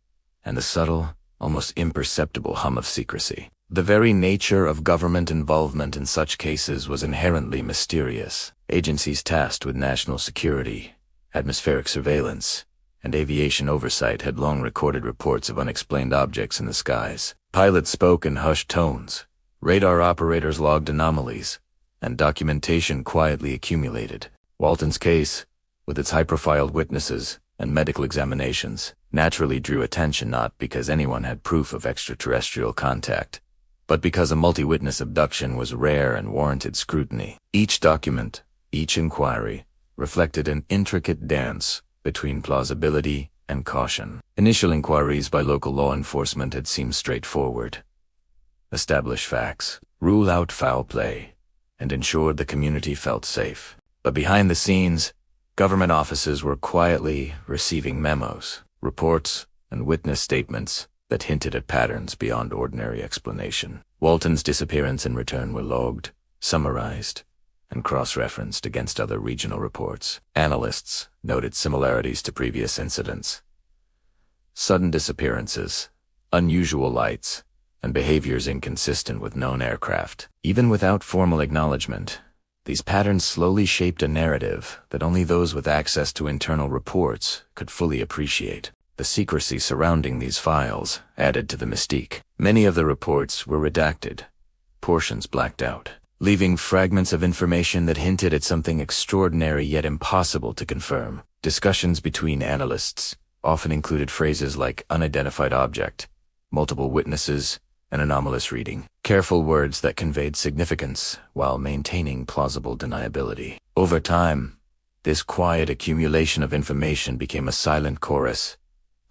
Speaker 1: and the subtle, almost imperceptible hum of secrecy. The very nature of government involvement in such cases was inherently mysterious. Agencies tasked with national security, atmospheric surveillance, and aviation oversight had long recorded reports of unexplained objects in the skies. Pilots spoke in hushed tones, radar operators logged anomalies, and documentation quietly accumulated. Walton's case, with its high-profile witnesses and medical examinations, naturally drew attention not because anyone had proof of extraterrestrial contact, but because a multi-witness abduction was rare and warranted scrutiny. Each document, each inquiry, reflected an intricate dance between plausibility and caution. Initial inquiries by local law enforcement had seemed straightforward. establish facts, rule out foul play, and ensure the community felt safe. But behind the scenes, government offices were quietly receiving memos, reports, and witness statements that hinted at patterns beyond ordinary explanation. Walton's disappearance and return were logged, summarized, and cross-referenced against other regional reports. Analysts noted similarities to previous incidents. Sudden disappearances, unusual lights, and behaviors inconsistent with known aircraft. Even without formal acknowledgement, these patterns slowly shaped a narrative that only those with access to internal reports could fully appreciate. The secrecy surrounding these files added to the mystique. Many of the reports were redacted, portions blacked out, leaving fragments of information that hinted at something extraordinary yet impossible to confirm. Discussions between analysts often included phrases like unidentified object, multiple witnesses, and anomalous reading. Careful words that conveyed significance while maintaining plausible deniability. Over time, this quiet accumulation of information became a silent chorus,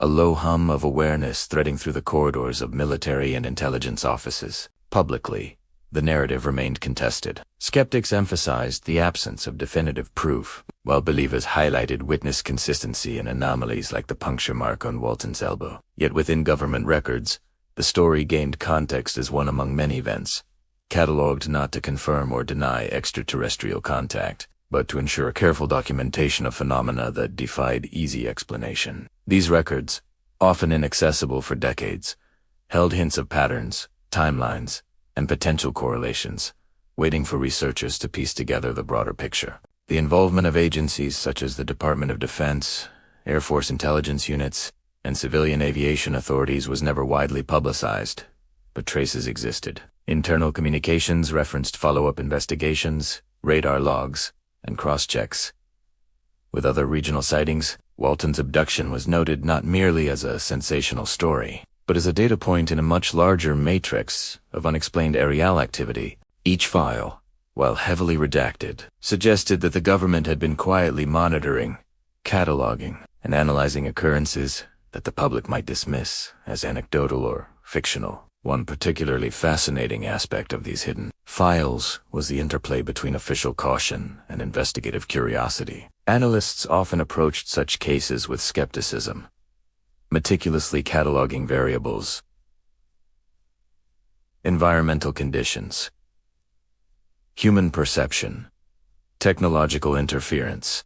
Speaker 1: a low hum of awareness threading through the corridors of military and intelligence offices. Publicly, the narrative remained contested. Skeptics emphasized the absence of definitive proof, while believers highlighted witness consistency and anomalies like the puncture mark on Walton's elbow. Yet within government records, the story gained context as one among many events, catalogued not to confirm or deny extraterrestrial contact, but to ensure careful documentation of phenomena that defied easy explanation. These records, often inaccessible for decades, held hints of patterns, timelines, and potential correlations, waiting for researchers to piece together the broader picture. The involvement of agencies such as the Department of Defense, Air Force intelligence units, and civilian aviation authorities was never widely publicized, but traces existed. Internal communications referenced follow-up investigations, radar logs, and cross-checks. With other regional sightings, Walton's abduction was noted not merely as a sensational story, but as a data point in a much larger matrix of unexplained aerial activity. Each file, while heavily redacted, suggested that the government had been quietly monitoring, cataloging, and analyzing occurrences that the public might dismiss as anecdotal or fictional. One particularly fascinating aspect of these hidden files was the interplay between official caution and investigative curiosity. Analysts often approached such cases with skepticism, meticulously cataloging variables, environmental conditions, human perception, technological interference,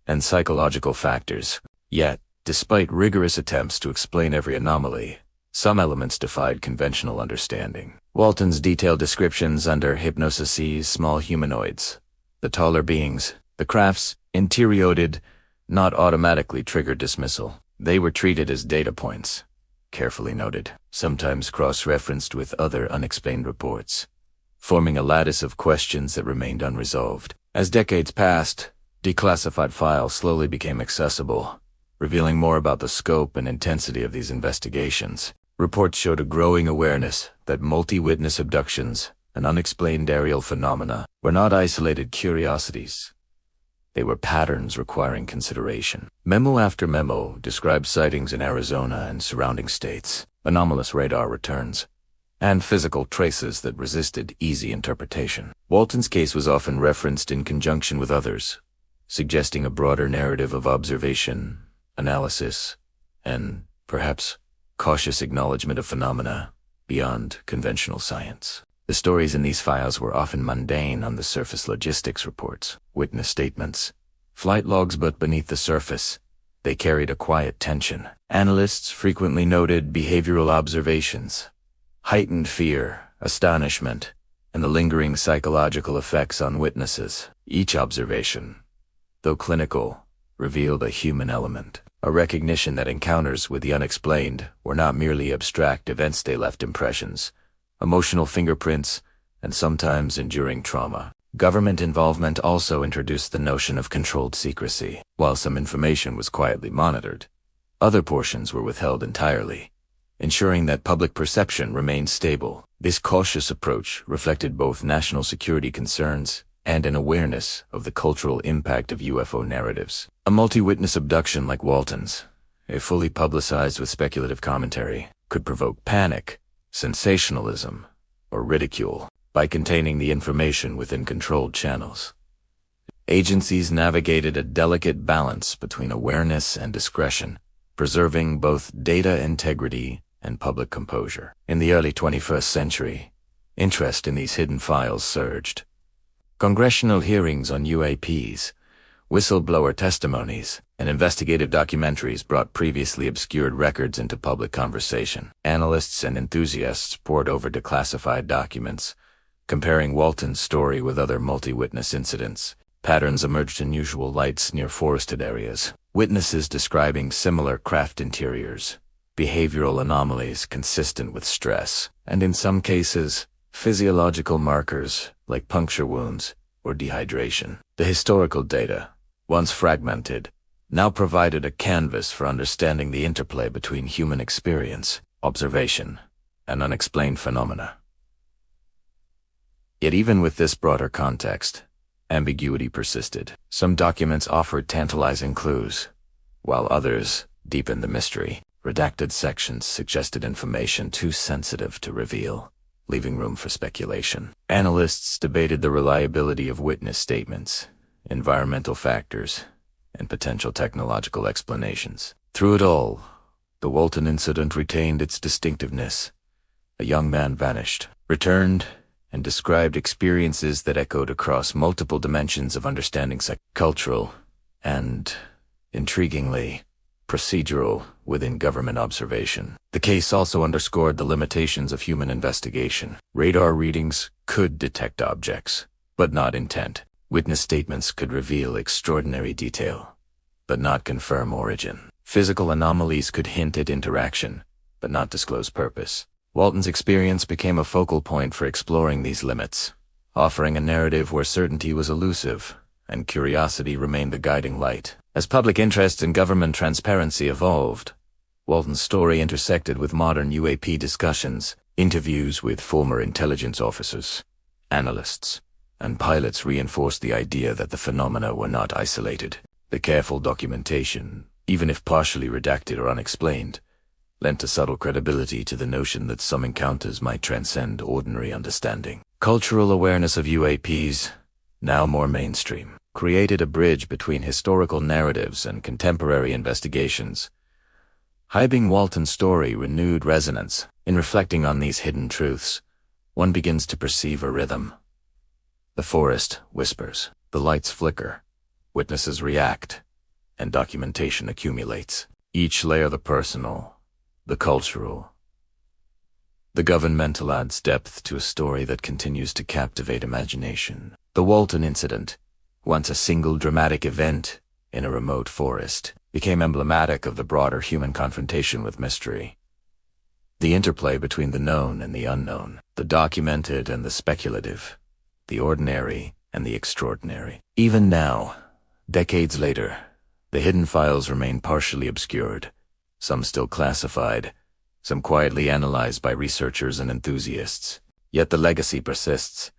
Speaker 1: and psychological factors. Yet, despite rigorous attempts to explain every anomaly, some elements defied conventional understanding. Walton's detailed descriptions under hypnosis sees small humanoids, the taller beings, the craft's interior, not automatically triggered dismissal. They were treated as data points, carefully noted, sometimes cross-referenced with other unexplained reports, forming a lattice of questions that remained unresolved. As decades passed, declassified files slowly became accessible, revealing more about the scope and intensity of these investigations. Reports showed a growing awareness that multi-witness abductions and unexplained aerial phenomena were not isolated curiosities. They were patterns requiring consideration. Memo after memo described sightings in Arizona and surrounding states, anomalous radar returns, and physical traces that resisted easy interpretation. Walton's case was often referenced in conjunction with others, suggesting a broader narrative of observation, analysis, and, perhaps, cautious acknowledgement of phenomena beyond conventional science. The stories in these files were often mundane on the surface: logistics reports, witness statements, flight logs, but beneath the surface, they carried a quiet tension. Analysts frequently noted behavioral observations, heightened fear, astonishment, and the lingering psychological effects on witnesses. Each observation, though clinical, revealed a human element, a recognition that encounters with the unexplained were not merely abstract events. They left impressions, emotional fingerprints, and sometimes enduring trauma. Government involvement also introduced the notion of controlled secrecy. While some information was quietly monitored, other portions were withheld entirely, ensuring that public perception remained stable. This cautious approach reflected both national security concerns and an awareness of the cultural impact of UFO narratives. A multi-witness abduction like Walton's, if fully publicized with speculative commentary, could provoke panic, sensationalism, or ridicule by containing the information within controlled channels. Agencies navigated a delicate balance between awareness and discretion, preserving both data integrity and public composure. In the early 21st century, interest in these hidden files surged. Congressional hearings on UAPs, whistleblower testimonies, and investigative documentaries brought previously obscured records into public conversation. Analysts and enthusiasts pored over declassified documents, comparing Walton's story with other multi-witness incidents. Patterns emerged in unusual lights near forested areas, witnesses describing similar craft interiors, behavioral anomalies consistent with stress, and in some cases, physiological markers like puncture wounds or dehydration. The historical data, once fragmented, now provided a canvas for understanding the interplay between human experience, observation, and unexplained phenomena. Yet even with this broader context, ambiguity persisted. Some documents offered tantalizing clues, while others deepened the mystery. Redacted sections suggested information too sensitive to reveal, leaving room for speculation. Analysts debated the reliability of witness statements, environmental factors, and potential technological explanations. Through it all, the Walton incident retained its distinctiveness. A young man vanished, returned, and described experiences that echoed across multiple dimensions of understanding, cultural, and, intriguingly, procedural within government observation. The case also underscored the limitations of human investigation. Radar readings could detect objects, but not intent. Witness statements could reveal extraordinary detail, but not confirm origin. Physical anomalies could hint at interaction, but not disclose purpose. Walton's experience became a focal point for exploring these limits, offering a narrative where certainty was elusive and curiosity remained the guiding light. As public interest in government transparency evolved, Walton's story intersected with modern UAP discussions. Interviews with former intelligence officers, analysts, and pilots reinforced the idea that the phenomena were not isolated. The careful documentation, even if partially redacted or unexplained, lent a subtle credibility to the notion that some encounters might transcend ordinary understanding. Cultural awareness of UAPs, now more mainstream, created a bridge between historical narratives and contemporary investigations. Hyping Walton's story renewed resonance. In reflecting on these hidden truths, one begins to perceive a rhythm. The forest whispers, the lights flicker, witnesses react, and documentation accumulates. Each layer, the personal, the cultural, the governmental, adds depth to a story that continues to captivate imagination. The Walton incident, once a single dramatic event in a remote forest, became emblematic of the broader human confrontation with mystery. The interplay between the known and the unknown, the documented and the speculative, the ordinary and the extraordinary. Even now, decades later, the hidden files remain partially obscured, some still classified, some quietly analyzed by researchers and enthusiasts. Yet the legacy persists.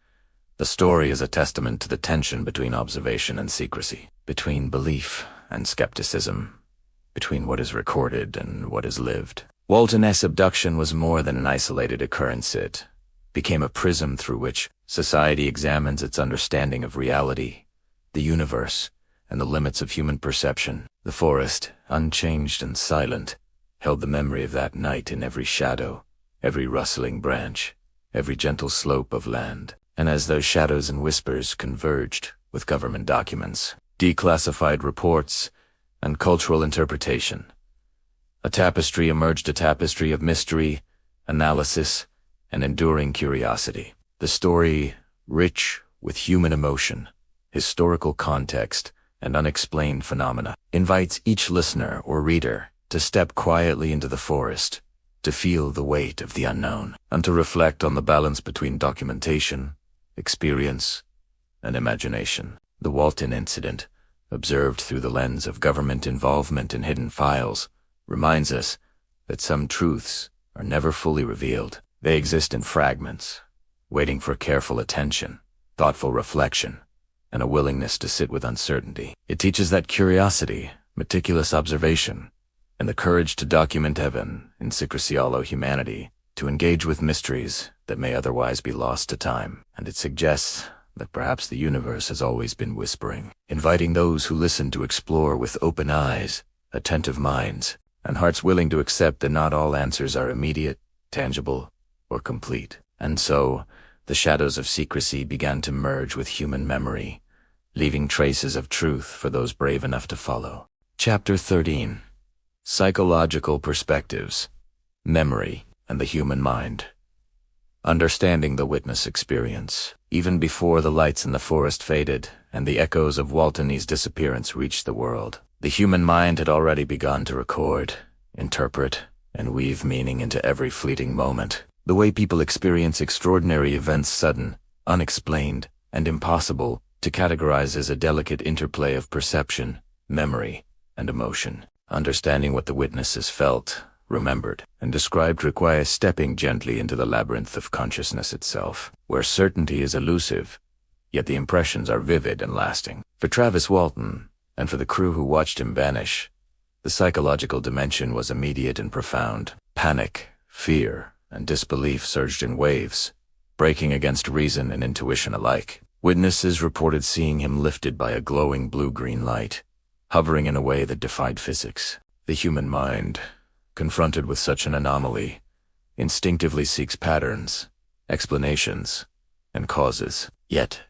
Speaker 1: The story is a testament to the tension between observation and secrecy, between belief and skepticism, between what is recorded and what is lived. Walton's abduction was more than an isolated occurrence. It became a prism through which society examines its understanding of reality, the universe, and the limits of human perception. The forest, unchanged and silent, held the memory of that night in every shadow, every rustling branch, every gentle slope of land. And as those shadows and whispers converged with government documents, declassified reports, and cultural interpretation, a tapestry emerged, a tapestry of mystery, analysis, and enduring curiosity. The story, rich with human emotion, historical context, and unexplained phenomena, invites each listener or reader to step quietly into the forest, to feel the weight of the unknown, and to reflect on the balance between documentation, experience, and imagination. The Walton incident, observed through the lens of government involvement in hidden files, reminds us that some truths are never fully revealed. They exist in fragments, waiting for careful attention, thoughtful reflection, and a willingness to sit with uncertainty. It teaches that curiosity, meticulous observation, and the courage to document heaven in secrecy allow humanity to engage with mysteries that may otherwise be lost to time, and it suggests that perhaps the universe has always been whispering, inviting those who listen to explore with open eyes, attentive minds, and hearts willing to accept that not all answers are immediate, tangible, or complete. And so, the shadows of secrecy began to merge with human memory, leaving traces of truth for those brave enough to follow. Chapter 13. Psychological Perspectives, Memory, and the Human Mind. Understanding the witness experience. Even before the lights in the forest faded and the echoes of Walton's disappearance reached the world, the human mind had already begun to record, interpret, and weave meaning into every fleeting moment. The way people experience extraordinary events, sudden, unexplained, and impossible to categorize as a delicate interplay of perception, memory, and emotion. Understanding what the witnesses felt, remembered, and described requires stepping gently into the labyrinth of consciousness itself, where certainty is elusive, yet the impressions are vivid and lasting. For Travis Walton, and for the crew who watched him vanish, the psychological dimension was immediate and profound. Panic, fear, and disbelief surged in waves, breaking against reason and intuition alike. Witnesses reported seeing him lifted by a glowing blue-green light, hovering in a way that defied physics. The human mind, confronted with such an anomaly, instinctively seeks patterns, explanations, and causes. Yet,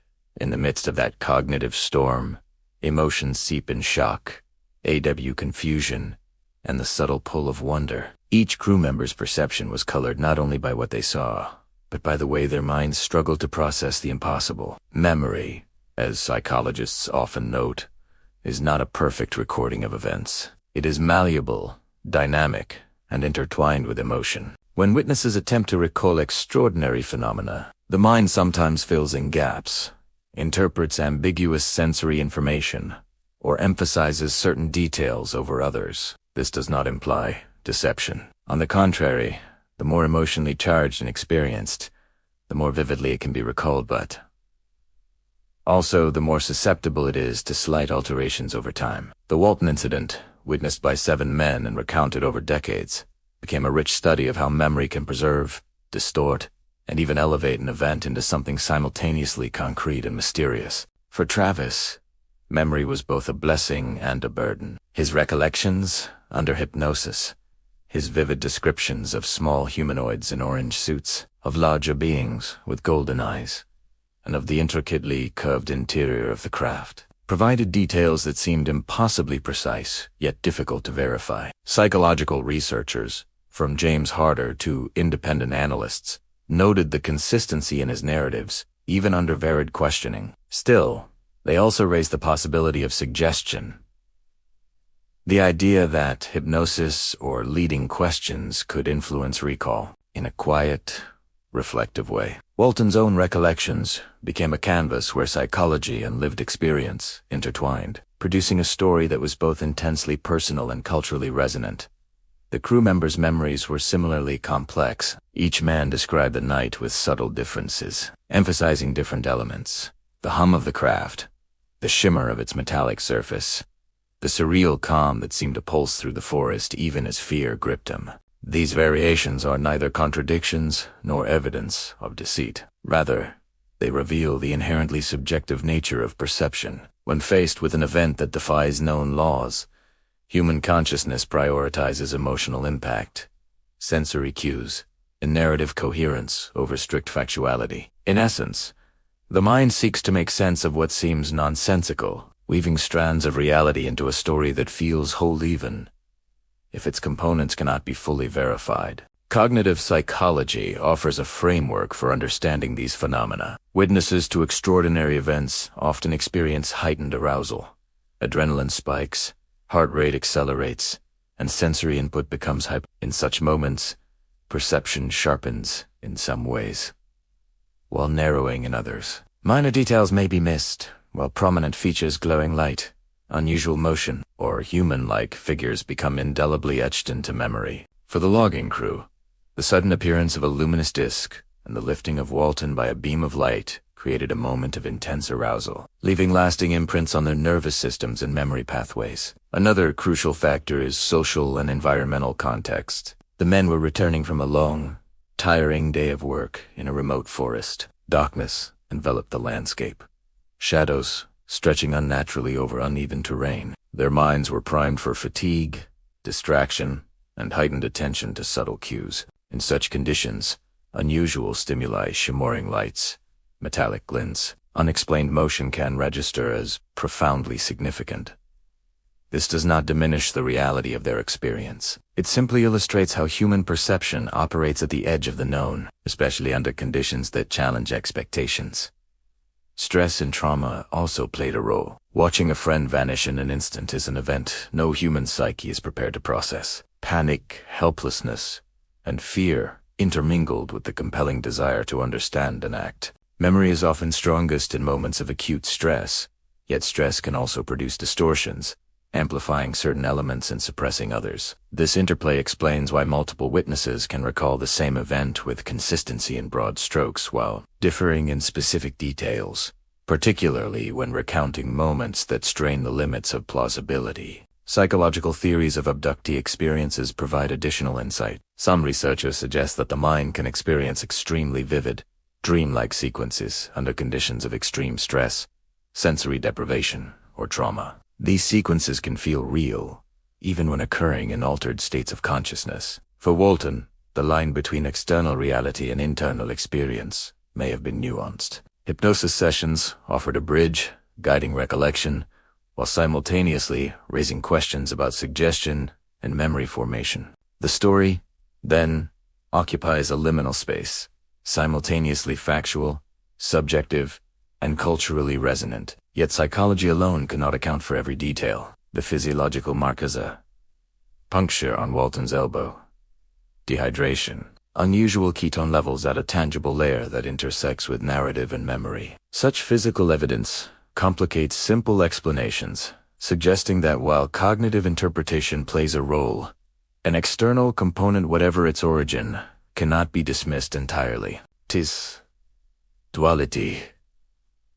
Speaker 1: in the midst of that cognitive storm, emotions seep in shock, confusion, and the subtle pull of wonder. Each crew member's perception was colored not only by what they saw, but by the way their minds struggled to process the impossible. Memory, as psychologists often note, is not a perfect recording of events. It is malleable, dynamic, and intertwined with emotion. When witnesses attempt to recall extraordinary phenomena, the mind sometimes fills in gaps, interprets ambiguous sensory information, or emphasizes certain details over others. This does not imply deception. On the contrary, the more emotionally charged and experienced, the more vividly it can be recalled, but also the more susceptible it is to slight alterations over time. The Walton incident, witnessed by 7 men and recounted over decades, became a rich study of how memory can preserve, distort, and even elevate an event into something simultaneously concrete and mysterious. For Travis, memory was both a blessing and a burden. His recollections, under hypnosis, his vivid descriptions of small humanoids in orange suits, of larger beings with golden eyes, and of the intricately curved interior of the craft, provided details that seemed impossibly precise, yet difficult to verify. Psychological researchers, from James Harder to independent analysts, noted the consistency in his narratives, even under varied questioning. Still, they also raised the possibility of suggestion. The idea that hypnosis or leading questions could influence recall in a quiet, reflective way. Walton's own recollections became a canvas where psychology and lived experience intertwined, producing a story that was both intensely personal and culturally resonant. The crew members' memories were similarly complex. Each man described the night with subtle differences, emphasizing different elements: the hum of the craft, the shimmer of its metallic surface, the surreal calm that seemed to pulse through the forest even as fear gripped him. These variations are neither contradictions nor evidence of deceit. Rather, they reveal the inherently subjective nature of perception. When faced with an event that defies known laws, human consciousness prioritizes emotional impact, sensory cues, and narrative coherence over strict factuality. In essence, the mind seeks to make sense of what seems nonsensical, weaving strands of reality into a story that feels whole even if its components cannot be fully verified. Cognitive psychology offers a framework for understanding these phenomena. Witnesses to extraordinary events often experience heightened arousal. Adrenaline spikes, heart rate accelerates, and sensory input becomes hyper. In such moments, perception sharpens in some ways, while narrowing in others. Minor details may be missed, while prominent features, glowing light, unusual motion, or human-like figures become indelibly etched into memory. For the logging crew, the sudden appearance of a luminous disk and the lifting of Walton by a beam of light created a moment of intense arousal, leaving lasting imprints on their nervous systems and memory pathways. Another crucial factor is social and environmental context. The men were returning from a long, tiring day of work in a remote forest. Darkness enveloped the landscape. Shadows stretching unnaturally over uneven terrain. Their minds were primed for fatigue, distraction, and heightened attention to subtle cues. In such conditions, unusual stimuli, shimmering lights, metallic glints, unexplained motion can register as profoundly significant. This does not diminish the reality of their experience. It simply illustrates how human perception operates at the edge of the known, especially under conditions that challenge expectations. Stress and trauma also played a role. Watching a friend vanish in an instant is an event no human psyche is prepared to process. Panic, helplessness, and fear intermingled with the compelling desire to understand and act. Memory is often strongest in moments of acute stress, yet stress can also produce distortions, amplifying certain elements and suppressing others. This interplay explains why multiple witnesses can recall the same event with consistency in broad strokes while differing in specific details, particularly when recounting moments that strain the limits of plausibility. Psychological theories of abductee experiences provide additional insight. Some researchers suggest that the mind can experience extremely vivid, dreamlike sequences under conditions of extreme stress, sensory deprivation, or trauma. These sequences can feel real, even when occurring in altered states of consciousness. For Walton, the line between external reality and internal experience may have been nuanced. Hypnosis sessions offered a bridge, guiding recollection, while simultaneously raising questions about suggestion and memory formation. The story, then, occupies a liminal space, simultaneously factual, subjective, and culturally resonant. Yet psychology alone cannot account for every detail. The physiological markers: a puncture on Walton's elbow, dehydration, unusual ketone levels at a tangible layer that intersects with narrative and memory. Such physical evidence complicates simple explanations, suggesting that while cognitive interpretation plays a role, an external component, whatever its origin, cannot be dismissed entirely. 'Tis duality,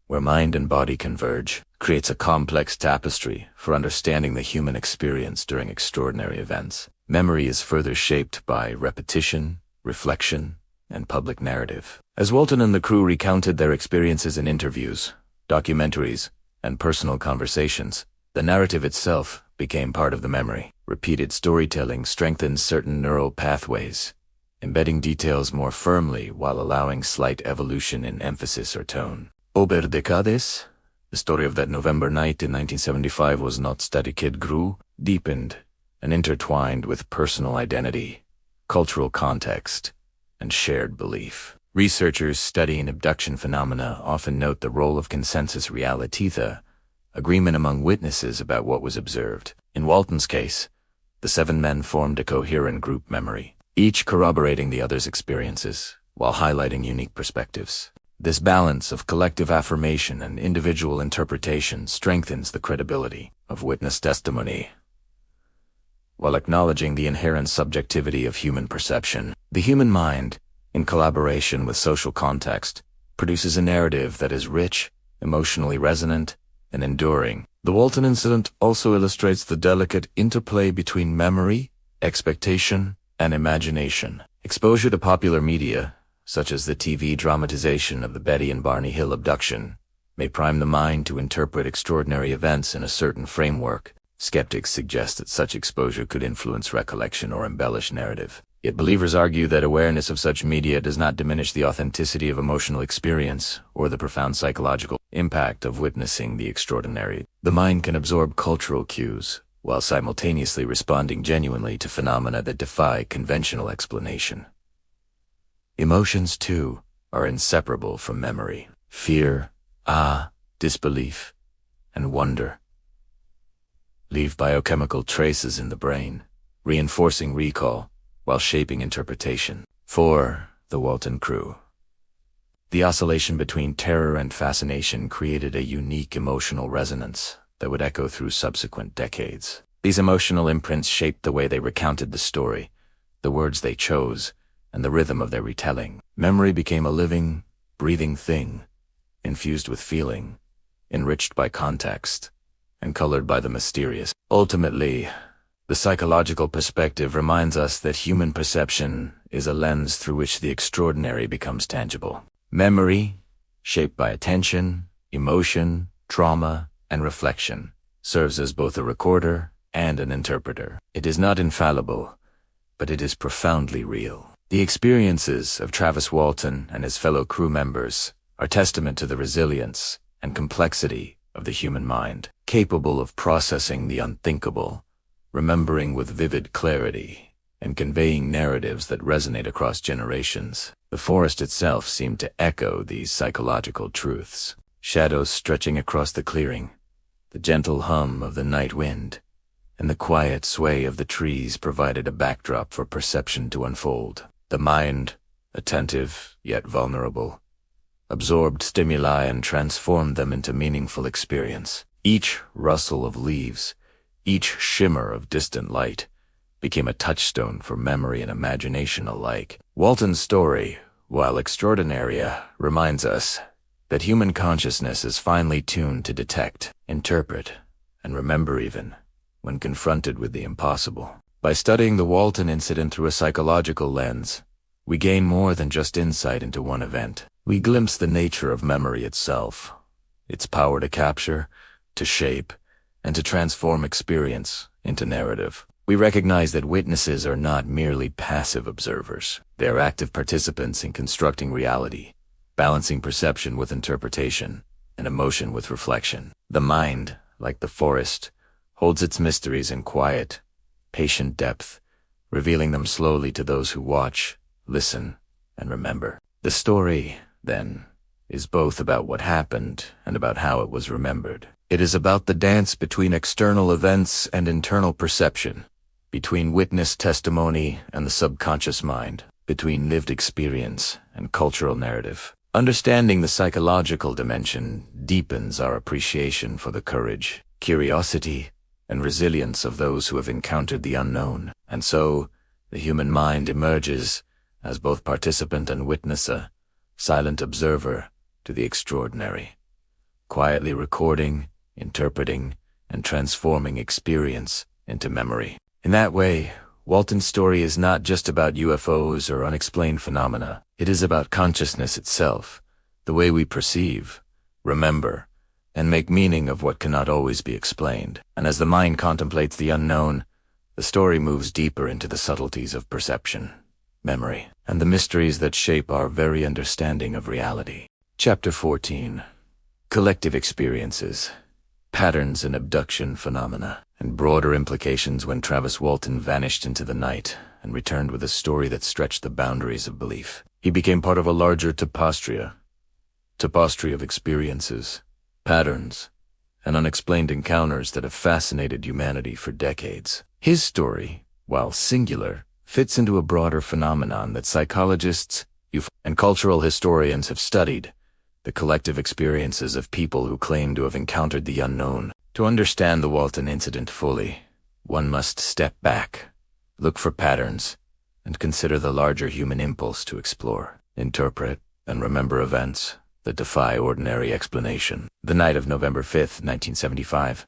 Speaker 1: where mind and body converge, creates a complex tapestry for understanding the human experience during extraordinary events. Memory is further shaped by repetition, reflection, and public narrative. As Walton and the crew recounted their experiences in interviews, documentaries, and personal conversations, the narrative itself became part of the memory. Repeated storytelling strengthened certain neural pathways, embedding details more firmly while allowing slight evolution in emphasis or tone. Over decades, the story of that November night in 1975 was not static. It grew, deepened, and intertwined with personal identity, cultural context, and shared belief. Researchers studying abduction phenomena often note the role of consensus reality, the agreement among witnesses about what was observed. In Walton's case, the 7 men formed a coherent group memory, each corroborating the other's experiences while highlighting unique perspectives. This balance of collective affirmation and individual interpretation strengthens the credibility of witness testimony, while acknowledging the inherent subjectivity of human perception. The human mind, in collaboration with social context, produces a narrative that is rich, emotionally resonant, and enduring. The Walton incident also illustrates the delicate interplay between memory, expectation, and imagination. Exposure to popular media, such as the TV dramatization of the Betty and Barney Hill abduction, may prime the mind to interpret extraordinary events in a certain framework. Skeptics suggest that such exposure could influence recollection or embellish narrative. Yet believers argue that awareness of such media does not diminish the authenticity of emotional experience or the profound psychological impact of witnessing the extraordinary. The mind can absorb cultural cues while simultaneously responding genuinely to phenomena that defy conventional explanation. Emotions, too, are inseparable from memory. Fear, awe, disbelief, and wonder leave biochemical traces in the brain, reinforcing recall while shaping interpretation. For the Walton crew, the oscillation between terror and fascination created a unique emotional resonance that would echo through subsequent decades. These emotional imprints shaped the way they recounted the story, the words they chose, and the rhythm of their retelling. Memory became a living, breathing thing, infused with feeling, enriched by context, and colored by the mysterious. Ultimately, the psychological perspective reminds us that human perception is a lens through which the extraordinary becomes tangible. Memory, shaped by attention, emotion, trauma, and reflection, serves as both a recorder and an interpreter. It is not infallible, but it is profoundly real. The experiences of Travis Walton and his fellow crew members are testament to the resilience and complexity of the human mind, capable of processing the unthinkable, remembering with vivid clarity, and conveying narratives that resonate across generations. The forest itself seemed to echo these psychological truths. Shadows stretching across the clearing, the gentle hum of the night wind, and the quiet sway of the trees provided a backdrop for perception to unfold. The mind, attentive yet vulnerable, absorbed stimuli and transformed them into meaningful experience. Each rustle of leaves, each shimmer of distant light, became a touchstone for memory and imagination alike. Walton's story, while extraordinary, reminds us that human consciousness is finely tuned to detect, interpret, and remember even when confronted with the impossible. By studying the Walton incident through a psychological lens, we gain more than just insight into one event. We glimpse the nature of memory itself, its power to capture, to shape, and to transform experience into narrative. We recognize that witnesses are not merely passive observers. They are active participants in constructing reality, balancing perception with interpretation, and emotion with reflection. The mind, like the forest, holds its mysteries in quiet, patient depth, revealing them slowly to those who watch, listen, and remember. The story, then, is both about what happened and about how it was remembered. It is about the dance between external events and internal perception, between witness testimony and the subconscious mind, between lived experience and cultural narrative. Understanding the psychological dimension deepens our appreciation for the courage, curiosity, and resilience of those who have encountered the unknown. And so, the human mind emerges as both participant and witness, a silent observer to the extraordinary, quietly recording, interpreting, and transforming experience into memory. In that way, Walton's story is not just about UFOs or unexplained phenomena. It is about consciousness itself, the way we perceive, remember, and make meaning of what cannot always be explained. And as the mind contemplates the unknown, the story moves deeper into the subtleties of perception, memory, and the mysteries that shape our very understanding of reality. Chapter 14. Collective Experiences, Patterns in Abduction Phenomena, and Broader Implications when Travis Walton vanished into the night and returned with a story that stretched the boundaries of belief. He became part of a larger tapestry of experiences, patterns, and unexplained encounters that have fascinated humanity for decades. His story, while singular, fits into a broader phenomenon that psychologists and cultural historians have studied: the collective experiences of people who claim to have encountered the unknown. To understand the Walton incident fully, one must step back, look for patterns, and consider the larger human impulse to explore, interpret, and remember events that defy ordinary explanation. The night of November 5th, 1975,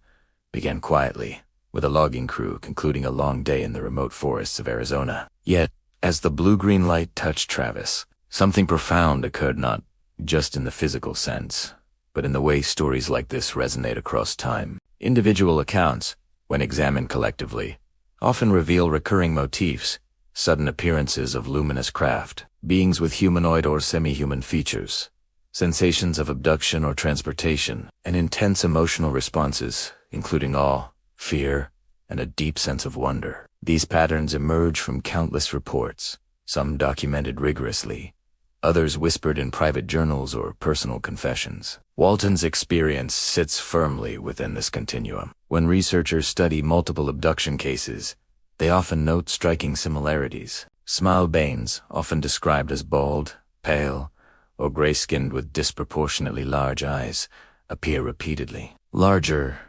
Speaker 1: began quietly, with a logging crew concluding a long day in the remote forests of Arizona. Yet, as the blue-green light touched Travis, something profound occurred, not just in the physical sense, but in the way stories like this resonate across time. Individual accounts, when examined collectively, often reveal recurring motifs: sudden appearances of luminous craft, beings with humanoid or semi-human features, sensations of abduction or transportation, and intense emotional responses, including awe, fear, and a deep sense of wonder. These patterns emerge from countless reports, some documented rigorously, others whispered in private journals or personal confessions. Walton's experience sits firmly within this continuum. When researchers study multiple abduction cases, they often note striking similarities. Smile Baines, often described as bald, pale, or gray-skinned with disproportionately large eyes, appear repeatedly. Larger,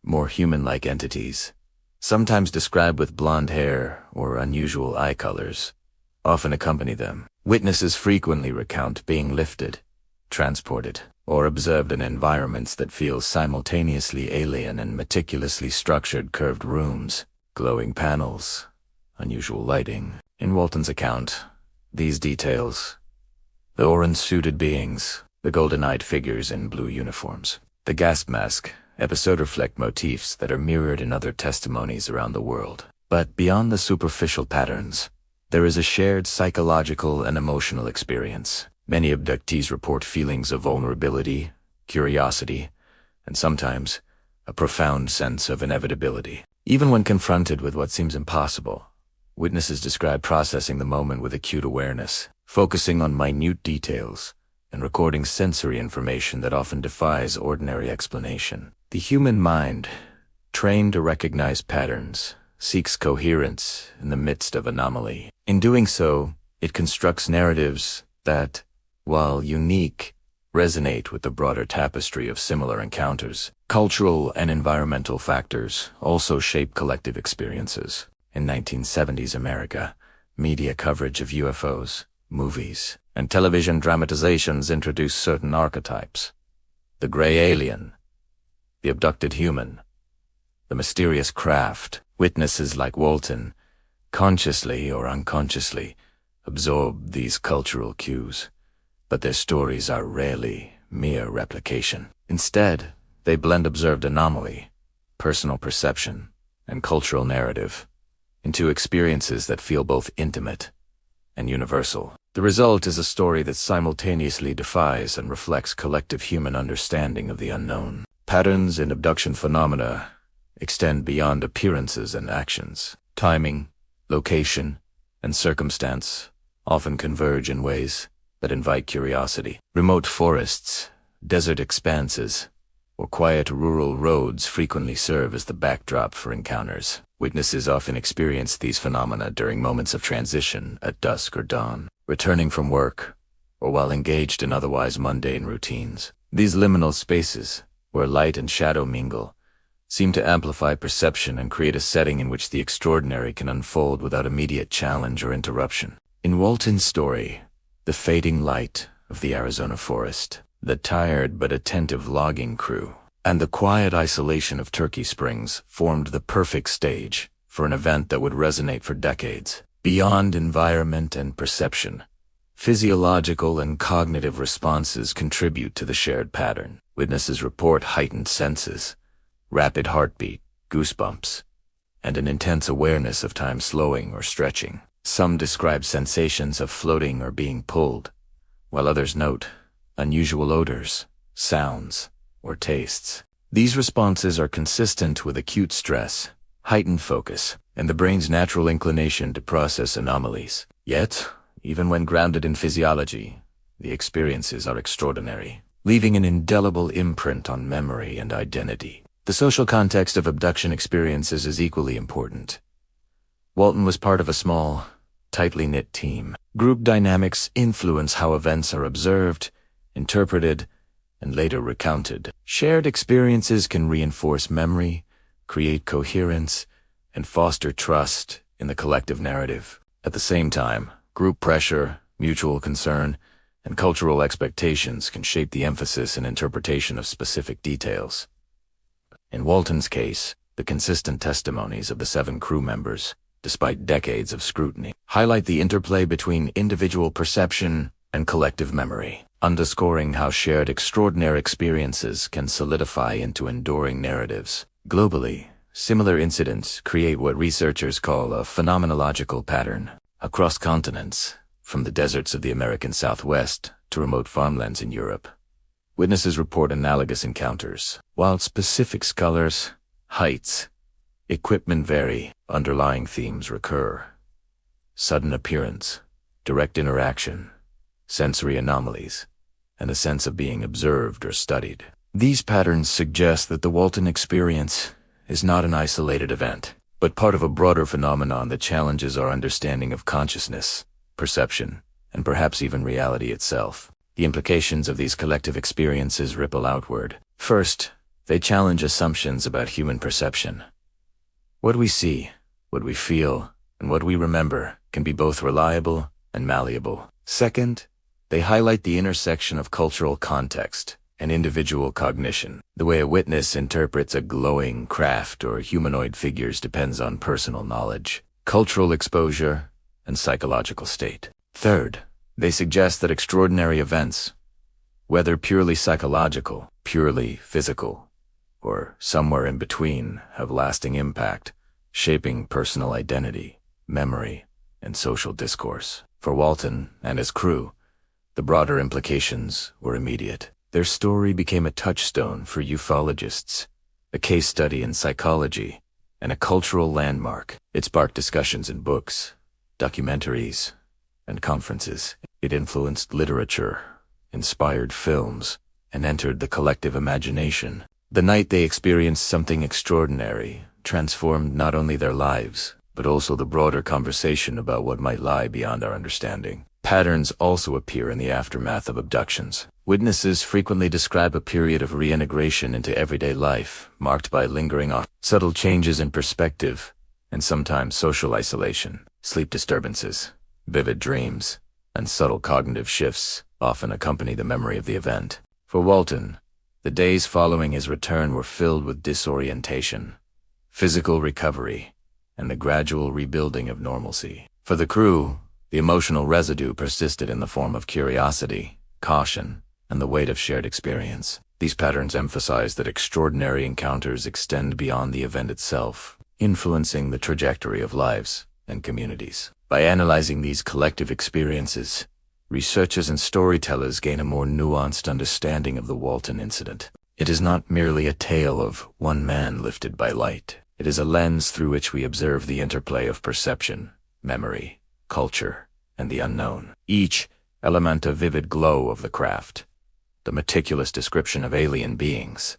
Speaker 1: more human-like entities, sometimes described with blonde hair or unusual eye colors, often accompany them. Witnesses frequently recount being lifted, transported, or observed in environments that feel simultaneously alien and meticulously structured curved rooms, glowing panels, unusual lighting. In Walton's account, These details, the orange-suited beings, the golden-eyed figures in blue uniforms, the gas mask episode reflect motifs that are mirrored in other testimonies around the world. But beyond the superficial patterns, there is a shared psychological and emotional experience. Many abductees report feelings of vulnerability, curiosity, and sometimes a profound sense of inevitability. Even when confronted with what seems impossible, witnesses describe processing the moment with acute awareness, focusing on minute details, and recording sensory information that often defies ordinary explanation. The human mind, trained to recognize patterns, seeks coherence in the midst of anomaly. In doing so, it constructs narratives that, while unique, resonate with the broader tapestry of similar encounters. Cultural and environmental factors also shape collective experiences. In 1970s America, media coverage of UFOs, movies, and television dramatizations introduced certain archetypes. The gray alien, the abducted human, the mysterious craft. Witnesses like Walton, consciously or unconsciously, absorb these cultural cues, but their stories are rarely mere replication. Instead, they blend observed anomaly, personal perception, and cultural narrative into experiences that feel both intimate and universal. The result is a story that simultaneously defies and reflects collective human understanding of the unknown. Patterns in abduction phenomena extend beyond appearances and actions. Timing, location, and circumstance often converge in ways that invite curiosity. Remote forests, desert expanses, or quiet rural roads frequently serve as the backdrop for encounters. Witnesses often experience these phenomena during moments of transition at dusk or dawn, returning from work, or while engaged in otherwise mundane routines. These liminal spaces, where light and shadow mingle, seem to amplify perception and create a setting in which the extraordinary can unfold without immediate challenge or interruption. In Walton's story, the fading light of the Arizona forest, the tired but attentive logging crew, and the quiet isolation of Turkey Springs formed the perfect stage for an event that would resonate for decades. Beyond environment and perception, physiological and cognitive responses contribute to the shared pattern. Witnesses report heightened senses, rapid heartbeat, goosebumps, and an intense awareness of time slowing or stretching. Some describe sensations of floating or being pulled, while others note unusual odors, sounds, or tastes. These responses are consistent with acute stress, heightened focus, and the brain's natural inclination to process anomalies. Yet, even when grounded in physiology, the experiences are extraordinary, leaving an indelible imprint on memory and identity. The social context of abduction experiences is equally important. Walton was part of a small, tightly knit team. Group dynamics influence how events are observed, interpreted, and later recounted. Shared experiences can reinforce memory, create coherence, and foster trust in the collective narrative. At the same time, group pressure, mutual concern, and cultural expectations can shape the emphasis and interpretation of specific details. In Walton's case, the consistent testimonies of the 7 crew members, despite decades of scrutiny, highlight the interplay between individual perception and collective memory, underscoring how shared extraordinary experiences can solidify into enduring narratives. Globally, similar incidents create what researchers call a phenomenological pattern. Across continents, from the deserts of the American Southwest to remote farmlands in Europe, witnesses report analogous encounters. While specific colors, heights, equipment vary, underlying themes recur. Sudden appearance, direct interaction, sensory anomalies, and a sense of being observed or studied. These patterns suggest that the Walton experience is not an isolated event, but part of a broader phenomenon that challenges our understanding of consciousness, perception, and perhaps even reality itself. The implications of these collective experiences ripple outward. First, they challenge assumptions about human perception. What we see, what we feel, and what we remember can be both reliable and malleable. Second, they highlight the intersection of cultural context and individual cognition. The way a witness interprets a glowing craft or humanoid figures depends on personal knowledge, cultural exposure, and psychological state. Third, they suggest that extraordinary events, whether purely psychological, purely physical, or somewhere in between, have lasting impact, shaping personal identity, memory, and social discourse. For Walton and his crew, the broader implications were immediate. Their story became a touchstone for ufologists, a case study in psychology, and a cultural landmark. It sparked discussions in books, documentaries, and conferences. It influenced literature, inspired films, and entered the collective imagination. The night they experienced something extraordinary transformed not only their lives, but also the broader conversation about what might lie beyond our understanding. Patterns also appear in the aftermath of abductions. Witnesses frequently describe a period of reintegration into everyday life, marked by lingering subtle changes in perspective, and sometimes social isolation. Sleep disturbances, vivid dreams, and subtle cognitive shifts often accompany the memory of the event. For Walton, the days following his return were filled with disorientation, physical recovery, and the gradual rebuilding of normalcy. For the crew, the emotional residue persisted in the form of curiosity, caution, and the weight of shared experience. These patterns emphasize that extraordinary encounters extend beyond the event itself, influencing the trajectory of lives and communities. By analyzing these collective experiences, researchers and storytellers gain a more nuanced understanding of the Walton incident. It is not merely a tale of one man lifted by light. It is a lens through which we observe the interplay of perception, memory, culture, and the unknown. Each element a vivid glow of the craft, the meticulous description of alien beings,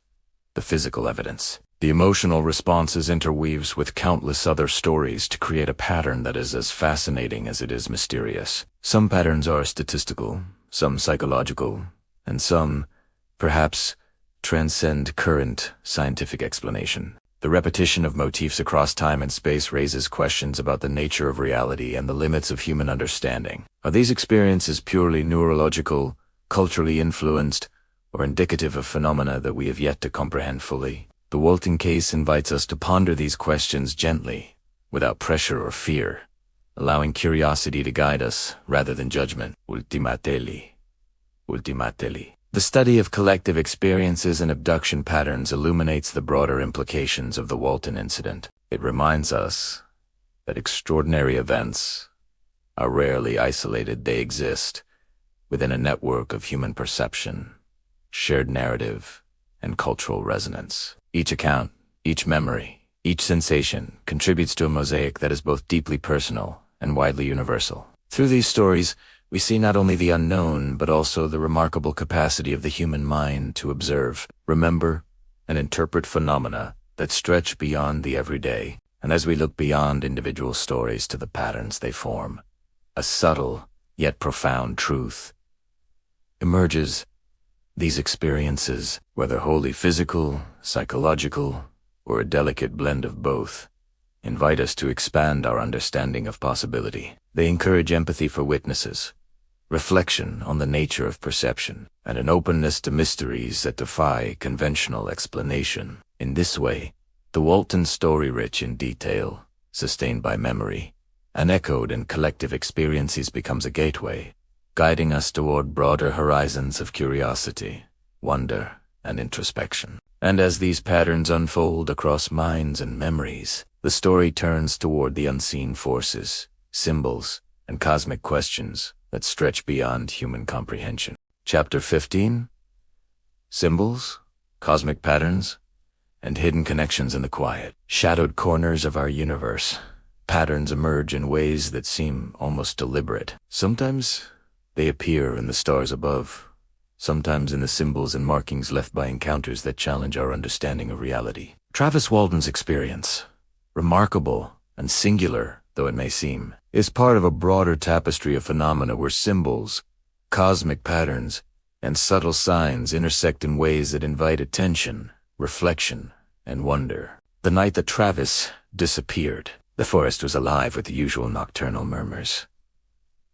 Speaker 1: the physical evidence. The emotional responses interweaves with countless other stories to create a pattern that is as fascinating as it is mysterious. Some patterns are statistical, some psychological, and some, perhaps, transcend current scientific explanation. The repetition of motifs across time and space raises questions about the nature of reality and the limits of human understanding. Are these experiences purely neurological, culturally influenced, or indicative of phenomena that we have yet to comprehend fully? The Walton case invites us to ponder these questions gently, without pressure or fear, allowing curiosity to guide us rather than judgment. Ultimately. The study of collective experiences and abduction patterns illuminates the broader implications of the Walton incident. It reminds us that extraordinary events are rarely isolated. They exist within a network of human perception, shared narrative, and cultural resonance. Each account, each memory, each sensation contributes to a mosaic that is both deeply personal and widely universal. Through these stories, we see not only the unknown, but also the remarkable capacity of the human mind to observe, remember, and interpret phenomena that stretch beyond the everyday. And as we look beyond individual stories to the patterns they form, a subtle yet profound truth emerges. These experiences, whether wholly physical, psychological, or a delicate blend of both, invite us to expand our understanding of possibility. They encourage empathy for witnesses, reflection on the nature of perception, and an openness to mysteries that defy conventional explanation. In this way, the Walton story, rich in detail, sustained by memory, and echoed in collective experiences, becomes a gateway, guiding us toward broader horizons of curiosity, wonder, and introspection. And as these patterns unfold across minds and memories, the story turns toward the unseen forces, symbols, and cosmic questions that stretch beyond human comprehension. Chapter 15: Symbols, Cosmic Patterns, and Hidden Connections in the Quiet. Shadowed corners of our universe, patterns emerge in ways that seem almost deliberate. Sometimes they appear in the stars above, sometimes in the symbols and markings left by encounters that challenge our understanding of reality. Travis Walton's experience, remarkable and singular though it may seem, is part of a broader tapestry of phenomena where symbols, cosmic patterns, and subtle signs intersect in ways that invite attention, reflection, and wonder. The night that Travis disappeared, the forest was alive with the usual nocturnal murmurs,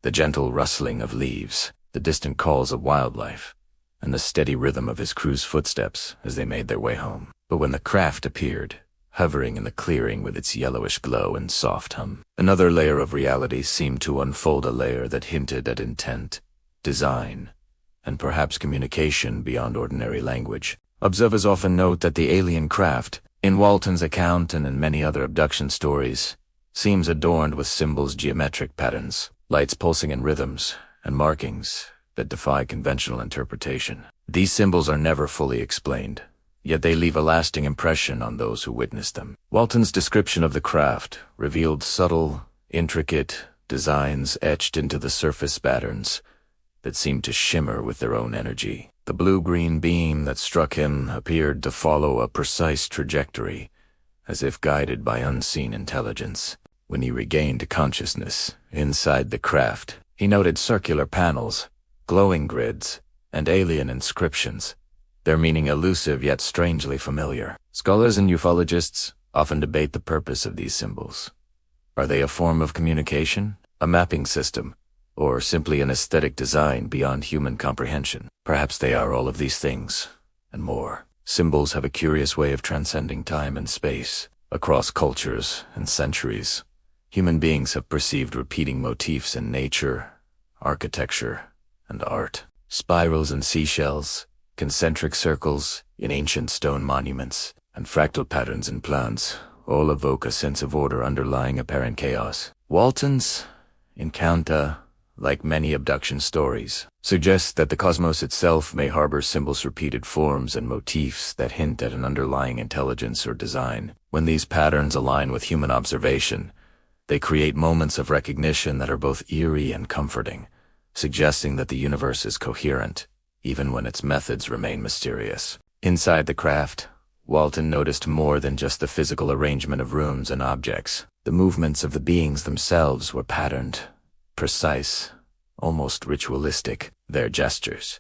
Speaker 1: the gentle rustling of leaves, the distant calls of wildlife, and the steady rhythm of his crew's footsteps as they made their way home. But when the craft appeared, hovering in the clearing with its yellowish glow and soft hum. Another layer of reality seemed to unfold, a layer that hinted at intent, design, and perhaps communication beyond ordinary language. Observers often note that the alien craft, in Walton's account and in many other abduction stories, seems adorned with symbols, geometric patterns, lights pulsing in rhythms, and markings that defy conventional interpretation. These symbols are never fully explained, yet they leave a lasting impression on those who witness them. Walton's description of the craft revealed subtle, intricate designs etched into the surface patterns that seemed to shimmer with their own energy. The blue-green beam that struck him appeared to follow a precise trajectory, as if guided by unseen intelligence. When he regained consciousness inside the craft, he noted circular panels, glowing grids, and alien inscriptions, their meaning elusive yet strangely familiar. Scholars and ufologists often debate the purpose of these symbols. Are they a form of communication, a mapping system, or simply an aesthetic design beyond human comprehension? Perhaps they are all of these things, and more. Symbols have a curious way of transcending time and space. Across cultures and centuries, human beings have perceived repeating motifs in nature, architecture, and art. Spirals in seashells, concentric circles in ancient stone monuments, and fractal patterns in plants all evoke a sense of order underlying apparent chaos. Walton's encounter, like many abduction stories, suggests that the cosmos itself may harbor symbols, repeated forms, and motifs that hint at an underlying intelligence or design. When these patterns align with human observation, they create moments of recognition that are both eerie and comforting, suggesting that the universe is coherent, even when its methods remain mysterious. Inside the craft, Walton noticed more than just the physical arrangement of rooms and objects. The movements of the beings themselves were patterned, precise, almost ritualistic. Their gestures,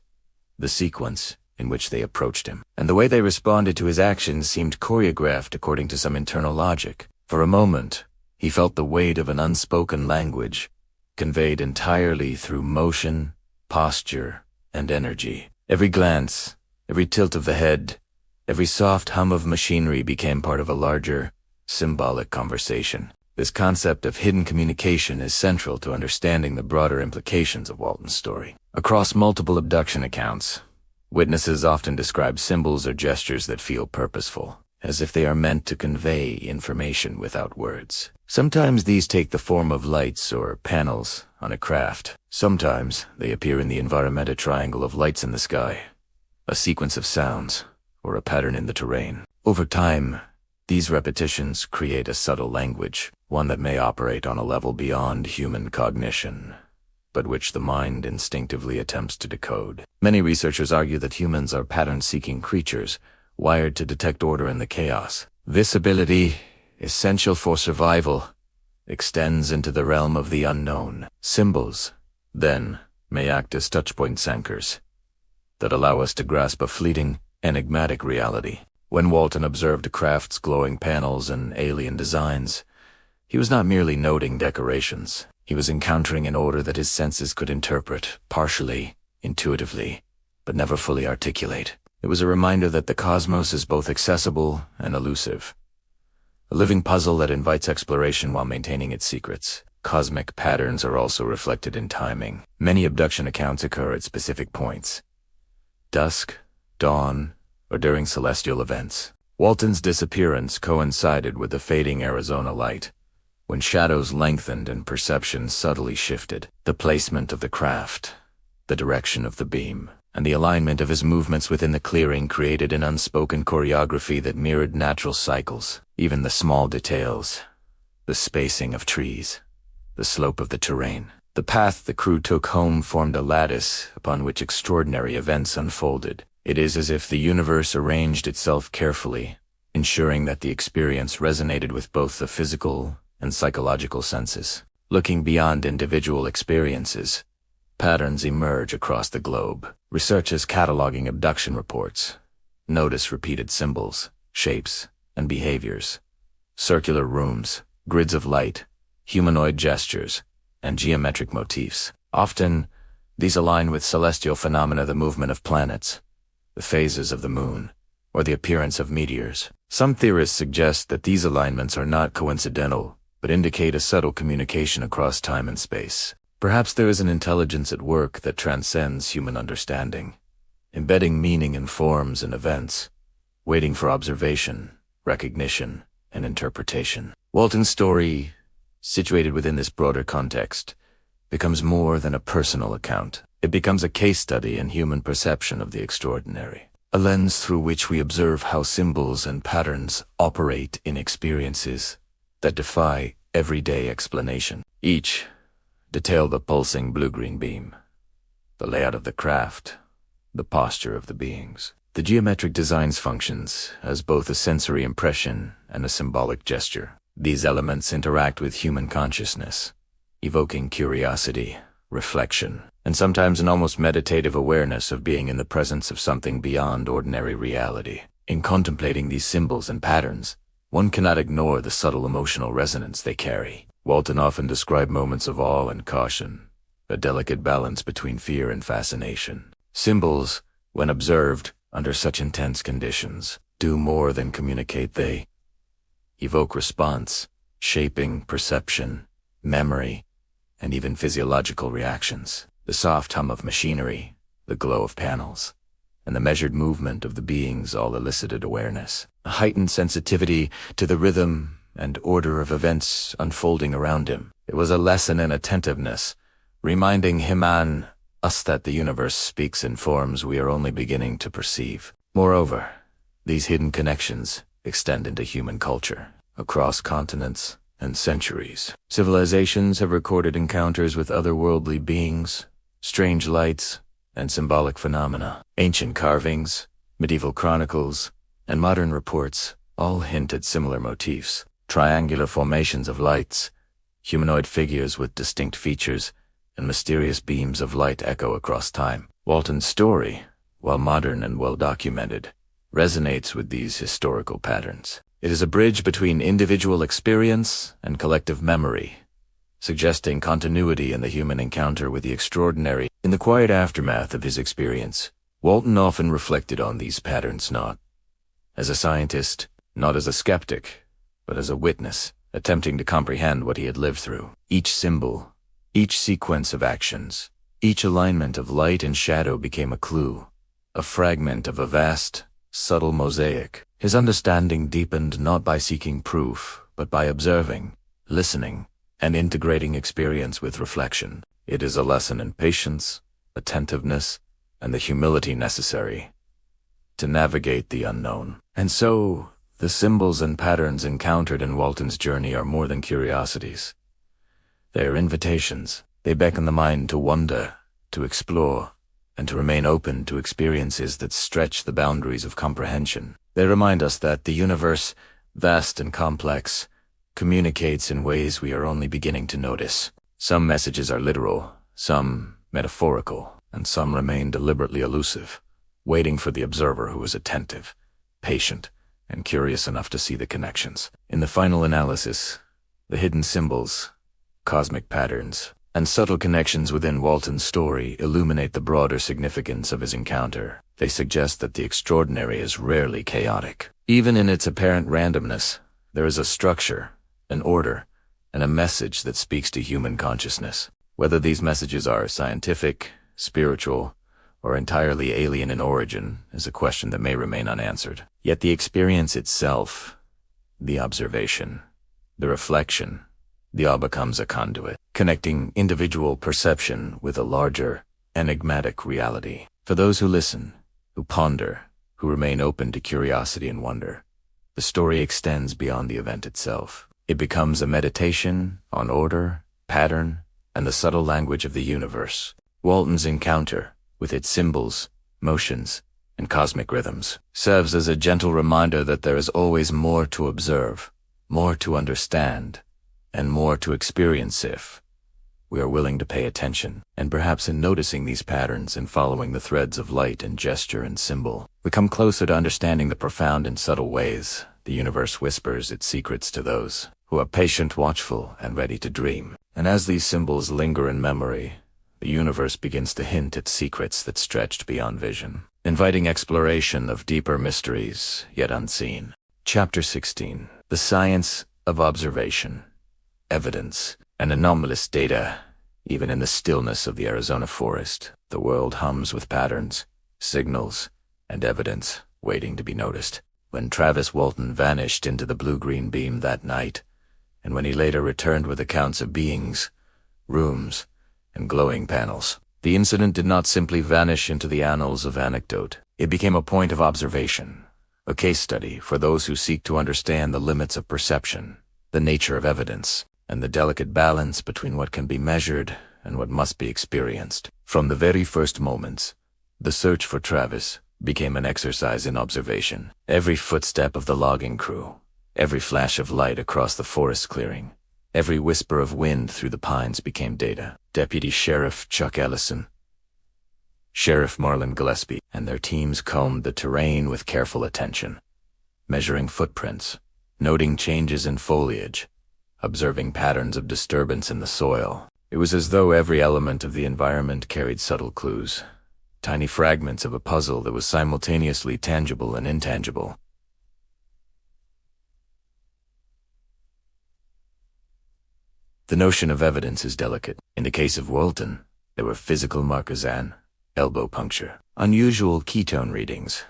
Speaker 1: the sequence in which they approached him, and the way they responded to his actions seemed choreographed according to some internal logic. For a moment, he felt the weight of an unspoken language, conveyed entirely through motion, posture, and energy. Every glance, every tilt of the head, every soft hum of machinery became part of a larger, symbolic conversation. This concept of hidden communication is central to understanding the broader implications of Walton's story. Across multiple abduction accounts, witnesses often describe symbols or gestures that feel purposeful, as if they are meant to convey information without words. Sometimes these take the form of lights or panels on a craft. Sometimes they appear in the environmental triangle of lights in the sky, a sequence of sounds, or a pattern in the terrain. Over time, these repetitions create a subtle language, one that may operate on a level beyond human cognition, but which the mind instinctively attempts to decode. Many researchers argue that humans are pattern-seeking creatures, wired to detect order in the chaos. This ability, essential for survival, extends into the realm of the unknown. Symbols, then, may act as touchpoint anchors that allow us to grasp a fleeting, enigmatic reality. When Walton observed the craft's glowing panels and alien designs, he was not merely noting decorations. He was encountering an order that his senses could interpret, partially, intuitively, but never fully articulate. It was a reminder that the cosmos is both accessible and elusive, a living puzzle that invites exploration while maintaining its secrets. Cosmic patterns are also reflected in timing. Many abduction accounts occur at specific points: dusk, dawn, or during celestial events. Walton's disappearance coincided with the fading Arizona light, when shadows lengthened and perception subtly shifted. The placement of the craft, the direction of the beam, and the alignment of his movements within the clearing created an unspoken choreography that mirrored natural cycles. Even the small details, the spacing of trees, the slope of the terrain, the path the crew took home formed a lattice upon which extraordinary events unfolded. It is as if the universe arranged itself carefully, ensuring that the experience resonated with both the physical and psychological senses. Looking beyond individual experiences, patterns emerge across the globe. Researchers cataloging abduction reports notice repeated symbols, shapes, and behaviors. Circular rooms, grids of light, humanoid gestures, and geometric motifs. Often, these align with celestial phenomena, the movement of planets, the phases of the moon, or the appearance of meteors. Some theorists suggest that these alignments are not coincidental, but indicate a subtle communication across time and space. Perhaps there is an intelligence at work that transcends human understanding, embedding meaning in forms and events, waiting for observation, recognition, and interpretation. Walton's story, situated within this broader context, becomes more than a personal account. It becomes a case study in human perception of the extraordinary, a lens through which we observe how symbols and patterns operate in experiences that defy everyday explanation. Each detail the pulsing blue-green beam, the layout of the craft, the posture of the beings. The geometric design's functions as both a sensory impression and a symbolic gesture. These elements interact with human consciousness, evoking curiosity, reflection, and sometimes an almost meditative awareness of being in the presence of something beyond ordinary reality. In contemplating these symbols and patterns, one cannot ignore the subtle emotional resonance they carry. Walton often described moments of awe and caution, a delicate balance between fear and fascination. Symbols, when observed under such intense conditions, do more than communicate. They evoke response, shaping perception, memory, and even physiological reactions. The soft hum of machinery, the glow of panels, and the measured movement of the beings all elicited awareness, a heightened sensitivity to the rhythm and order of events unfolding around him. It was a lesson in attentiveness, reminding him and us that the universe speaks in forms we are only beginning to perceive. Moreover, these hidden connections extend into human culture, across continents and centuries. Civilizations have recorded encounters with otherworldly beings, strange lights, and symbolic phenomena. Ancient carvings, medieval chronicles, and modern reports all hint at similar motifs. Triangular formations of lights, humanoid figures with distinct features, and mysterious beams of light echo across time. Walton's story, while modern and well-documented, resonates with these historical patterns. It is a bridge between individual experience and collective memory, suggesting continuity in the human encounter with the extraordinary. In the quiet aftermath of his experience, Walton often reflected on these patterns not as a scientist, not as a skeptic, but as a witness, attempting to comprehend what he had lived through. Each symbol, each sequence of actions, each alignment of light and shadow became a clue, a fragment of a vast, subtle mosaic. His understanding deepened not by seeking proof, but by observing, listening, and integrating experience with reflection. It is a lesson in patience, attentiveness, and the humility necessary to navigate the unknown. And so, the symbols and patterns encountered in Walton's journey are more than curiosities. They are invitations. They beckon the mind to wonder, to explore, and to remain open to experiences that stretch the boundaries of comprehension. They remind us that the universe, vast and complex, communicates in ways we are only beginning to notice. Some messages are literal, some metaphorical, and some remain deliberately elusive, waiting for the observer who is attentive, patient, and curious enough to see the connections. In the final analysis, the hidden symbols, cosmic patterns, and subtle connections within Walton's story illuminate the broader significance of his encounter. They suggest that the extraordinary is rarely chaotic. Even in its apparent randomness, there is a structure, an order, and a message that speaks to human consciousness. Whether these messages are scientific, spiritual, or entirely alien in origin is a question that may remain unanswered. Yet the experience itself, the observation, the reflection, the all becomes a conduit, connecting individual perception with a larger, enigmatic reality. For those who listen, who ponder, who remain open to curiosity and wonder, the story extends beyond the event itself. It becomes a meditation on order, pattern, and the subtle language of the universe. Walton's encounter, with its symbols, motions, and cosmic rhythms, serves as a gentle reminder that there is always more to observe, more to understand, and more to experience if we are willing to pay attention. And perhaps in noticing these patterns and following the threads of light and gesture and symbol, we come closer to understanding the profound and subtle ways the universe whispers its secrets to those who are patient, watchful, and ready to dream. And as these symbols linger in memory, the universe begins to hint at secrets that stretched beyond vision, inviting exploration of deeper mysteries yet unseen. Chapter 16. The Science of Observation, Evidence, and Anomalous Data. Even in the stillness of the Arizona forest, the world hums with patterns, signals, and evidence waiting to be noticed. When Travis Walton vanished into the blue-green beam that night, and when he later returned with accounts of beings, rooms, and glowing panels, the incident did not simply vanish into the annals of anecdote. It became a point of observation, a case study for those who seek to understand the limits of perception, the nature of evidence, and the delicate balance between what can be measured and what must be experienced. From the very first moments, the search for Travis became an exercise in observation. Every footstep of the logging crew, every flash of light across the forest clearing, every whisper of wind through the pines became data. Deputy Sheriff Chuck Ellison, Sheriff Marlon Gillespie, and their teams combed the terrain with careful attention, measuring footprints, noting changes in foliage, observing patterns of disturbance in the soil. It was as though every element of the environment carried subtle clues, tiny fragments of a puzzle that was simultaneously tangible and intangible. The notion of evidence is delicate. In the case of Walton, there were physical markers and elbow puncture, unusual ketone readings,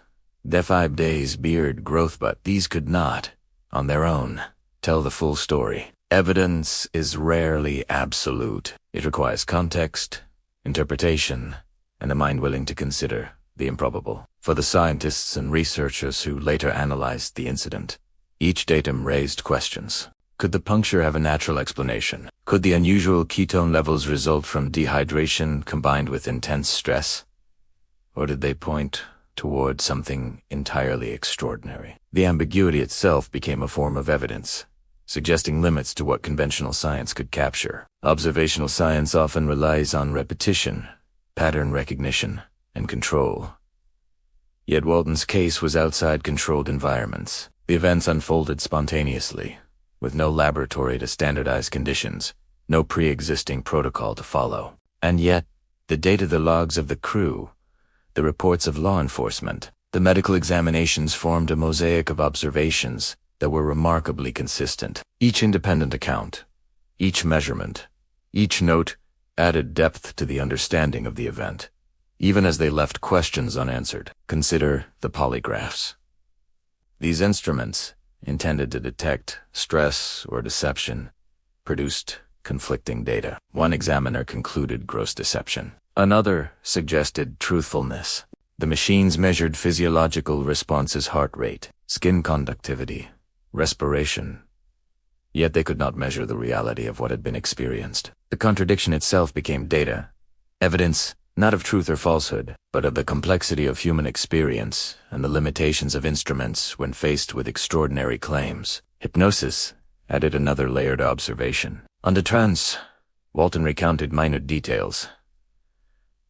Speaker 1: the 5 days beard growth, but these could not, on their own, tell the full story. Evidence is rarely absolute. It requires context, interpretation, and a mind willing to consider the improbable. For the scientists and researchers who later analyzed the incident, each datum raised questions. Could the puncture have a natural explanation? Could the unusual ketone levels result from dehydration combined with intense stress? Or did they point toward something entirely extraordinary? The ambiguity itself became a form of evidence, suggesting limits to what conventional science could capture. Observational science often relies on repetition, pattern recognition, and control. Yet Walton's case was outside controlled environments. The events unfolded spontaneously, with no laboratory to standardize conditions, no pre-existing protocol to follow. And yet, the data, the logs of the crew, the reports of law enforcement, the medical examinations formed a mosaic of observations that were remarkably consistent. Each independent account, each measurement, each note added depth to the understanding of the event, even as they left questions unanswered. Consider the polygraphs. These instruments, intended to detect stress or deception, produced conflicting data. One examiner concluded gross deception. Another suggested truthfulness. The machines measured physiological responses, heart rate, skin conductivity, respiration. Yet they could not measure the reality of what had been experienced. The contradiction itself became data, evidence not of truth or falsehood, but of the complexity of human experience and the limitations of instruments when faced with extraordinary claims. Hypnosis added another layer to observation. Under trance, Walton recounted minute details.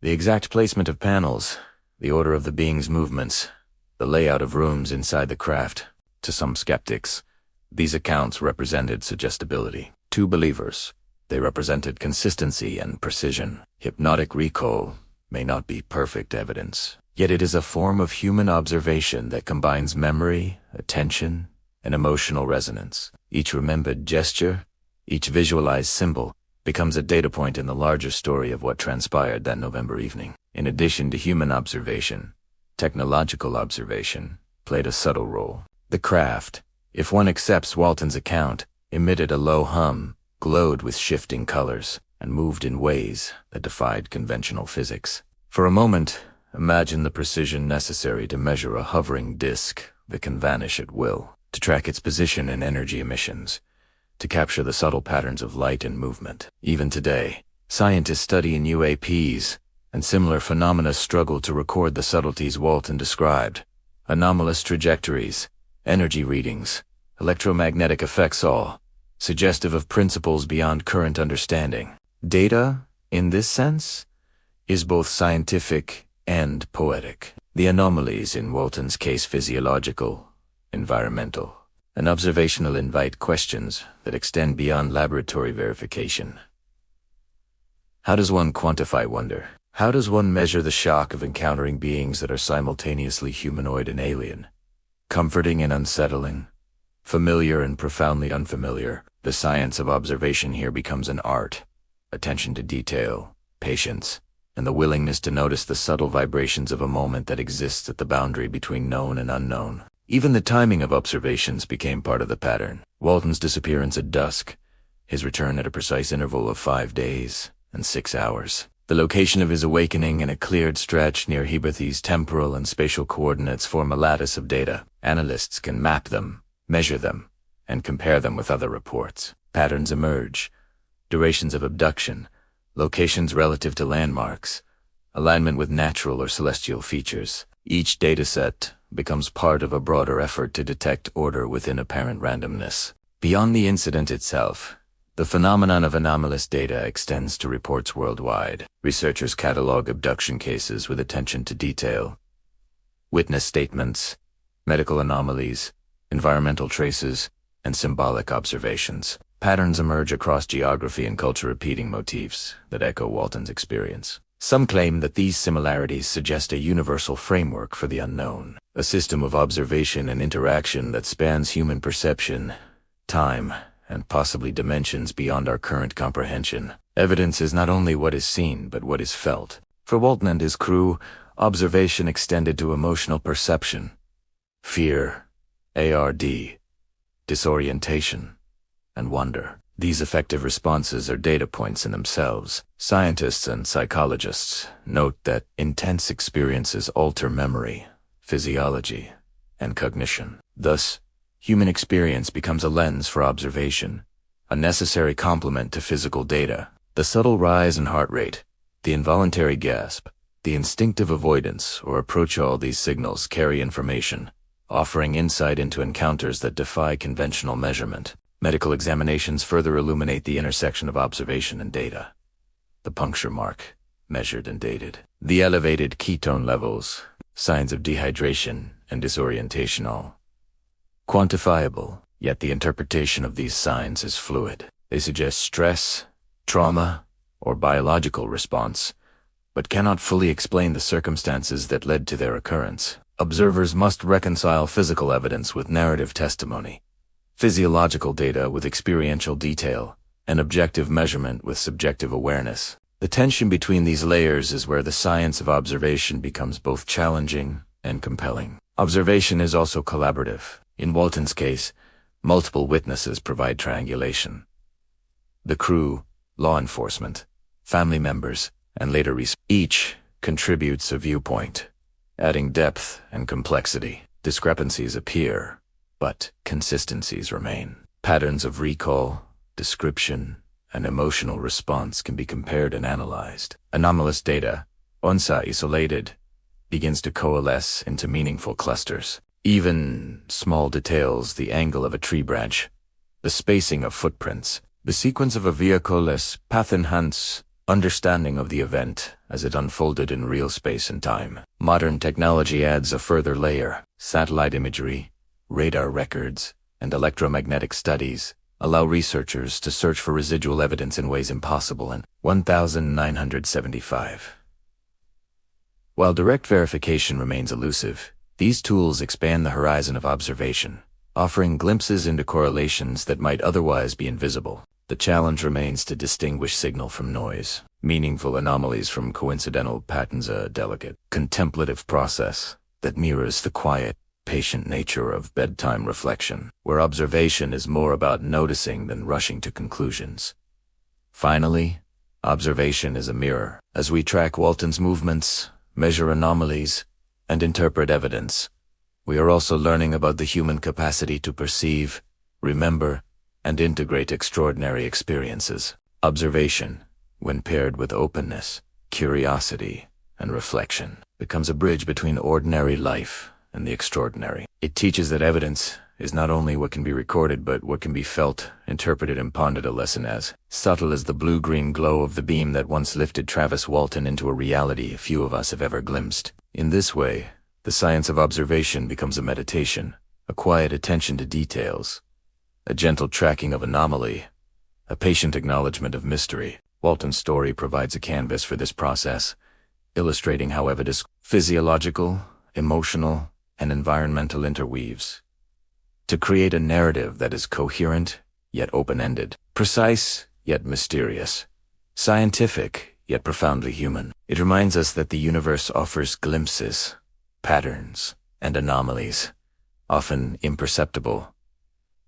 Speaker 1: The exact placement of panels, the order of the being's movements, the layout of rooms inside the craft. To some skeptics, these accounts represented suggestibility. To believers, they represented consistency and precision. Hypnotic recall may not be perfect evidence, yet it is a form of human observation that combines memory, attention, and emotional resonance. Each remembered gesture, each visualized symbol, becomes a data point in the larger story of what transpired that November evening. In addition to human observation, technological observation played a subtle role. The craft, if one accepts Walton's account, emitted a low hum, glowed with shifting colors, and moved in ways that defied conventional physics. For a moment, imagine the precision necessary to measure a hovering disk that can vanish at will, to track its position and energy emissions, to capture the subtle patterns of light and movement. Even today, scientists studying UAPs and similar phenomena struggle to record the subtleties Walton described. Anomalous trajectories, energy readings, electromagnetic effects, all suggestive of principles beyond current understanding. Data, in this sense, is both scientific and poetic. The anomalies in Walton's case, physiological, environmental, and observational, invite questions that extend beyond laboratory verification. How does one quantify wonder? How does one measure the shock of encountering beings that are simultaneously humanoid and alien? Comforting and unsettling, familiar and profoundly unfamiliar, the science of observation here becomes an art. Attention to detail, patience, and the willingness to notice the subtle vibrations of a moment that exists at the boundary between known and unknown. Even the timing of observations became part of the pattern. Walton's disappearance at dusk, his return at a precise interval of 5 days and 6 hours. The location of his awakening in a cleared stretch near Heberthi's temporal and spatial coordinates form a lattice of data. Analysts can map them, measure them, and compare them with other reports. Patterns emerge: durations of abduction, locations relative to landmarks, alignment with natural or celestial features. Each dataset becomes part of a broader effort to detect order within apparent randomness. Beyond the incident itself, the phenomenon of anomalous data extends to reports worldwide. Researchers catalog abduction cases with attention to detail, witness statements, medical anomalies, environmental traces, and symbolic observations. Patterns emerge across geography and culture, repeating motifs that echo Walton's experience. Some claim that these similarities suggest a universal framework for the unknown, a system of observation and interaction that spans human perception, time, and possibly dimensions beyond our current comprehension. Evidence is not only what is seen, but what is felt. For Walton and his crew, observation extended to emotional perception, fear, ARD, disorientation, and wonder. These affective responses are data points in themselves. Scientists and psychologists note that intense experiences alter memory, physiology, and cognition. Thus, human experience becomes a lens for observation, a necessary complement to physical data. The subtle rise in heart rate, the involuntary gasp, the instinctive avoidance or approach, all these signals carry information, offering insight into encounters that defy conventional measurement. Medical examinations further illuminate the intersection of observation and data. The puncture mark, measured and dated. The elevated ketone levels, signs of dehydration and disorientation, all quantifiable, yet the interpretation of these signs is fluid. They suggest stress, trauma, or biological response, but cannot fully explain the circumstances that led to their occurrence. Observers must reconcile physical evidence with narrative testimony, physiological data with experiential detail, and objective measurement with subjective awareness. The tension between these layers is where the science of observation becomes both challenging and compelling. Observation is also collaborative. In Walton's case, multiple witnesses provide triangulation. The crew, law enforcement, family members, and later each contributes a viewpoint, adding depth and complexity. Discrepancies appear, but consistencies remain. Patterns of recall, description, and emotional response can be compared and analyzed. Anomalous data, once isolated, begins to coalesce into meaningful clusters. Even small details, the angle of a tree branch, the spacing of footprints, the sequence of a vehicle's path, enhance understanding of the event as it unfolded in real space and time. Modern technology adds a further layer. Satellite imagery, radar records, and electromagnetic studies allow researchers to search for residual evidence in ways impossible in 1975. While direct verification remains elusive, these tools expand the horizon of observation, offering glimpses into correlations that might otherwise be invisible. The challenge remains to distinguish signal from noise, meaningful anomalies from coincidental patterns, a delicate, contemplative process that mirrors the quiet, patient nature of bedtime reflection, where observation is more about noticing than rushing to conclusions. Finally, observation is a mirror. As we track Walton's movements, measure anomalies, and interpret evidence, we are also learning about the human capacity to perceive, remember, and integrate extraordinary experiences. Observation, when paired with openness, curiosity, and reflection, becomes a bridge between ordinary life and the extraordinary. It teaches that evidence is not only what can be recorded, but what can be felt, interpreted, and pondered, a lesson as subtle as the blue-green glow of the beam that once lifted Travis Walton into a reality few of us have ever glimpsed. In this way, the science of observation becomes a meditation, a quiet attention to details, a gentle tracking of anomaly, a patient acknowledgement of mystery. Walton's story provides a canvas for this process, illustrating how evidence physiological, emotional, and environmental interweaves to create a narrative that is coherent yet open-ended, precise yet mysterious, scientific yet profoundly human. It reminds us that the universe offers glimpses, patterns, and anomalies, often imperceptible,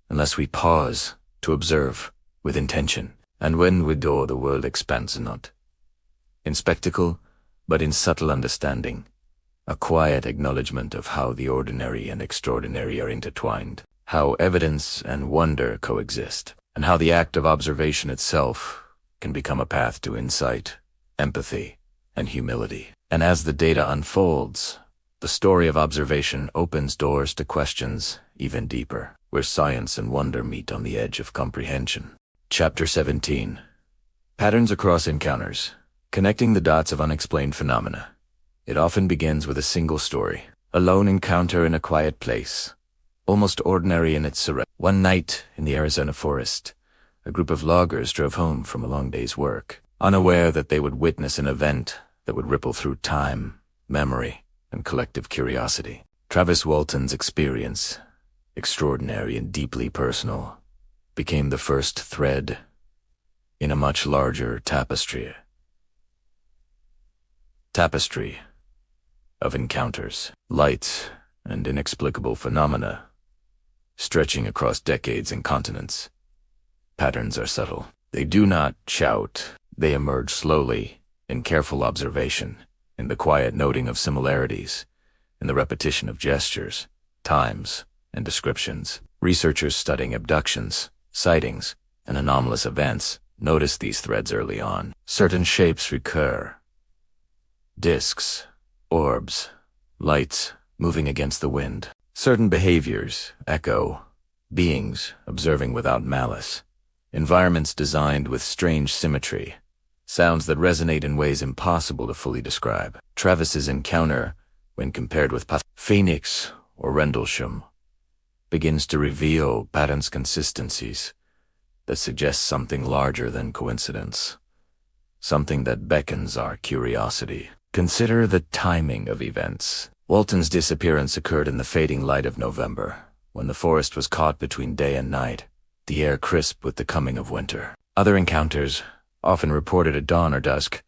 Speaker 1: unless we pause to observe with intention. And when we do, the world expands not in spectacle, but in subtle understanding, a quiet acknowledgement of how the ordinary and extraordinary are intertwined, how evidence and wonder coexist, and how the act of observation itself can become a path to insight, empathy, and humility. And as the data unfolds, the story of observation opens doors to questions even deeper, where science and wonder meet on the edge of comprehension. Chapter 17. Patterns across encounters, connecting the dots of unexplained phenomena. It often begins with a single story, a lone encounter in a quiet place, almost ordinary in its surroundings. One night in the Arizona forest, a group of loggers drove home from a long day's work, unaware that they would witness an event that would ripple through time, memory, and collective curiosity. Travis Walton's experience, extraordinary and deeply personal, became the first thread in a much larger tapestry of encounters, lights, and inexplicable phenomena stretching across decades and continents. Patterns are subtle. They do not shout. They emerge slowly, in careful observation, in the quiet noting of similarities, in the repetition of gestures, times, and descriptions. Researchers studying abductions, sightings, and anomalous events notice these threads early on. Certain shapes recur. Discs, orbs, lights moving against the wind. Certain behaviors echo. Beings observing without malice. Environments designed with strange symmetry. Sounds that resonate in ways impossible to fully describe. Travis's encounter, when compared with Phoenix or Rendlesham, begins to reveal patterns, consistencies that suggest something larger than coincidence, something that beckons our curiosity. Consider the timing of events. Walton's disappearance occurred in the fading light of November, when the forest was caught between day and night, the air crisp with the coming of winter. Other encounters, often reported at dawn or dusk,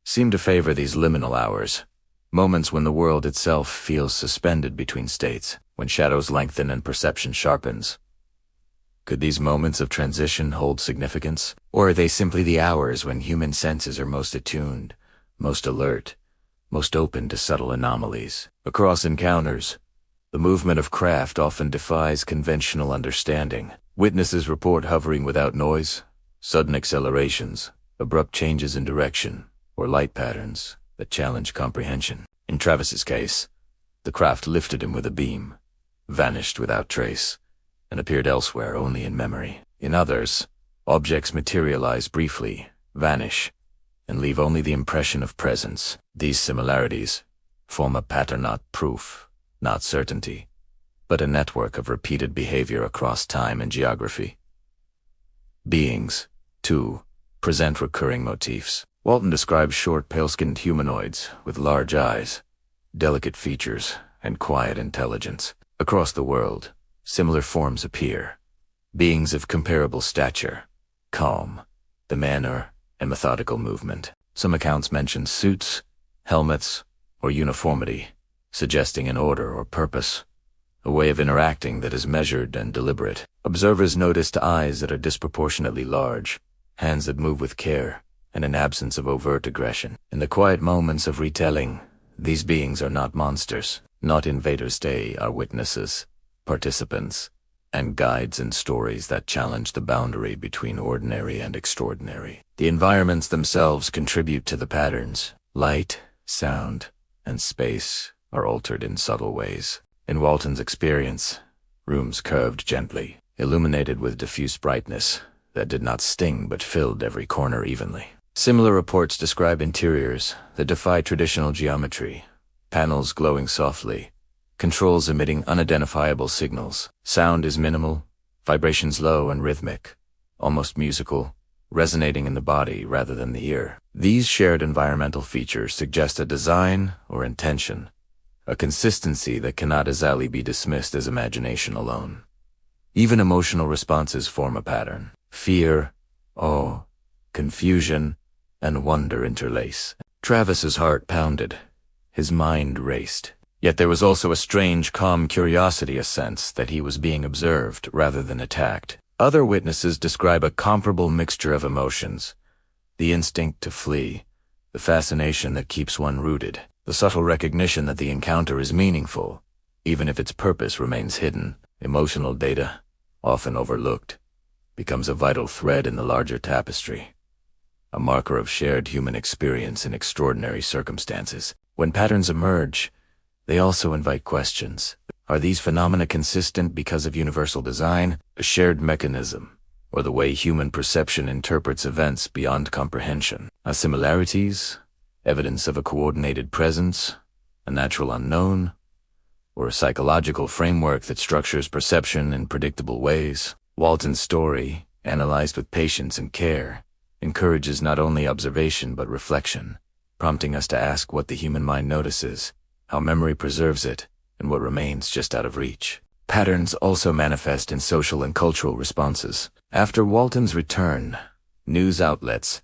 Speaker 1: seem to favor these liminal hours, moments when the world itself feels suspended between states, when shadows lengthen and perception sharpens. Could these moments of transition hold significance? Or are they simply the hours when human senses are most attuned, most alert, most open to subtle anomalies? Across encounters, the movement of craft often defies conventional understanding. Witnesses report hovering without noise, sudden accelerations, abrupt changes in direction, or light patterns that challenge comprehension. In Travis's case, the craft lifted him with a beam, vanished without trace, and appeared elsewhere only in memory. In others, objects materialize briefly, vanish, and leave only the impression of presence. These similarities form a pattern, not proof, not certainty, but a network of repeated behavior across time and geography. Beings, too, present recurring motifs. Walton describes short, pale-skinned humanoids with large eyes, delicate features, and quiet intelligence. Across the world, similar forms appear. Beings of comparable stature, calm, the manner, and methodical movement. Some accounts mention suits, helmets, or uniformity, suggesting an order or purpose, a way of interacting that is measured and deliberate. Observers noticed eyes that are disproportionately large, hands that move with care, and an absence of overt aggression. In the quiet moments of retelling, these beings are not monsters, not invaders. They are witnesses, participants, and guides in stories that challenge the boundary between ordinary and extraordinary. The environments themselves contribute to the patterns. Light, sound, and space are altered in subtle ways. In Walton's experience, rooms curved gently, illuminated with diffuse brightness that did not sting but filled every corner evenly. Similar reports describe interiors that defy traditional geometry, panels glowing softly, controls emitting unidentifiable signals. Sound is minimal, vibrations low and rhythmic, almost musical, resonating in the body rather than the ear. These shared environmental features suggest a design or intention, a consistency that cannot easily be dismissed as imagination alone. Even emotional responses form a pattern. Fear, awe, confusion, and wonder interlace. Travis's heart pounded. His mind raced. Yet there was also a strange, calm curiosity, a sense that he was being observed rather than attacked. Other witnesses describe a comparable mixture of emotions: the instinct to flee, the fascination that keeps one rooted, the subtle recognition that the encounter is meaningful, even if its purpose remains hidden. Emotional data, often overlooked, becomes a vital thread in the larger tapestry, a marker of shared human experience in extraordinary circumstances. When patterns emerge, they also invite questions. Are these phenomena consistent because of universal design, a shared mechanism, or the way human perception interprets events beyond comprehension? Are similarities evidence of a coordinated presence, a natural unknown, or a psychological framework that structures perception in predictable ways? Walton's story, analyzed with patience and care, encourages not only observation but reflection, prompting us to ask what the human mind notices, how memory preserves it, and what remains just out of reach. Patterns also manifest in social and cultural responses. After Walton's return, news outlets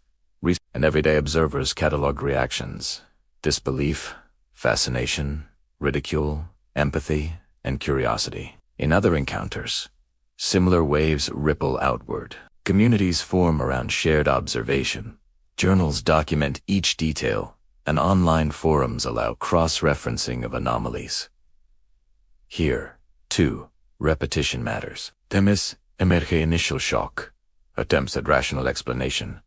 Speaker 1: and everyday observers cataloged reactions: disbelief, fascination, ridicule, empathy, and curiosity. In other encounters, similar waves ripple outward. Communities form around shared observation. Journals document each detail, and online forums allow cross-referencing of anomalies. Here, too, repetition matters. Temes emerge initial shock, attempts at rational explanation,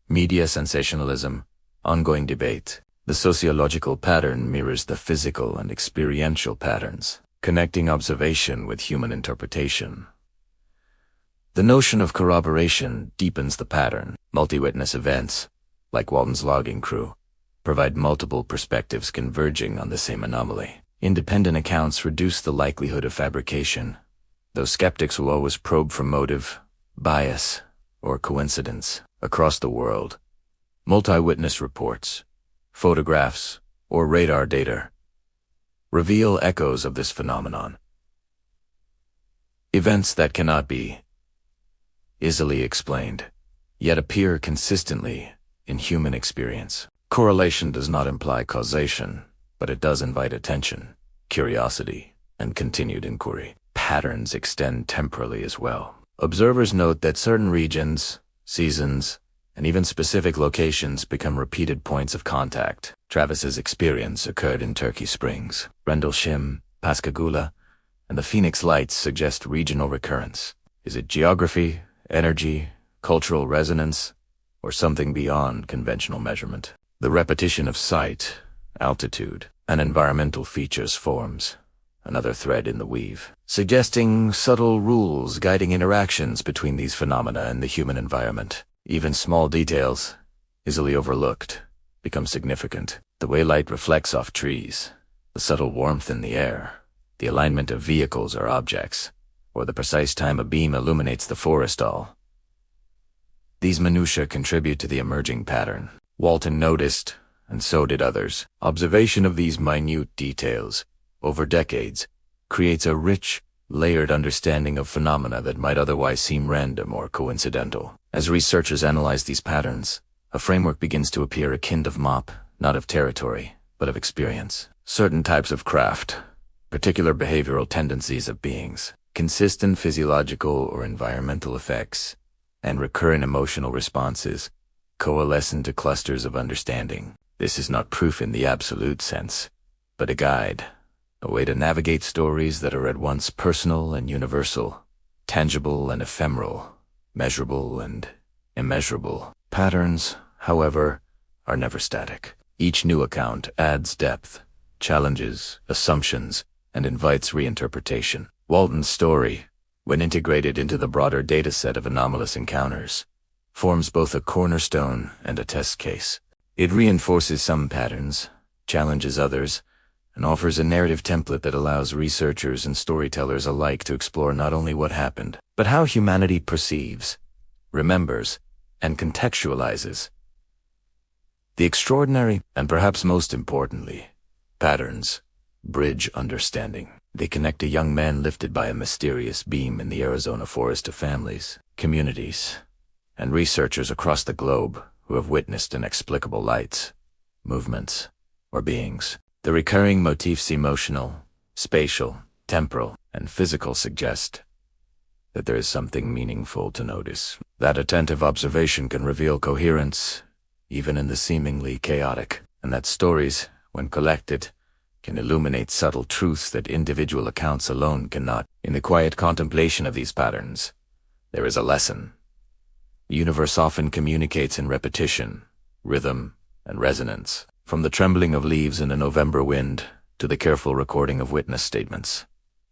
Speaker 1: media sensationalism, ongoing debate. The sociological pattern mirrors the physical and experiential patterns, connecting observation with human interpretation. The notion of corroboration deepens the pattern. Multi-witness events, like Walton's logging crew, provide multiple perspectives converging on the same anomaly. Independent accounts reduce the likelihood of fabrication, though skeptics will always probe for motive, bias, or coincidence. Across the world, multi-witness reports, photographs, or radar data reveal echoes of this phenomenon. Events that cannot be easily explained, yet appear consistently in human experience. Correlation does not imply causation, but it does invite attention, curiosity, and continued inquiry. Patterns extend temporally as well. Observers note that certain regions, seasons, and even specific locations become repeated points of contact. Travis's experience occurred in Turkey Springs. Rendlesham, Pascagoula, and the Phoenix Lights suggest regional recurrence. Is it geography, energy, cultural resonance, or something beyond conventional measurement? The repetition of sight, altitude, and environmental features forms another thread in the weave, suggesting subtle rules guiding interactions between these phenomena and the human environment. Even small details, easily overlooked, become significant. The way light reflects off trees, the subtle warmth in the air, the alignment of vehicles or objects, or the precise time a beam illuminates the forest all. These minutiae contribute to the emerging pattern. Walton noticed, and so did others. Observation of these minute details, over decades, creates a rich, layered understanding of phenomena that might otherwise seem random or coincidental. As researchers analyze these patterns, a framework begins to appear akin of map, not of territory, but of experience. Certain types of craft, particular behavioral tendencies of beings, consistent physiological or environmental effects, and recurrent emotional responses coalesce into clusters of understanding. This is not proof in the absolute sense, but a guide, a way to navigate stories that are at once personal and universal, tangible and ephemeral, measurable and immeasurable. Patterns, however, are never static. Each new account adds depth, challenges assumptions, and invites reinterpretation. Walton's story, when integrated into the broader dataset of anomalous encounters, forms both a cornerstone and a test case. It reinforces some patterns, challenges others, and offers a narrative template that allows researchers and storytellers alike to explore not only what happened, but how humanity perceives, remembers, and contextualizes. The extraordinary, and perhaps most importantly, patterns bridge understanding. They connect a young man lifted by a mysterious beam in the Arizona forest to families, communities, and researchers across the globe who have witnessed inexplicable lights, movements, or beings. The recurring motifs, emotional, spatial, temporal, and physical, suggest that there is something meaningful to notice. That attentive observation can reveal coherence, even in the seemingly chaotic, and that stories, when collected, can illuminate subtle truths that individual accounts alone cannot. In the quiet contemplation of these patterns, there is a lesson. The universe often communicates in repetition, rhythm, and resonance. From the trembling of leaves in a November wind to the careful recording of witness statements,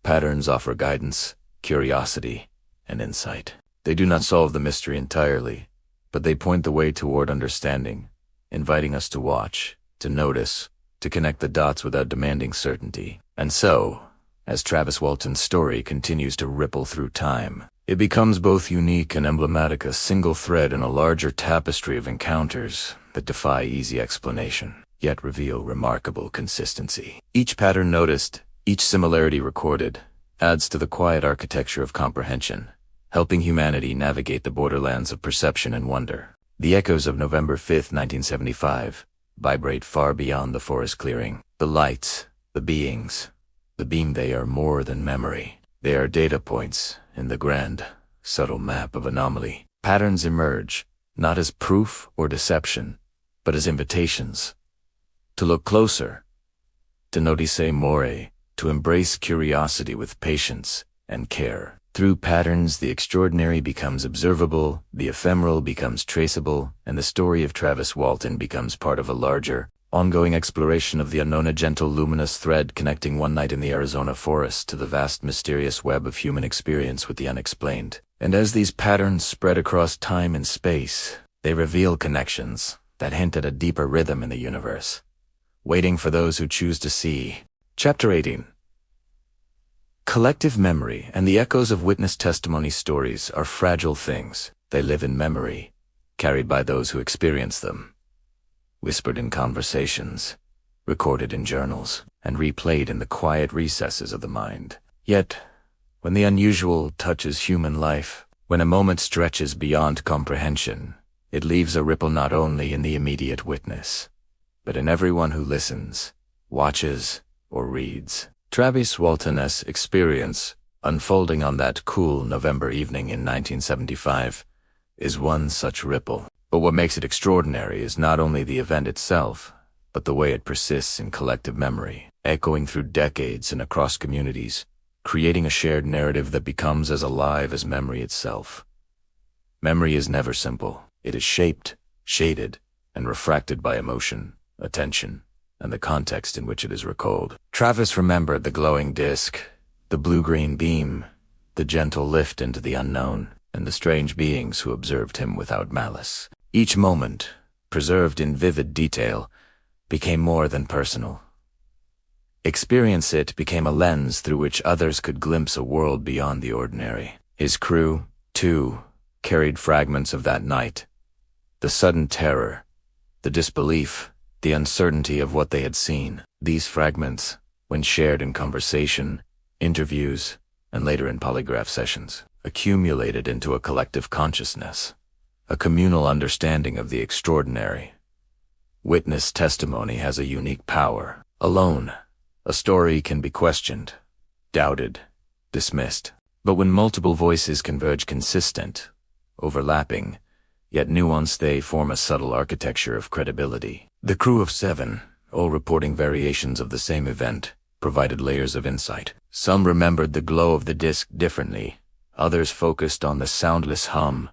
Speaker 1: patterns offer guidance, curiosity, and insight. They do not solve the mystery entirely, but they point the way toward understanding, inviting us to watch, to notice, to connect the dots without demanding certainty. And so, as Travis Walton's story continues to ripple through time, it becomes both unique and emblematic, a single thread in a larger tapestry of encounters that defy easy explanation, yet reveal remarkable consistency. Each pattern noticed, each similarity recorded, adds to the quiet architecture of comprehension, helping humanity navigate the borderlands of perception and wonder. The echoes of November 5, 1975, vibrate far beyond the forest clearing. The lights, the beings, the beam, they are more than memory. They are data points in the grand, subtle map of anomaly. Patterns emerge, not as proof or deception, but as invitations. To look closer, to notice more, to embrace curiosity with patience and care. Through patterns, the extraordinary becomes observable, the ephemeral becomes traceable, and the story of Travis Walton becomes part of a larger, ongoing exploration of the unknown, a gentle, luminous thread connecting one night in the Arizona forest to the vast, mysterious web of human experience with the unexplained. And as these patterns spread across time and space, they reveal connections that hint at a deeper rhythm in the universe, waiting for those who choose to see. Chapter 18. Collective memory and the echoes of witness testimony. Stories are fragile things. They live in memory, carried by those who experience them, whispered in conversations, recorded in journals, and replayed in the quiet recesses of the mind. Yet, when the unusual touches human life, when a moment stretches beyond comprehension, it leaves a ripple not only in the immediate witness, but in everyone who listens, watches, or reads. Travis Walton's experience, unfolding on that cool November evening in 1975, is one such ripple. But what makes it extraordinary is not only the event itself, but the way it persists in collective memory, echoing through decades and across communities, creating a shared narrative that becomes as alive as memory itself. Memory is never simple. It is shaped, shaded, and refracted by emotion, attention, and the context in which it is recalled. Travis remembered the glowing disk, the blue-green beam, the gentle lift into the unknown, and the strange beings who observed him without malice. Each moment, preserved in vivid detail, became more than personal. Experience it became a lens through which others could glimpse a world beyond the ordinary. His crew, too, carried fragments of that night. The sudden terror, the disbelief, the uncertainty of what they had seen. These fragments, when shared in conversation, interviews, and later in polygraph sessions, accumulated into a collective consciousness, a communal understanding of the extraordinary. Witness testimony has a unique power. Alone, a story can be questioned, doubted, dismissed. But when multiple voices converge, consistent, overlapping, yet nuanced, they form a subtle architecture of credibility. The crew of 7, all reporting variations of the same event, provided layers of insight. Some remembered the glow of the disk differently, others focused on the soundless hum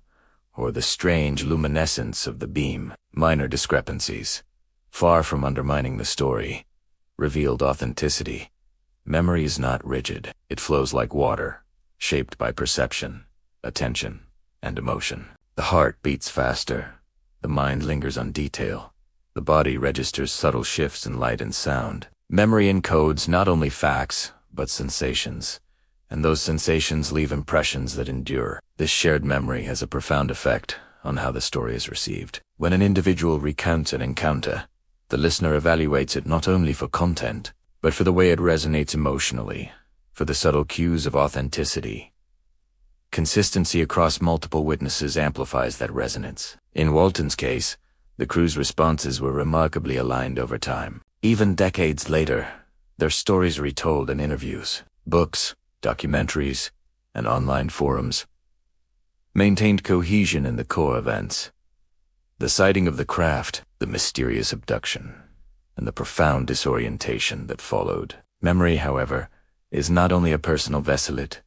Speaker 1: or the strange luminescence of the beam. Minor discrepancies, far from undermining the story, revealed authenticity. Memory is not rigid. It flows like water, shaped by perception, attention, and emotion. The heart beats faster. The mind lingers on detail. The body registers subtle shifts in light and sound. Memory encodes not only facts, but sensations, and those sensations leave impressions that endure. This shared memory has a profound effect on how the story is received. When an individual recounts an encounter, the listener evaluates it not only for content, but for the way it resonates emotionally, for the subtle cues of authenticity. Consistency across multiple witnesses amplifies that resonance. In Walton's case, the crew's responses were remarkably aligned over time. Even decades later, their stories retold in interviews, books, documentaries, and online forums maintained cohesion in the core events. The sighting of the craft, the mysterious abduction, and the profound disorientation that followed. Memory, however, is not only a personal vessel, it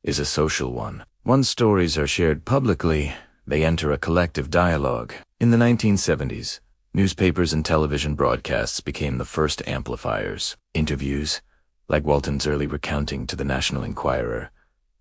Speaker 1: is a social one. Once stories are shared publicly, they enter a collective dialogue. In the 1970s, newspapers and television broadcasts became the first amplifiers. Interviews, like Walton's early recounting to the National Enquirer,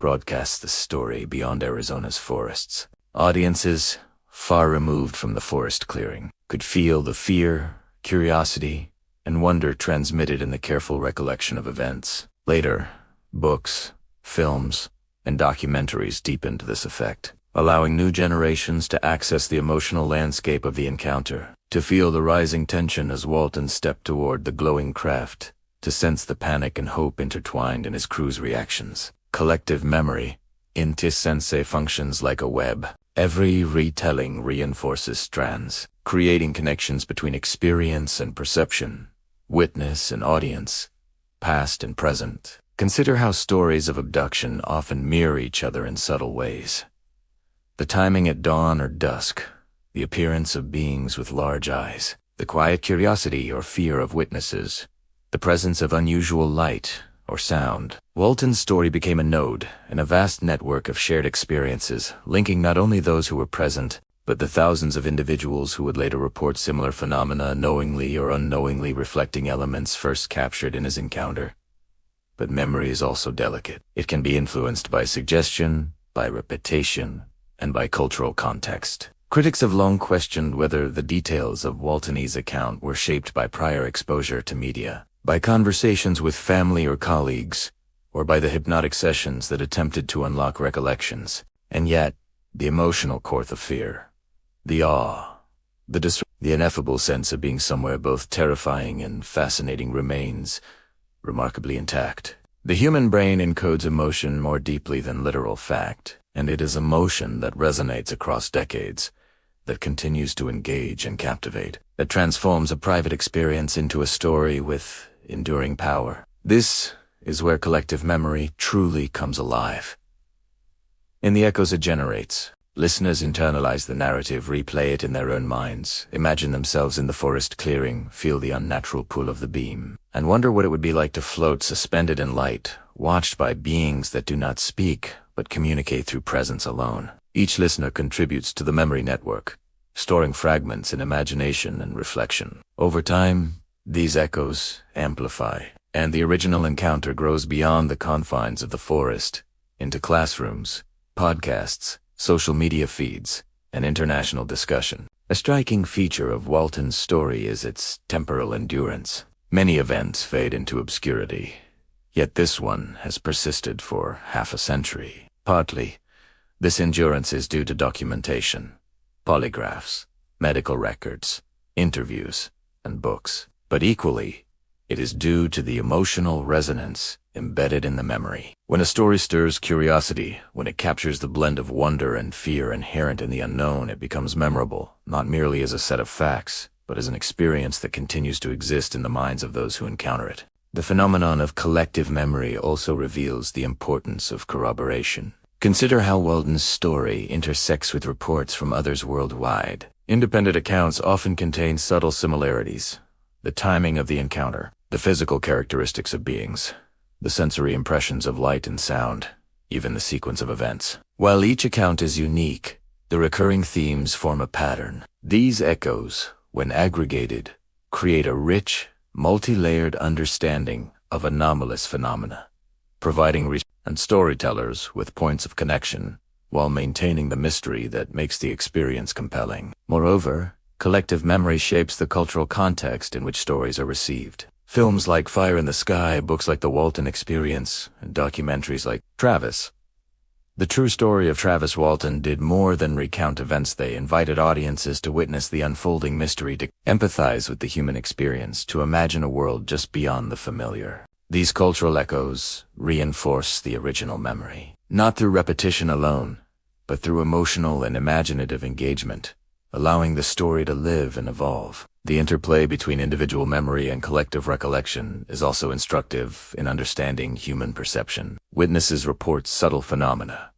Speaker 1: broadcast the story beyond Arizona's forests. Audiences, far removed from the forest clearing, could feel the fear, curiosity, and wonder transmitted in the careful recollection of events. Later, books, films, and documentaries deepened this effect, allowing new generations to access the emotional landscape of the encounter, to feel the rising tension as Walton stepped toward the glowing craft, to sense the panic and hope intertwined in his crew's reactions. Collective memory, intis sense, functions like a web. Every retelling reinforces strands, creating connections between experience and perception, witness and audience, past and present. Consider how stories of abduction often mirror each other in subtle ways. The timing at dawn or dusk, the appearance of beings with large eyes, the quiet curiosity or fear of witnesses, the presence of unusual light or sound. Walton's story became a node in a vast network of shared experiences, linking not only those who were present, but the thousands of individuals who would later report similar phenomena, knowingly or unknowingly reflecting elements first captured in his encounter. But memory is also delicate. It can be influenced by suggestion, by repetition, and by cultural context. Critics have long questioned whether the details of Walton's account were shaped by prior exposure to media, by conversations with family or colleagues, or by the hypnotic sessions that attempted to unlock recollections. And yet, the emotional core of fear, the awe, the ineffable sense of being somewhere both terrifying and fascinating remains remarkably intact. The human brain encodes emotion more deeply than literal fact, and it is emotion that resonates across decades, that continues to engage and captivate, that transforms a private experience into a story with enduring power. This is where collective memory truly comes alive. In the echoes it generates, listeners internalize the narrative, replay it in their own minds, imagine themselves in the forest clearing, feel the unnatural pull of the beam, and wonder what it would be like to float suspended in light, watched by beings that do not speak, but communicate through presence alone. Each listener contributes to the memory network, storing fragments in imagination and reflection. Over time, these echoes amplify, and the original encounter grows beyond the confines of the forest, into classrooms, podcasts, social media feeds, and international discussion. A striking feature of Walton's story is its temporal endurance. Many events fade into obscurity, yet this one has persisted for half a century. Partly, this endurance is due to documentation, polygraphs, medical records, interviews, and books. But equally, it is due to the emotional resonance embedded in the memory. When a story stirs curiosity, when it captures the blend of wonder and fear inherent in the unknown, it becomes memorable, not merely as a set of facts, but as an experience that continues to exist in the minds of those who encounter it. The phenomenon of collective memory also reveals the importance of corroboration. Consider how Walton's story intersects with reports from others worldwide. Independent accounts often contain subtle similarities. The timing of the encounter, the physical characteristics of beings, the sensory impressions of light and sound, even the sequence of events. While each account is unique, the recurring themes form a pattern. These echoes, when aggregated, create a rich, multi-layered understanding of anomalous phenomena, providing and storytellers with points of connection, while maintaining the mystery that makes the experience compelling. Moreover, collective memory shapes the cultural context in which stories are received. Films like Fire in the Sky, books like The Walton Experience, and documentaries like Travis The true story of Travis Walton did more than recount events. They invited audiences to witness the unfolding mystery, to empathize with the human experience, to imagine a world just beyond the familiar. These cultural echoes reinforce the original memory, not through repetition alone, but through emotional and imaginative engagement, allowing the story to live and evolve. The interplay between individual memory and collective recollection is also instructive in understanding human perception. Witnesses report subtle phenomena: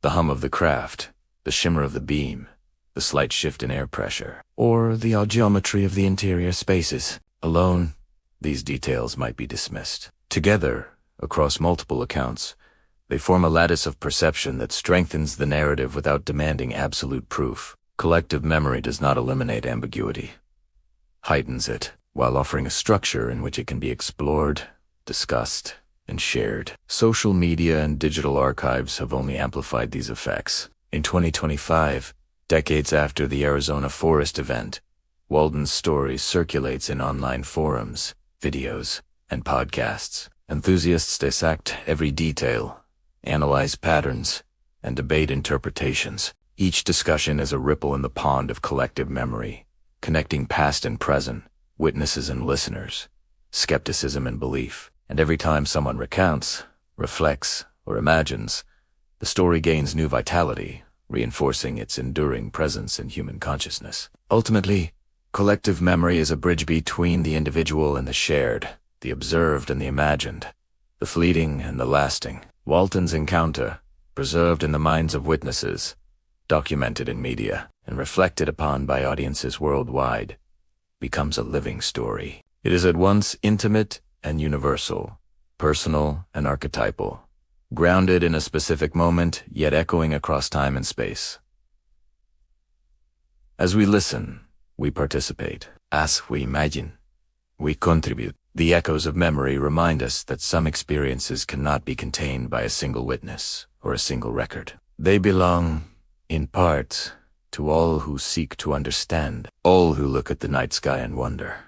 Speaker 1: the hum of the craft, the shimmer of the beam, the slight shift in air pressure, or the odd geometry of the interior spaces. Alone, these details might be dismissed. Together, across multiple accounts, they form a lattice of perception that strengthens the narrative without demanding absolute proof. Collective memory does not eliminate ambiguity, heightens it, while offering a structure in which it can be explored, discussed, and shared. Social media and digital archives have only amplified these effects. In 2025, decades after the Arizona forest event, Walton's story circulates in online forums, videos, and podcasts. Enthusiasts dissect every detail, analyze patterns, and debate interpretations. Each discussion is a ripple in the pond of collective memory, connecting past and present, witnesses and listeners, skepticism and belief. And every time someone recounts, reflects, or imagines, the story gains new vitality, reinforcing its enduring presence in human consciousness. Ultimately, collective memory is a bridge between the individual and the shared, the observed and the imagined, the fleeting and the lasting. Walton's encounter, preserved in the minds of witnesses, documented in media, and reflected upon by audiences worldwide, becomes a living story. It is at once intimate and universal, personal and archetypal, grounded in a specific moment, yet echoing across time and space. As we listen, we participate. As we imagine, we contribute. The echoes of memory remind us that some experiences cannot be contained by a single witness or a single record. They belong, in part, to all who seek to understand, all who look at the night sky and wonder,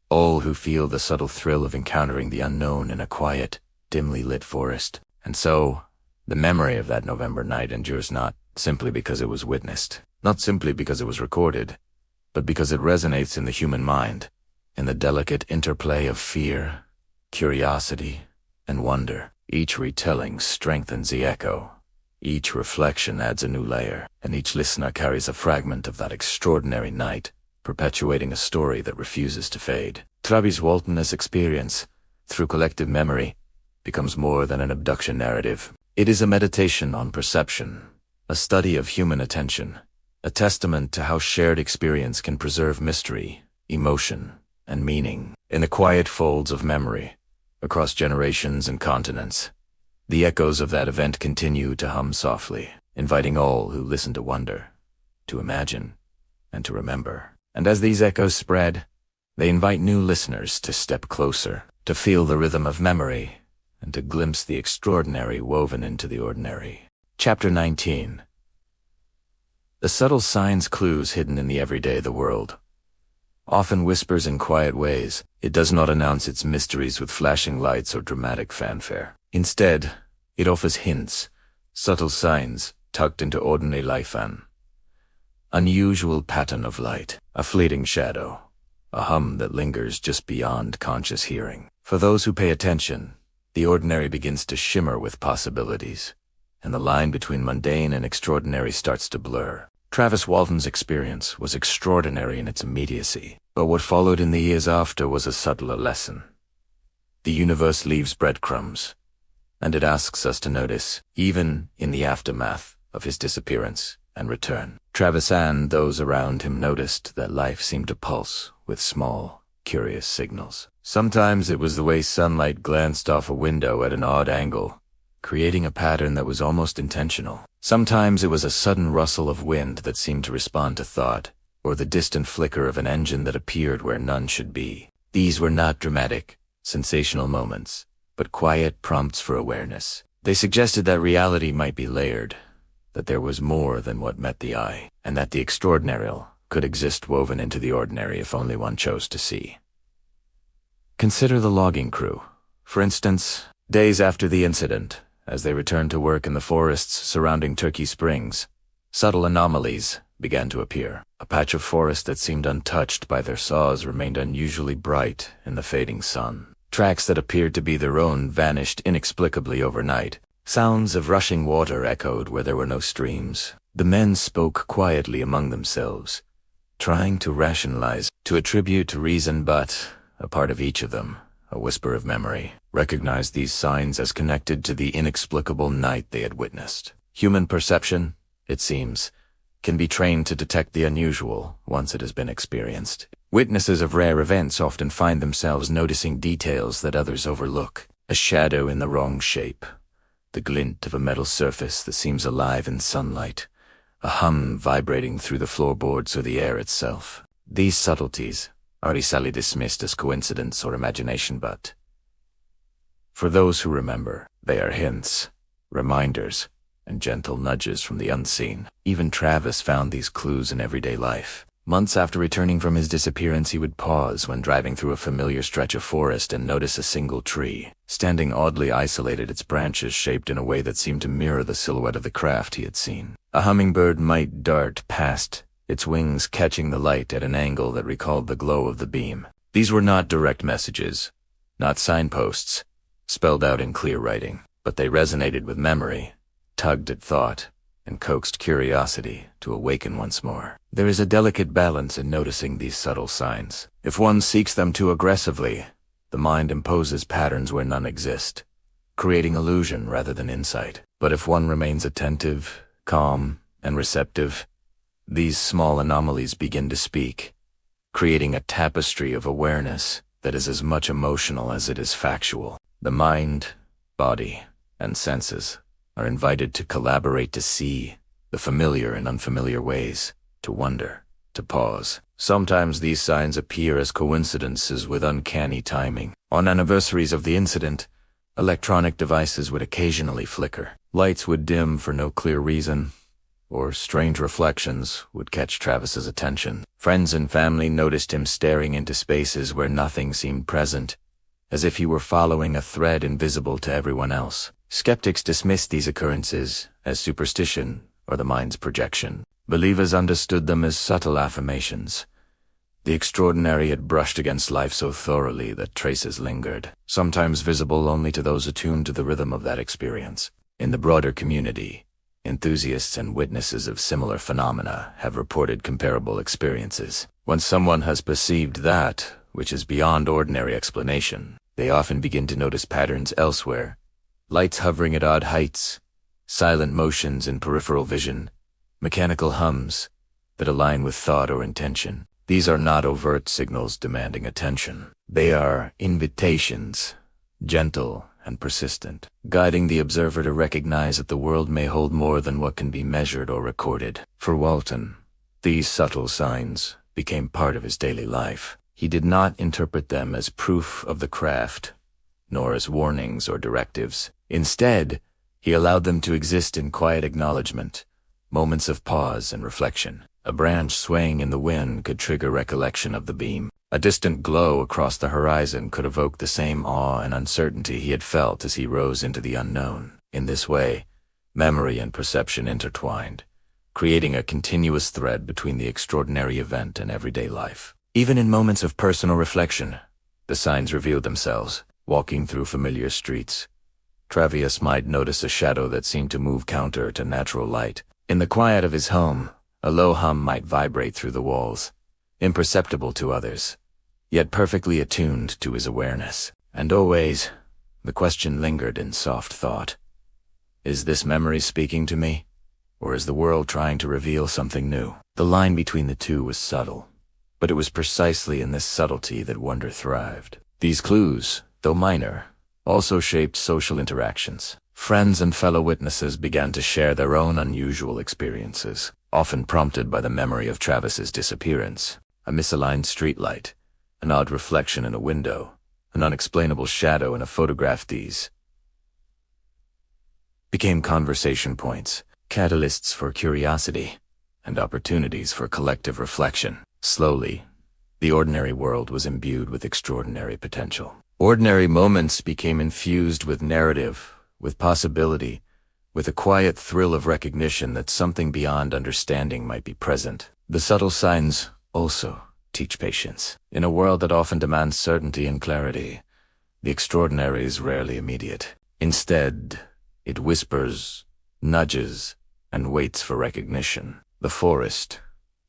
Speaker 1: all who feel the subtle thrill of encountering the unknown in a quiet, dimly lit forest. And so, the memory of that November night endures not simply because it was witnessed, not simply because it was recorded, but because it resonates in the human mind, in the delicate interplay of fear, curiosity, and wonder. Each retelling strengthens the echo. Each reflection adds a new layer, and each listener carries a fragment of that extraordinary night, perpetuating a story that refuses to fade. Travis Walton's experience, through collective memory, becomes more than an abduction narrative. It is a meditation on perception, a study of human attention, a testament to how shared experience can preserve mystery, emotion, and meaning. In the quiet folds of memory, across generations and continents, the echoes of that event continue to hum softly, inviting all who listen to wonder, to imagine, and to remember. And as these echoes spread, they invite new listeners to step closer, to feel the rhythm of memory, and to glimpse the extraordinary woven into the ordinary. Chapter 19. The subtle signs, clues hidden in the everyday of the world. Often whispers in quiet ways, it does not announce its mysteries with flashing lights or dramatic fanfare. Instead, it offers hints, subtle signs tucked into ordinary life, an unusual pattern of light, a fleeting shadow, a hum that lingers just beyond conscious hearing. For those who pay attention, the ordinary begins to shimmer with possibilities, and the line between mundane and extraordinary starts to blur. Travis Walton's experience was extraordinary in its immediacy, but what followed in the years after was a subtler lesson. The universe leaves breadcrumbs, and it asks us to notice, even in the aftermath of his disappearance and return. Travis and those around him noticed that life seemed to pulse with small, curious signals. Sometimes it was the way sunlight glanced off a window at an odd angle, creating a pattern that was almost intentional. Sometimes it was a sudden rustle of wind that seemed to respond to thought, or the distant flicker of an engine that appeared where none should be. These were not dramatic, sensational moments, but quiet prompts for awareness. They suggested that reality might be layered, that there was more than what met the eye, and that the extraordinary could exist woven into the ordinary if only one chose to see. Consider the logging crew. For instance, days after the incident, as they returned to work in the forests surrounding Turkey Springs, subtle anomalies began to appear. A patch of forest that seemed untouched by their saws remained unusually bright in the fading sun. Tracks that appeared to be their own vanished inexplicably overnight. Sounds of rushing water echoed where there were no streams. The men spoke quietly among themselves, trying to rationalize, to attribute to reason, but a part of each of them, a whisper of memory, recognized these signs as connected to the inexplicable night they had witnessed. Human perception, it seems, can be trained to detect the unusual once it has been experienced. Witnesses of rare events often find themselves noticing details that others overlook. A shadow in the wrong shape, the glint of a metal surface that seems alive in sunlight, a hum vibrating through the floorboards or the air itself. These subtleties are easily dismissed as coincidence or imagination, but for those who remember, they are hints, reminders, and gentle nudges from the unseen. Even Travis found these clues in everyday life. Months after returning from his disappearance, he would pause when driving through a familiar stretch of forest and notice a single tree, standing oddly isolated, its branches shaped in a way that seemed to mirror the silhouette of the craft he had seen. A hummingbird might dart past, its wings catching the light at an angle that recalled the glow of the beam. These were not direct messages, not signposts, spelled out in clear writing, but they resonated with memory, tugged at thought, and coaxed curiosity to awaken once more. There is a delicate balance in noticing these subtle signs. If one seeks them too aggressively, the mind imposes patterns where none exist, creating illusion rather than insight. But if one remains attentive, calm, and receptive, these small anomalies begin to speak, creating a tapestry of awareness that is as much emotional as it is factual. The mind, body, and senses are invited to collaborate to see the familiar in unfamiliar ways, to wonder, to pause. Sometimes these signs appear as coincidences with uncanny timing. On anniversaries of the incident, electronic devices would occasionally flicker. Lights would dim for no clear reason, or strange reflections would catch Travis's attention. Friends and family noticed him staring into spaces where nothing seemed present, as if he were following a thread invisible to everyone else. Skeptics dismissed these occurrences as superstition or the mind's projection. Believers understood them as subtle affirmations. The extraordinary had brushed against life so thoroughly that traces lingered, sometimes visible only to those attuned to the rhythm of that experience. In the broader community, enthusiasts and witnesses of similar phenomena have reported comparable experiences. When someone has perceived that which is beyond ordinary explanation, they often begin to notice patterns elsewhere. Lights hovering at odd heights, silent motions in peripheral vision, mechanical hums that align with thought or intention. These are not overt signals demanding attention. They are invitations, gentle and persistent, guiding the observer to recognize that the world may hold more than what can be measured or recorded. For Walton, these subtle signs became part of his daily life. He did not interpret them as proof of the craft, nor as warnings or directives. Instead, he allowed them to exist in quiet acknowledgement, moments of pause and reflection. A branch swaying in the wind could trigger recollection of the beam. A distant glow across the horizon could evoke the same awe and uncertainty he had felt as he rose into the unknown. In this way, memory and perception intertwined, creating a continuous thread between the extraordinary event and everyday life. Even in moments of personal reflection, the signs revealed themselves. Walking through familiar streets, Travis might notice a shadow that seemed to move counter to natural light. In the quiet of his home, a low hum might vibrate through the walls, imperceptible to others, yet perfectly attuned to his awareness. And always, the question lingered in soft thought. Is this memory speaking to me, or is the world trying to reveal something new? The line between the two was subtle, but it was precisely in this subtlety that wonder thrived. These clues, though minor, also shaped social interactions. Friends and fellow witnesses began to share their own unusual experiences, often prompted by the memory of Travis's disappearance. A misaligned streetlight, an odd reflection in a window, an unexplainable shadow in a photograph. These became conversation points, catalysts for curiosity, and opportunities for collective reflection. Slowly, the ordinary world was imbued with extraordinary potential. Ordinary moments became infused with narrative, with possibility, with a quiet thrill of recognition that something beyond understanding might be present. The subtle signs also teach patience. In a world that often demands certainty and clarity, the extraordinary is rarely immediate. Instead, it whispers, nudges, and waits for recognition. The forest,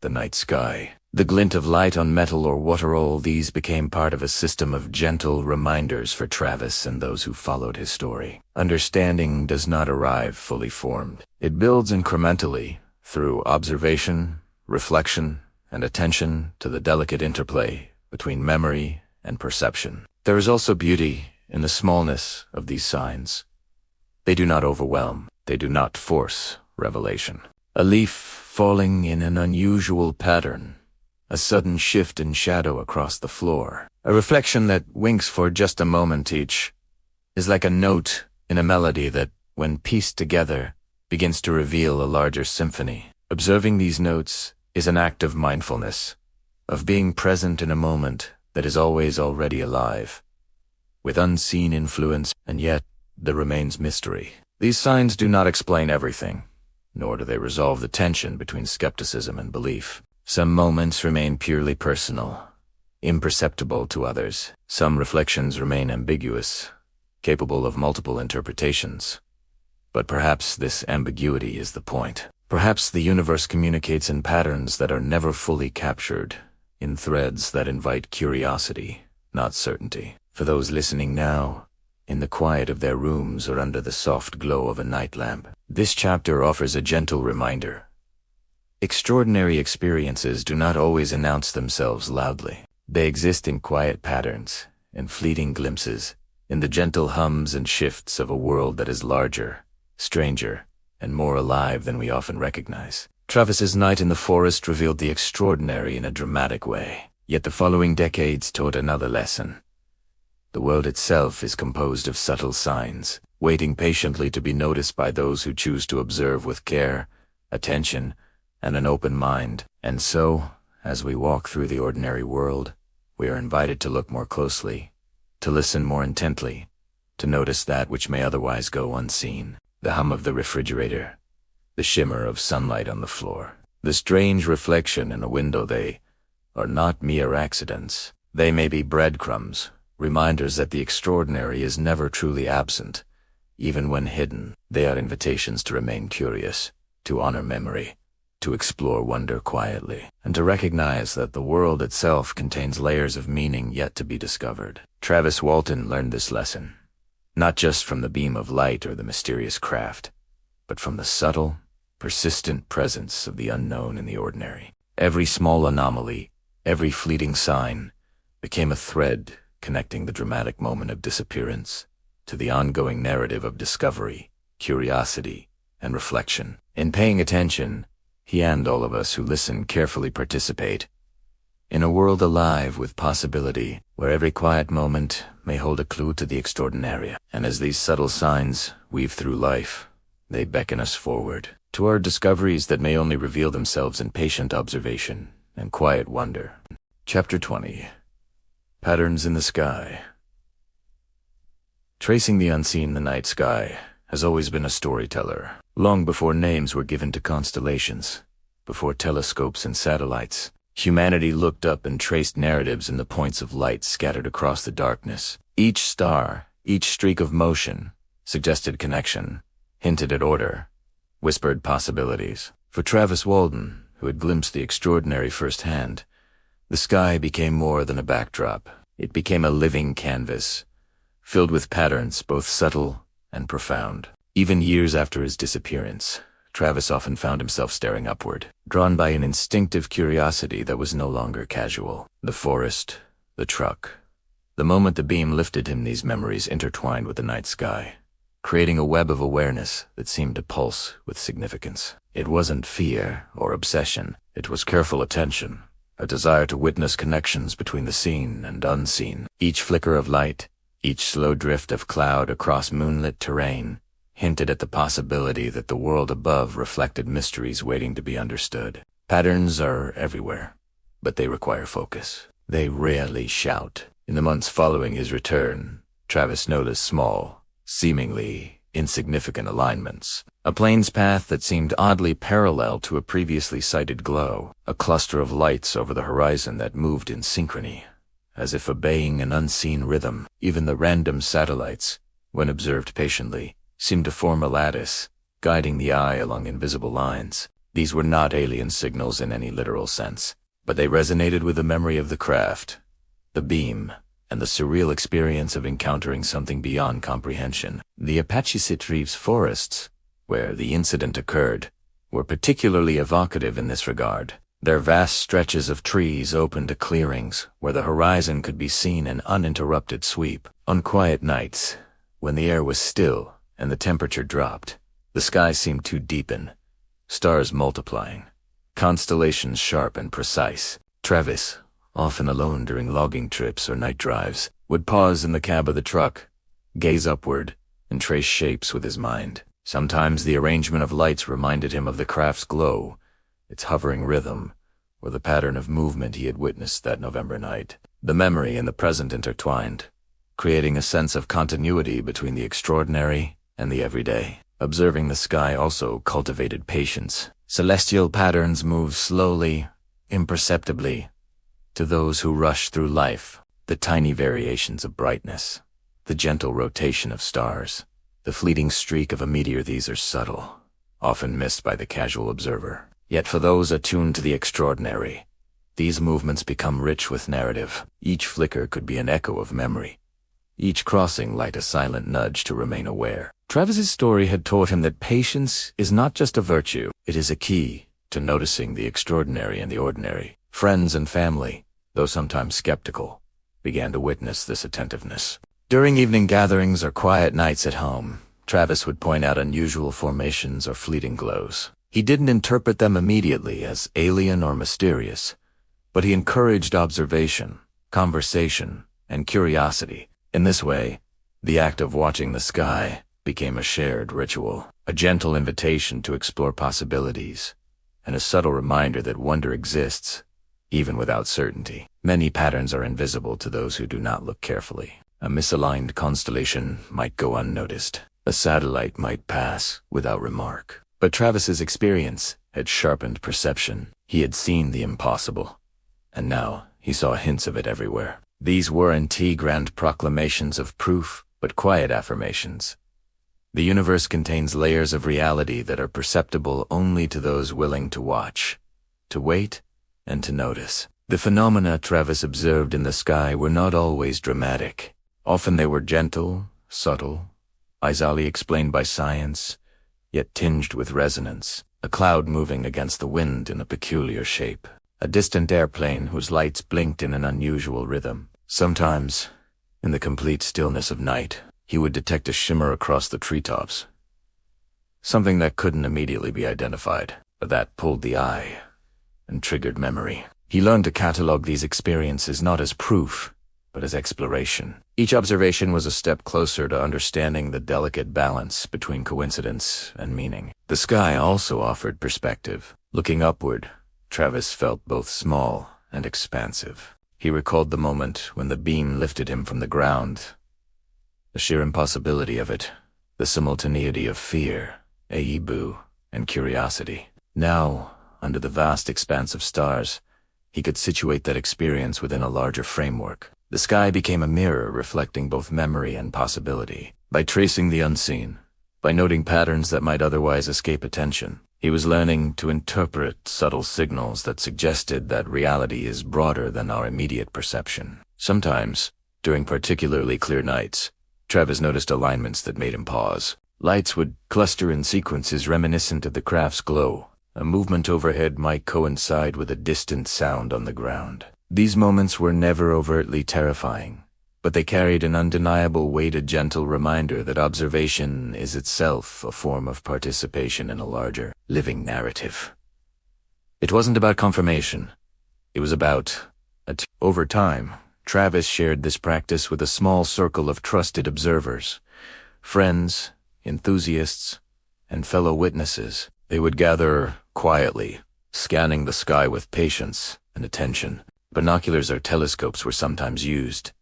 Speaker 1: the night sky, the glint of light on metal or water, all these became part of a system of gentle reminders for Travis and those who followed his story. Understanding does not arrive fully formed. It builds incrementally through observation, reflection, and attention to the delicate interplay between memory and perception. There is also beauty in the smallness of these signs. They do not overwhelm. They do not force revelation. A leaf falling in an unusual pattern, a sudden shift in shadow across the floor, a reflection that winks for just a moment each, is like a note in a melody that, when pieced together, begins to reveal a larger symphony. Observing these notes is an act of mindfulness, of being present in a moment that is always already alive, with unseen influence, and yet there remains mystery. These signs do not explain everything, nor do they resolve the tension between skepticism and belief. Some moments remain purely personal, imperceptible to others. Some reflections remain ambiguous, capable of multiple interpretations. But perhaps this ambiguity is the point. Perhaps the universe communicates in patterns that are never fully captured, in threads that invite curiosity, not certainty. For those listening now, in the quiet of their rooms or under the soft glow of a night lamp, this chapter offers a gentle reminder. Extraordinary experiences do not always announce themselves loudly. They exist in quiet patterns, in fleeting glimpses, in the gentle hums and shifts of a world that is larger, stranger, and more alive than we often recognize. Travis's night in the forest revealed the extraordinary in a dramatic way, yet the following decades taught another lesson. The world itself is composed of subtle signs, waiting patiently to be noticed by those who choose to observe with care, attention, and an open mind. And so, as we walk through the ordinary world, we are invited to look more closely, to listen more intently, to notice that which may otherwise go unseen. The hum of the refrigerator, the shimmer of sunlight on the floor, the strange reflection in a window, they are not mere accidents. They may be breadcrumbs, reminders that the extraordinary is never truly absent, even when hidden. They are invitations to remain curious, to honor memory, to explore wonder quietly, and to recognize that the world itself contains layers of meaning yet to be discovered. Travis Walton learned this lesson, not just from the beam of light or the mysterious craft, but from the subtle, persistent presence of the unknown in the ordinary. Every small anomaly, every fleeting sign, became a thread connecting the dramatic moment of disappearance to the ongoing narrative of discovery, curiosity, and reflection. In paying attention, he and all of us who listen carefully participate in a world alive with possibility, where every quiet moment may hold a clue to the extraordinary. And as these subtle signs weave through life, they beckon us forward, toward discoveries that may only reveal themselves in patient observation and quiet wonder. Chapter 20. Patterns in the Sky. Tracing the unseen in the night sky has always been a storyteller, long before names were given to constellations, before telescopes and satellites. Humanity looked up and traced narratives in the points of light scattered across the darkness. Each star, each streak of motion, suggested connection, hinted at order, whispered possibilities. For Travis Walton, who had glimpsed the extraordinary firsthand, the sky became more than a backdrop. It became a living canvas, filled with patterns both subtle and profound. Even years after his disappearance, Travis often found himself staring upward, drawn by an instinctive curiosity that was no longer casual. The forest, the truck. The moment the beam lifted him, these memories intertwined with the night sky, creating a web of awareness that seemed to pulse with significance. It wasn't fear or obsession. It was careful attention, a desire to witness connections between the seen and unseen. Each flicker of light, each slow drift of cloud across moonlit terrain, hinted at the possibility that the world above reflected mysteries waiting to be understood. Patterns are everywhere, but they require focus. They rarely shout. In the months following his return, Travis noticed small, seemingly insignificant alignments. A plane's path that seemed oddly parallel to a previously sighted glow. A cluster of lights over the horizon that moved in synchrony, as if obeying an unseen rhythm. Even the random satellites, when observed patiently, seemed to form a lattice, guiding the eye along invisible lines. These were not alien signals in any literal sense, but they resonated with the memory of the craft, the beam, and the surreal experience of encountering something beyond comprehension. The Apache Citrus forests, where the incident occurred, were particularly evocative in this regard. Their vast stretches of trees opened to clearings where the horizon could be seen in uninterrupted sweep. On quiet nights, when the air was still and the temperature dropped, the sky seemed to deepen, stars multiplying, constellations sharp and precise. Travis, often alone during logging trips or night drives, would pause in the cab of the truck, gaze upward, and trace shapes with his mind. Sometimes the arrangement of lights reminded him of the craft's glow, its hovering rhythm, or the pattern of movement he had witnessed that November night. The memory and the present intertwined, creating a sense of continuity between the extraordinary and the everyday. Observing the sky also cultivated patience. Celestial patterns move slowly, imperceptibly, to those who rush through life. The tiny variations of brightness, the gentle rotation of stars, the fleeting streak of a meteor, these are subtle, often missed by the casual observer. Yet for those attuned to the extraordinary, these movements become rich with narrative. Each flicker could be an echo of memory, each crossing light a silent nudge to remain aware. Travis's story had taught him that patience is not just a virtue, it is a key to noticing the extraordinary and the ordinary. Friends and family, though sometimes skeptical, began to witness this attentiveness. During evening gatherings or quiet nights at home, Travis would point out unusual formations or fleeting glows. He didn't interpret them immediately as alien or mysterious, but he encouraged observation, conversation, and curiosity. In this way, the act of watching the sky became a shared ritual, a gentle invitation to explore possibilities, and a subtle reminder that wonder exists, even without certainty. Many patterns are invisible to those who do not look carefully. A misaligned constellation might go unnoticed. A satellite might pass without remark. But Travis's experience had sharpened perception. He had seen the impossible, and now he saw hints of it everywhere. These weren't grand proclamations of proof, but quiet affirmations. The universe contains layers of reality that are perceptible only to those willing to watch, to wait, and to notice. The phenomena Travis observed in the sky were not always dramatic. Often they were gentle, subtle, easily explained by science, yet tinged with resonance. A cloud moving against the wind in a peculiar shape. A distant airplane whose lights blinked in an unusual rhythm. Sometimes, in the complete stillness of night, he would detect a shimmer across the treetops. Something that couldn't immediately be identified, but that pulled the eye and triggered memory. He learned to catalog these experiences not as proof, but as exploration. Each observation was a step closer to understanding the delicate balance between coincidence and meaning. The sky also offered perspective. Looking upward, Travis felt both small and expansive. He recalled the moment when the beam lifted him from the ground. The sheer impossibility of it, the simultaneity of fear, aibu, and curiosity. Now, under the vast expanse of stars, he could situate that experience within a larger framework. The sky became a mirror reflecting both memory and possibility. By tracing the unseen, by noting patterns that might otherwise escape attention, he was learning to interpret subtle signals that suggested that reality is broader than our immediate perception. Sometimes, during particularly clear nights, Travis noticed alignments that made him pause. Lights would cluster in sequences reminiscent of the craft's glow. A movement overhead might coincide with a distant sound on the ground. These moments were never overtly terrifying, but they carried an undeniable weight, a gentle reminder that observation is itself a form of participation in a larger, living narrative. It wasn't about confirmation. It was about over time, Travis shared this practice with a small circle of trusted observers, friends, enthusiasts, and fellow witnesses. They would gather quietly, scanning the sky with patience and attention. Binoculars or telescopes were sometimes used,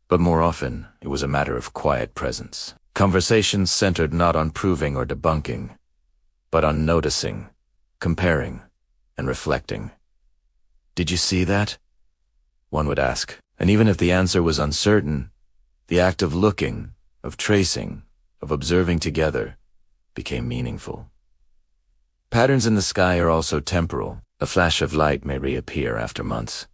Speaker 1: but more often it was a matter of quiet presence. Conversations centered not on proving or debunking, but on noticing, comparing, and reflecting. "Did you see that?" one would ask. And even if the answer was uncertain, the act of looking, of tracing, of observing together became meaningful. Patterns in the sky are also temporal. A flash of light may reappear after months.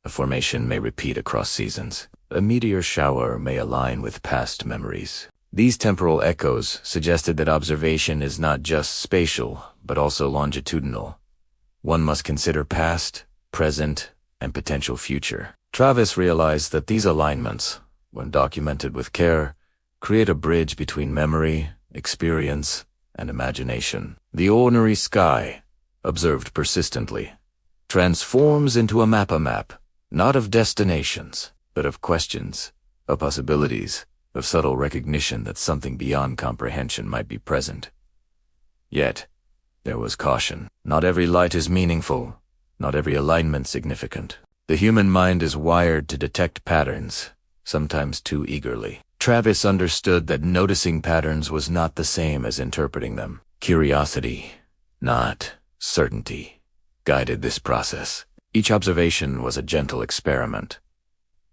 Speaker 1: A formation may repeat across seasons. A meteor shower may align with past memories. These temporal echoes suggested that observation is not just spatial, but also longitudinal. One must consider past, present, and potential future. Travis realized that these alignments, when documented with care, create a bridge between memory, experience, and imagination. The ordinary sky, observed persistently, transforms into a map, not of destinations, but of questions, of possibilities, of subtle recognition that something beyond comprehension might be present. Yet, there was caution. Not every light is meaningful, not every alignment significant. The human mind is wired to detect patterns, sometimes too eagerly. Travis understood that noticing patterns was not the same as interpreting them. Curiosity, not certainty, guided this process. Each observation was a gentle experiment.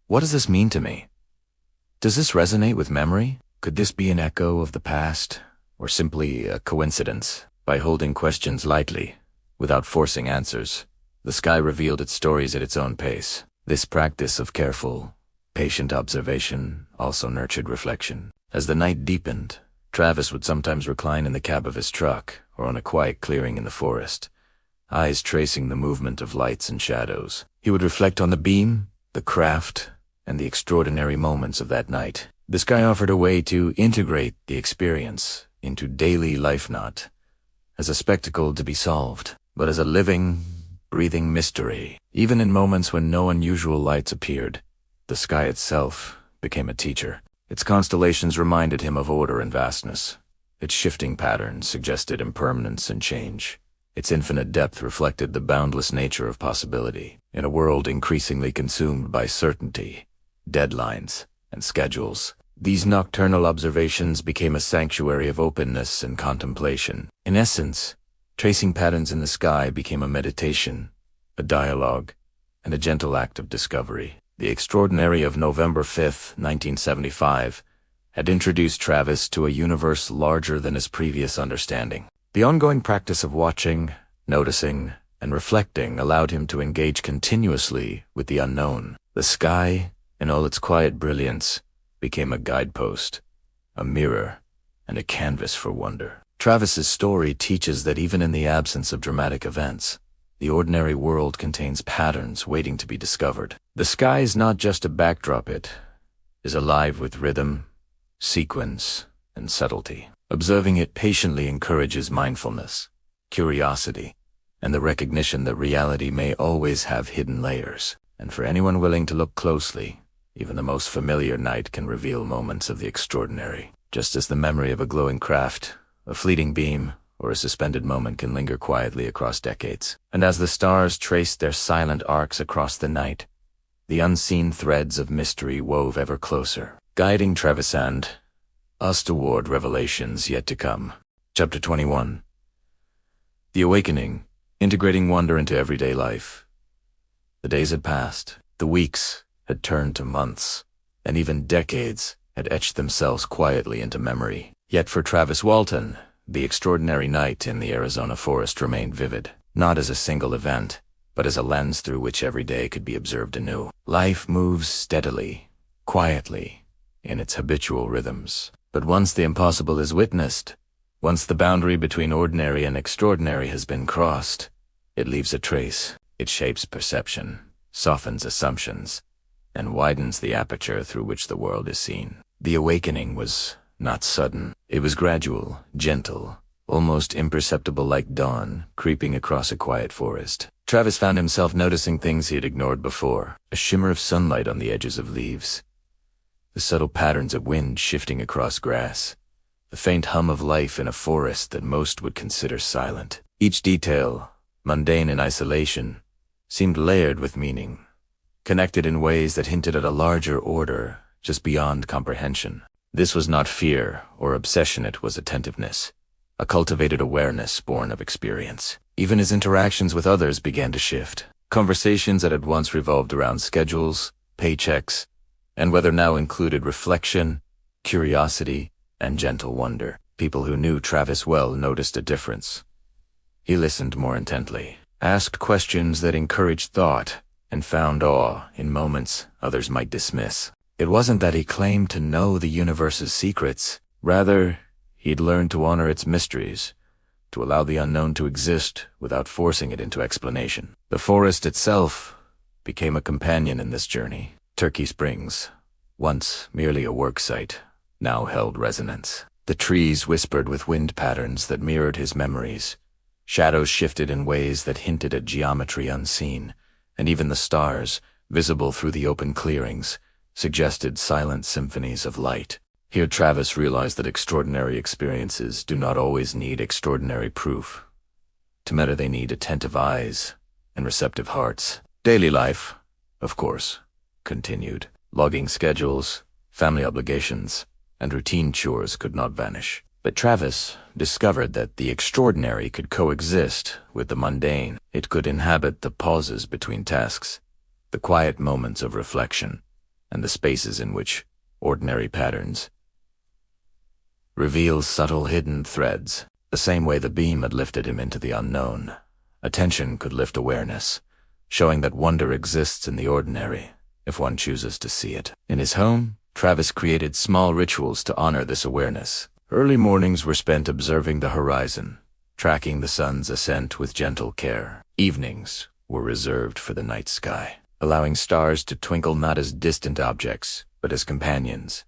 Speaker 1: What does this mean to me? Does this resonate with memory? Could this be an echo of the past, or simply a coincidence? By holding questions lightly, without forcing answers, the sky revealed its stories at its own pace. This practice of careful, patient observation also nurtured reflection. As the night deepened, Travis would sometimes recline in the cab of his truck or on a quiet clearing in the forest, eyes tracing the movement of lights and shadows. He would reflect on the beam, the craft, and the extraordinary moments of that night. The sky offered a way to integrate the experience into daily life, not as a spectacle to be solved, but as a living, breathing mystery. Even in moments when no unusual lights appeared, the sky itself became a teacher. Its constellations reminded him of order and vastness. Its shifting patterns suggested impermanence and change. Its infinite depth reflected the boundless nature of possibility. In a world increasingly consumed by certainty, deadlines, and schedules, these nocturnal observations became a sanctuary of openness and contemplation. In essence, tracing patterns in the sky became a meditation, a dialogue, and a gentle act of discovery. The extraordinary of November 5th, 1975, had introduced Travis to a universe larger than his previous understanding. The ongoing practice of watching, noticing, and reflecting allowed him to engage continuously with the unknown. The sky, in all its quiet brilliance, became a guidepost, a mirror, and a canvas for wonder. Travis's story teaches that even in the absence of dramatic events, the ordinary world contains patterns waiting to be discovered. The sky is not just a backdrop, it is alive with rhythm, sequence, and subtlety. Observing it patiently encourages mindfulness, curiosity, and the recognition that reality may always have hidden layers. And for anyone willing to look closely, even the most familiar night can reveal moments of the extraordinary. Just as the memory of a glowing craft, a fleeting beam, or a suspended moment can linger quietly across decades. And as the stars traced their silent arcs across the night, the unseen threads of mystery wove ever closer, guiding Travis and us toward revelations yet to come. Chapter 21. The Awakening, integrating wonder into everyday life. The days had passed, the weeks had turned to months, and even decades had etched themselves quietly into memory. Yet for Travis Walton, the extraordinary night in the Arizona forest remained vivid, not as a single event, but as a lens through which every day could be observed anew. Life moves steadily, quietly, in its habitual rhythms. But once the impossible is witnessed, once the boundary between ordinary and extraordinary has been crossed, it leaves a trace. It shapes perception, softens assumptions, and widens the aperture through which the world is seen. The awakening was not sudden. It was gradual, gentle, almost imperceptible, like dawn creeping across a quiet forest. Travis found himself noticing things he had ignored before, a shimmer of sunlight on the edges of leaves, the subtle patterns of wind shifting across grass, the faint hum of life in a forest that most would consider silent. Each detail, mundane in isolation, seemed layered with meaning, connected in ways that hinted at a larger order just beyond comprehension. This was not fear or obsession, it was attentiveness, a cultivated awareness born of experience. Even his interactions with others began to shift. Conversations that had once revolved around schedules, paychecks, and whether now included reflection, curiosity, and gentle wonder. People who knew Travis well noticed a difference. He listened more intently, asked questions that encouraged thought, and found awe in moments others might dismiss. It wasn't that he claimed to know the universe's secrets. Rather, he'd learned to honor its mysteries, to allow the unknown to exist without forcing it into explanation. The forest itself became a companion in this journey. Turkey Springs, once merely a work site, now held resonance. The trees whispered with wind patterns that mirrored his memories. Shadows shifted in ways that hinted at geometry unseen, and even the stars, visible through the open clearings, suggested silent symphonies of light. Here Travis realized that extraordinary experiences do not always need extraordinary proof. To matter, they need attentive eyes and receptive hearts. Daily life, of course, continued. Logging schedules, family obligations, and routine chores could not vanish. But Travis discovered that the extraordinary could coexist with the mundane. It could inhabit the pauses between tasks, the quiet moments of reflection, and the spaces in which ordinary patterns reveal subtle hidden threads. The same way the beam had lifted him into the unknown, attention could lift awareness, showing that wonder exists in the ordinary, if one chooses to see it. In his home, Travis created small rituals to honor this awareness. Early mornings were spent observing the horizon, tracking the sun's ascent with gentle care. Evenings were reserved for the night sky, allowing stars to twinkle not as distant objects, but as companions,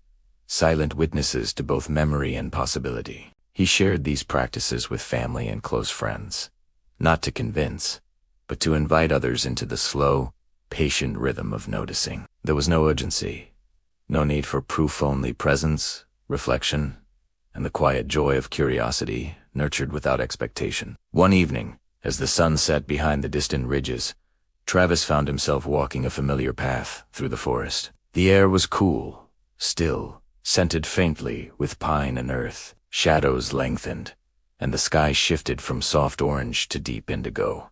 Speaker 1: silent witnesses to both memory and possibility. He shared these practices with family and close friends, not to convince, but to invite others into the slow, patient rhythm of noticing. There was no urgency, no need for proof, only presence, reflection, and the quiet joy of curiosity, nurtured without expectation. One evening, as the sun set behind the distant ridges, Travis found himself walking a familiar path through the forest. The air was cool, still, scented faintly with pine and earth. Shadows lengthened, and the sky shifted from soft orange to deep indigo,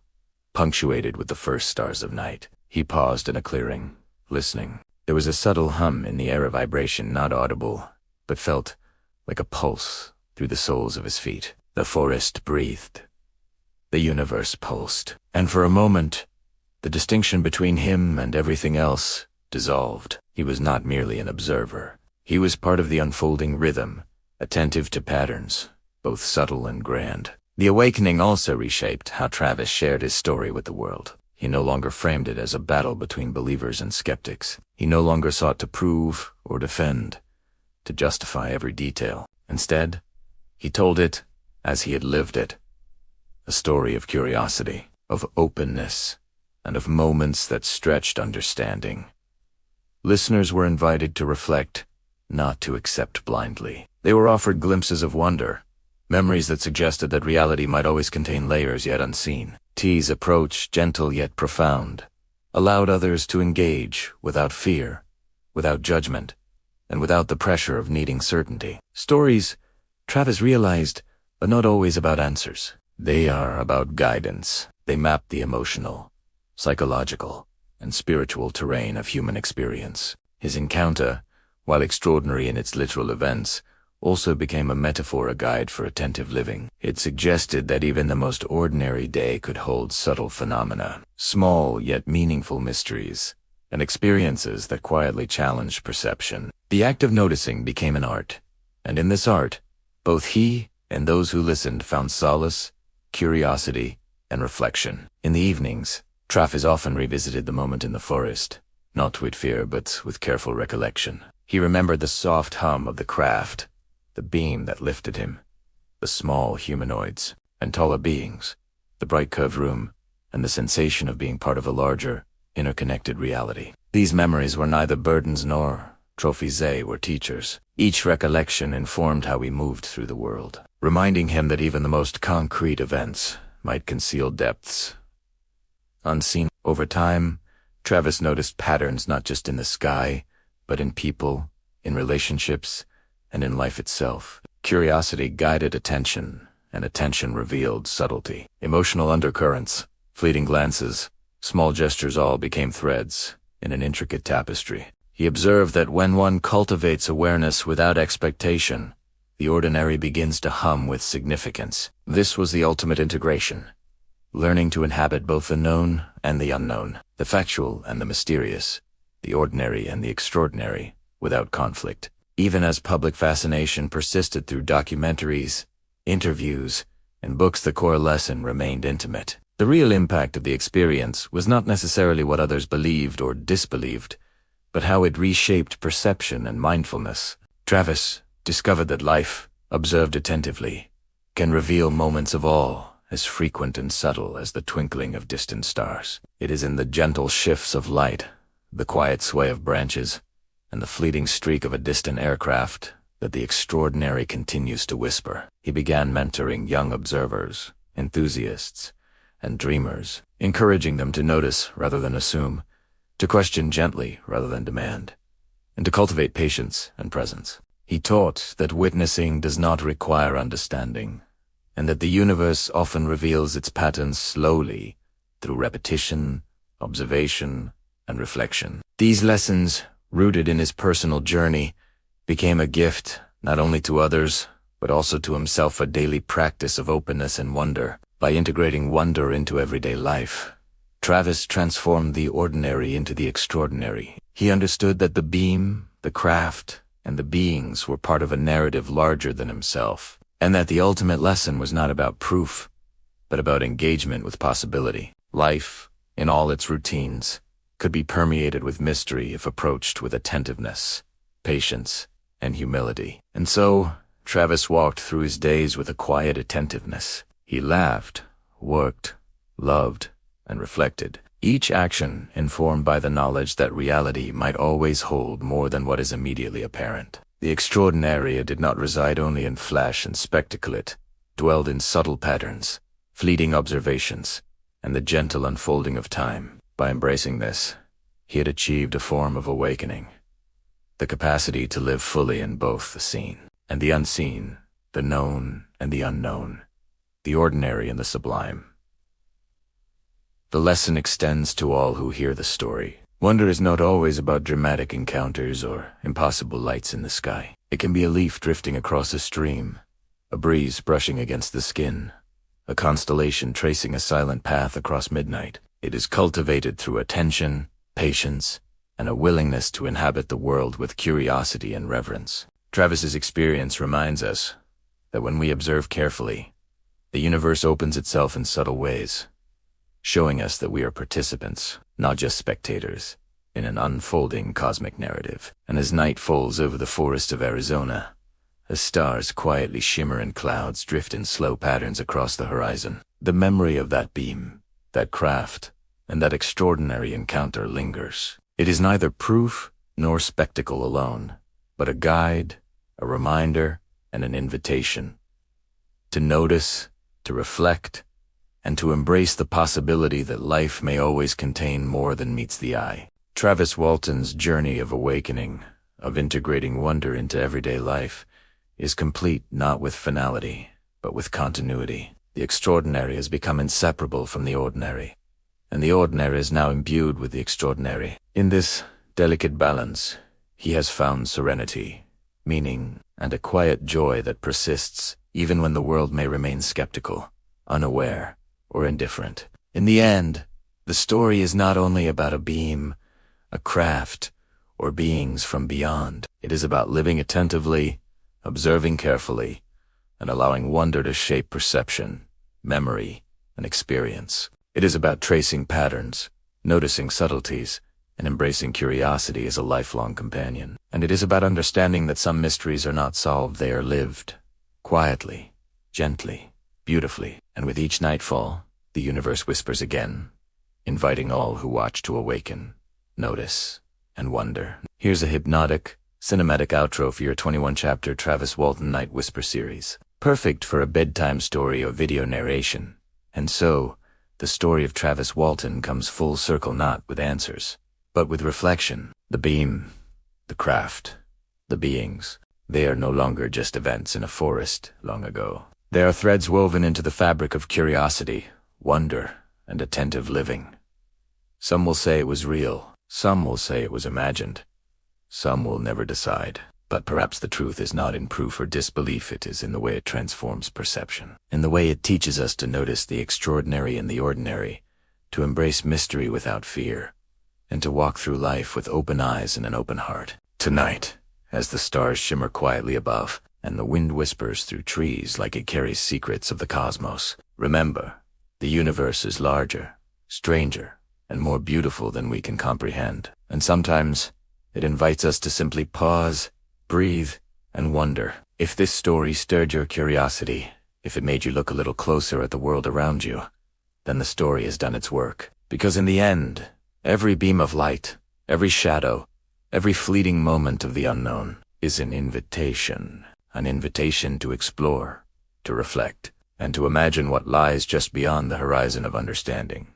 Speaker 1: punctuated with the first stars of night. He paused in a clearing, listening. There was a subtle hum in the air, a vibration not audible, but felt like a pulse through the soles of his feet. The forest breathed. The universe pulsed. And for a moment, the distinction between him and everything else dissolved. He was not merely an observer. He was part of the unfolding rhythm, attentive to patterns, both subtle and grand. The awakening also reshaped how Travis shared his story with the world. He no longer framed it as a battle between believers and skeptics. He no longer sought to prove or defend, to justify every detail. Instead, he told it as he had lived it, a story of curiosity, of openness, and of moments that stretched understanding. Listeners were invited to reflect, not to accept blindly. They were offered glimpses of wonder, memories that suggested that reality might always contain layers yet unseen. T's approach, gentle yet profound, allowed others to engage without fear, without judgment, and without the pressure of needing certainty. Stories, Travis realized, are not always about answers. They are about guidance. They map the emotional, psychological, and spiritual terrain of human experience. His encounter, while extraordinary in its literal events, also became a metaphor, a guide for attentive living. It suggested that even the most ordinary day could hold subtle phenomena, small yet meaningful mysteries, and experiences that quietly challenged perception. The act of noticing became an art, and in this art, both he and those who listened found solace, curiosity, and reflection. In the evenings, Travis often revisited the moment in the forest, not with fear but with careful recollection. He remembered the soft hum of the craft, the beam that lifted him, the small humanoids and taller beings, the bright curved room, and the sensation of being part of a larger, interconnected reality. These memories were neither burdens nor trophies, they were teachers. Each recollection informed how he moved through the world, reminding him that even the most concrete events might conceal depths unseen. Over time, Travis noticed patterns not just in the sky, but in people, in relationships, and in life itself. Curiosity guided attention, and attention revealed subtlety. Emotional undercurrents, fleeting glances, small gestures all became threads in an intricate tapestry. He observed that when one cultivates awareness without expectation, the ordinary begins to hum with significance. This was the ultimate integration, learning to inhabit both the known and the unknown, the factual and the mysterious, the ordinary and the extraordinary, without conflict. Even as public fascination persisted through documentaries, interviews, and books, the core lesson remained intimate. The real impact of the experience was not necessarily what others believed or disbelieved, but how it reshaped perception and mindfulness. Travis discovered that life, observed attentively, can reveal moments of awe as frequent and subtle as the twinkling of distant stars. It is in the gentle shifts of light, the quiet sway of branches, and the fleeting streak of a distant aircraft that the extraordinary continues to whisper. He began mentoring young observers, enthusiasts, and dreamers, encouraging them to notice rather than assume, to question gently rather than demand, and to cultivate patience and presence. He taught that witnessing does not require understanding, and that the universe often reveals its patterns slowly through repetition, observation, and reflection. These lessons, rooted in his personal journey, became a gift not only to others, but also to himself, a daily practice of openness and wonder. By integrating wonder into everyday life, Travis transformed the ordinary into the extraordinary. He understood that the beam, the craft, and the beings were part of a narrative larger than himself, and that the ultimate lesson was not about proof, but about engagement with possibility. Life, in all its routines, could be permeated with mystery if approached with attentiveness, patience, and humility. And so, Travis walked through his days with a quiet attentiveness. He laughed, worked, loved, and reflected, each action informed by the knowledge that reality might always hold more than what is immediately apparent. The extraordinary did not reside only in flash and spectacle. It dwelled in subtle patterns, fleeting observations, and the gentle unfolding of time. By embracing this, he had achieved a form of awakening, the capacity to live fully in both the seen and the unseen, the known and the unknown, the ordinary and the sublime. The lesson extends to all who hear the story. Wonder is not always about dramatic encounters or impossible lights in the sky. It can be a leaf drifting across a stream, a breeze brushing against the skin, a constellation tracing a silent path across midnight. It is cultivated through attention, patience, and a willingness to inhabit the world with curiosity and reverence. Travis's experience reminds us that when we observe carefully, the universe opens itself in subtle ways, showing us that we are participants, not just spectators, in an unfolding cosmic narrative. And as night falls over the forest of Arizona, as stars quietly shimmer and clouds drift in slow patterns across the horizon, the memory of that beam, that craft, and that extraordinary encounter lingers. It is neither proof nor spectacle alone, but a guide, a reminder, and an invitation to notice, to reflect, and to embrace the possibility that life may always contain more than meets the eye. Travis Walton's journey of awakening, of integrating wonder into everyday life, is complete not with finality, but with continuity. The extraordinary has become inseparable from the ordinary, and the ordinary is now imbued with the extraordinary. In this delicate balance, he has found serenity, meaning, and a quiet joy that persists even when the world may remain skeptical, unaware, or indifferent. In the end, the story is not only about a beam, a craft, or beings from beyond. It is about living attentively, observing carefully, and allowing wonder to shape perception, memory, and experience. It is about tracing patterns, noticing subtleties, and embracing curiosity as a lifelong companion. And it is about understanding that some mysteries are not solved, they are lived, quietly, gently, beautifully. And with each nightfall, the universe whispers again, inviting all who watch to awaken, notice, and wonder. Here's a hypnotic, cinematic outro for your 21-chapter Travis Walton Night Whisper series. Perfect for a bedtime story or video narration. And so, the story of Travis Walton comes full circle, not with answers, but with reflection. The beam, the craft, the beings. They are no longer just events in a forest long ago. They are threads woven into the fabric of curiosity, wonder, and attentive living. Some will say it was real. Some will say it was imagined. Some will never decide. But perhaps the truth is not in proof or disbelief. It is in the way it transforms perception, in the way it teaches us to notice the extraordinary in the ordinary, to embrace mystery without fear, and to walk through life with open eyes and an open heart. Tonight, as the stars shimmer quietly above, and the wind whispers through trees like it carries secrets of the cosmos, remember, the universe is larger, stranger, and more beautiful than we can comprehend. And sometimes, it invites us to simply pause, breathe, and wonder. If this story stirred your curiosity, if it made you look a little closer at the world around you, then the story has done its work. Because in the end, every beam of light, every shadow, every fleeting moment of the unknown is an invitation to explore, to reflect, and to imagine what lies just beyond the horizon of understanding.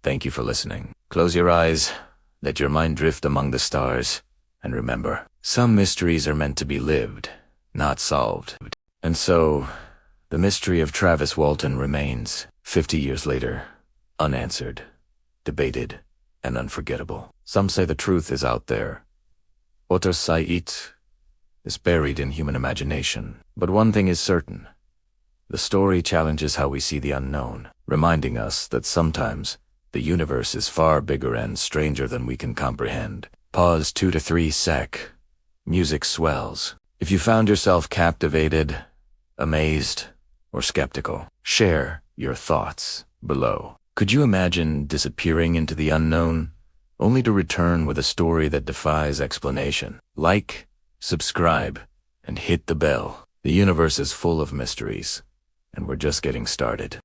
Speaker 1: Thank you for listening. Close your eyes, let your mind drift among the stars, and remember, some mysteries are meant to be lived, not solved. And so, the mystery of Travis Walton remains, 50 years later, unanswered, debated, and unforgettable. Some say the truth is out there. Others say it is buried in human imagination. But one thing is certain. The story challenges how we see the unknown, reminding us that sometimes the universe is far bigger and stranger than we can comprehend. Pause 2 to 3 sec. Music swells. If you found yourself captivated, amazed, or skeptical, share your thoughts below. Could you imagine disappearing into the unknown, only to return with a story that defies explanation? Like, subscribe, and hit the bell. The universe is full of mysteries, and we're just getting started.